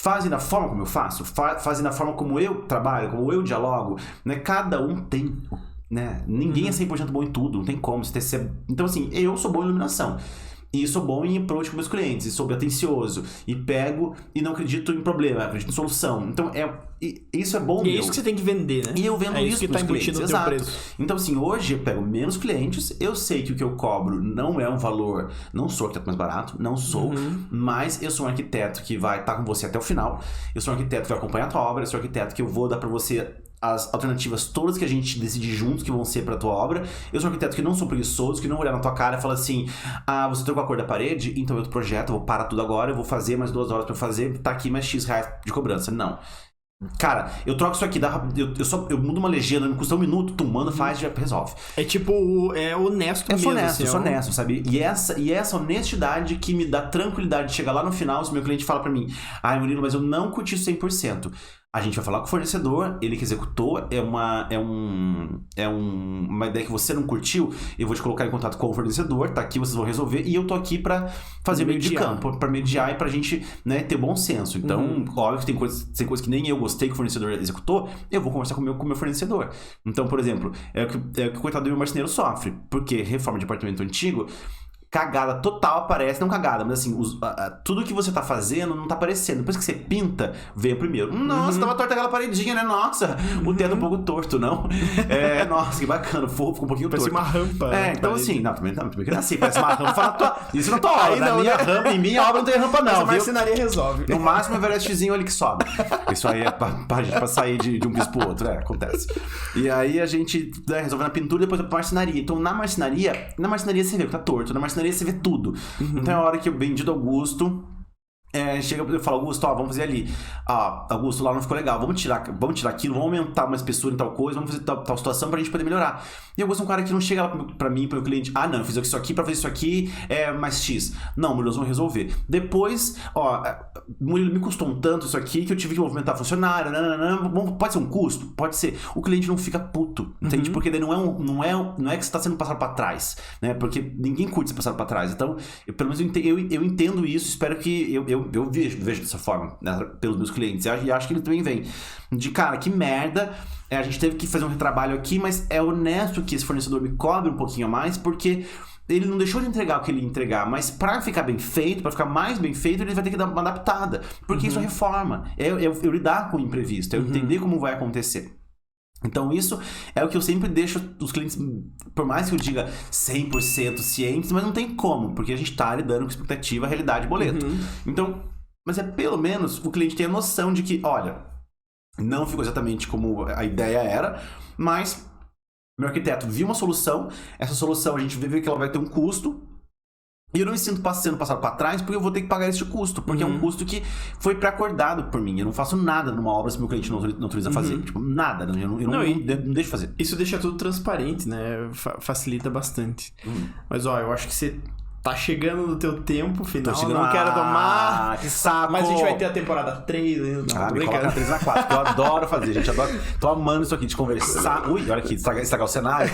fazem da forma como eu faço, fazem da forma como eu trabalho, como eu dialogo, né? Cada um tem, né? Ninguém é 100% bom em tudo, não tem como. Então, assim, eu sou bom em iluminação. E sou bom em approach com meus clientes, e sou atencioso, e pego e não acredito em problema, acredito em solução. Então, isso é bom. E é isso que você tem que vender, né? E eu vendo isso que tá embutido no teu preço. Então, assim, hoje eu pego menos clientes, eu sei que o que eu cobro não é um valor, não sou arquiteto mais barato, não sou, mas eu sou um arquiteto que vai estar com você até o final, eu sou um arquiteto que vai acompanhar a tua obra, eu sou um arquiteto que eu vou dar pra você as alternativas todas que a gente decide juntos que vão ser pra tua obra. Eu sou um arquiteto que não sou preguiçoso, que não vou olhar na tua cara e falar assim, você trocou a cor da parede, então eu projeto, eu vou parar tudo agora, eu vou fazer mais 2 horas pra fazer, tá aqui mais X reais de cobrança. Não. Cara, eu troco isso aqui, eu mudo uma legenda, não custa 1 minuto, tu manda, faz, já resolve. É tipo, é honesto mesmo. Eu sou honesto, sabe? E essa honestidade que me dá tranquilidade de chegar lá no final, se meu cliente fala pra mim, Murilo, mas eu não curti 100%. A gente vai falar com o fornecedor, ele que executou, é uma ideia que você não curtiu, eu vou te colocar em contato com o fornecedor, tá aqui, vocês vão resolver, e eu tô aqui pra fazer meio de campo, pra mediar e pra gente, né, ter bom senso. Então, óbvio que tem coisas que nem eu gostei que o fornecedor executou, eu vou conversar com o meu fornecedor. Então, por exemplo, é o que o coitado do meu marceneiro sofre, porque reforma de apartamento antigo, cagada total aparece, não cagada, mas assim, tudo que você tá fazendo não tá aparecendo. Depois que você pinta, vem o primeiro. Nossa, tava torta aquela paredinha, né? Nossa, o teto um pouco torto, não? Nossa, que bacana, ficou um pouquinho torto. Parece uma rampa. Então assim, não, também que não é assim, parece uma rampa. Isso não tô obra, na minha rampa, em minha obra não tem rampa não, mas a marcenaria resolve. No máximo, o Everestzinho ali que sobe. Isso aí é pra sair de um piso pro outro, acontece. E aí a gente resolve na pintura e depois pra marcenaria. Então na marcenaria você vê que tá torto, na marcenaria você vê tudo. Então é a hora que eu vendi do Augusto. Chega eu falo, Augusto, vamos fazer ali. Augusto, lá não ficou legal. Vamos tirar aquilo, vamos aumentar uma espessura em tal coisa, vamos fazer tal situação pra gente poder melhorar. E o Augusto é um cara que não chega lá pra mim, pro meu cliente, não, eu fiz isso aqui pra fazer isso aqui, mais X. Não, Murilo, nós vamos resolver. Depois, Murilo, me custou um tanto isso aqui que eu tive que movimentar funcionário, pode ser um custo? Pode ser. O cliente não fica puto, entende? Porque daí não é que você tá sendo passado pra trás, né? Porque ninguém curte ser passado pra trás. Então, pelo menos eu entendo isso, espero que eu vejo dessa forma, né, pelos meus clientes. E acho que ele também vem de, cara, que merda, a gente teve que fazer um retrabalho aqui, mas é honesto que esse fornecedor me cobre um pouquinho a mais, porque ele não deixou de entregar o que ele ia entregar, mas pra ficar bem feito, pra ficar mais bem feito, ele vai ter que dar uma adaptada, porque isso é reforma, eu lidar com o imprevisto, eu entender como vai acontecer. Então isso é o que eu sempre deixo os clientes, por mais que eu diga 100% cientes, mas não tem como, porque a gente tá lidando com expectativa, realidade, boleto. Então, mas pelo menos o cliente tem a noção de que, olha, não ficou exatamente como a ideia era, mas meu arquiteto viu uma solução, essa solução a gente vê que ela vai ter um custo, E eu não me sinto sendo passado pra trás porque eu vou ter que pagar esse custo. Porque é um custo que foi pré-acordado por mim. Eu não faço nada numa obra se meu cliente não autoriza a fazer. Tipo, nada. Eu não deixo fazer. Isso deixa tudo transparente, né? Facilita bastante. Mas, ó, eu acho que você tá chegando no teu tempo final. Eu não quero tomar. Que saco! Mas a gente vai ter a temporada 3. Não, me coloca na 3 na 4. Que eu adoro fazer, gente. Tô amando isso aqui de conversar. Ui, olha aqui, estragar o cenário.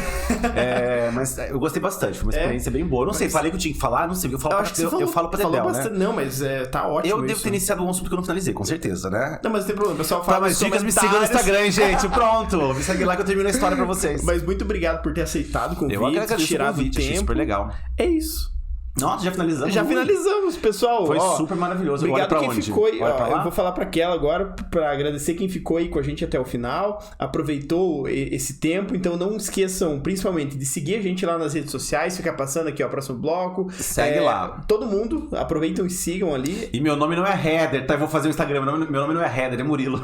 Mas eu gostei bastante. Foi uma experiência bem boa. Eu não sei, falei que eu tinha que falar, não sei. Eu falo pra Dedéu, né? Não, mas tá ótimo. Eu devo ter iniciado um assunto que eu não finalizei, com certeza, né? Não, mas não tem problema. O pessoal fala mais dicas, me sigam no Instagram, gente. Pronto. Me segue lá que eu termino a história pra vocês. Mas muito obrigado por ter aceitado o convite. Eu agradeço tirado o convite, tempo. super legal. É isso. Nossa, já finalizamos? Já finalizamos, pessoal. Foi super maravilhoso. Obrigado pra quem onde? ficou aí. Eu vou falar pra aquela agora, pra agradecer quem ficou aí com a gente até o final, aproveitou esse tempo. Então não esqueçam, principalmente, de seguir a gente lá nas redes sociais. Fica passando aqui, ó, próximo bloco. Segue lá. Todo mundo, aproveitam e sigam ali. E meu nome não é Heather, tá? Eu vou fazer um Instagram. Meu nome não é Heather, é Murilo.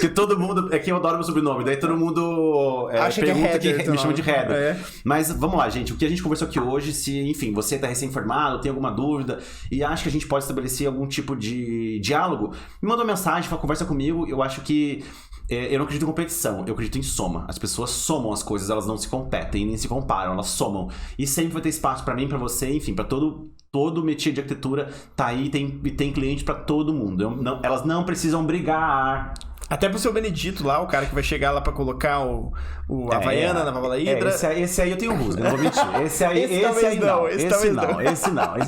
Que todo mundo... É que eu adoro meu sobrenome. Daí todo mundo acha pergunta que é Heather, me chama de Heather. É. Mas vamos lá, gente. O que a gente conversou aqui hoje, se, enfim, você tá recém-formado, tem alguma dúvida e acha que a gente pode estabelecer algum tipo de diálogo, me manda uma mensagem, conversa comigo. Eu acho que eu não acredito em competição, eu acredito em soma. As pessoas somam as coisas, elas não se competem, nem se comparam, elas somam. E sempre vai ter espaço pra mim, pra você, enfim, pra todo métier de arquitetura tá aí e tem cliente pra todo mundo. Elas não precisam brigar. Até pro seu Benedito lá, o cara que vai chegar lá pra colocar o Havaiana na Babalaídra. Esse aí eu tenho rusga, não vou mentir. Esse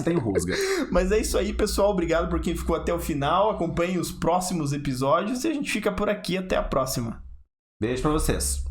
tem rusga. Mas é isso aí, pessoal. Obrigado por quem ficou até o final. Acompanhe os próximos episódios e a gente fica por aqui. Até a próxima. Beijo pra vocês.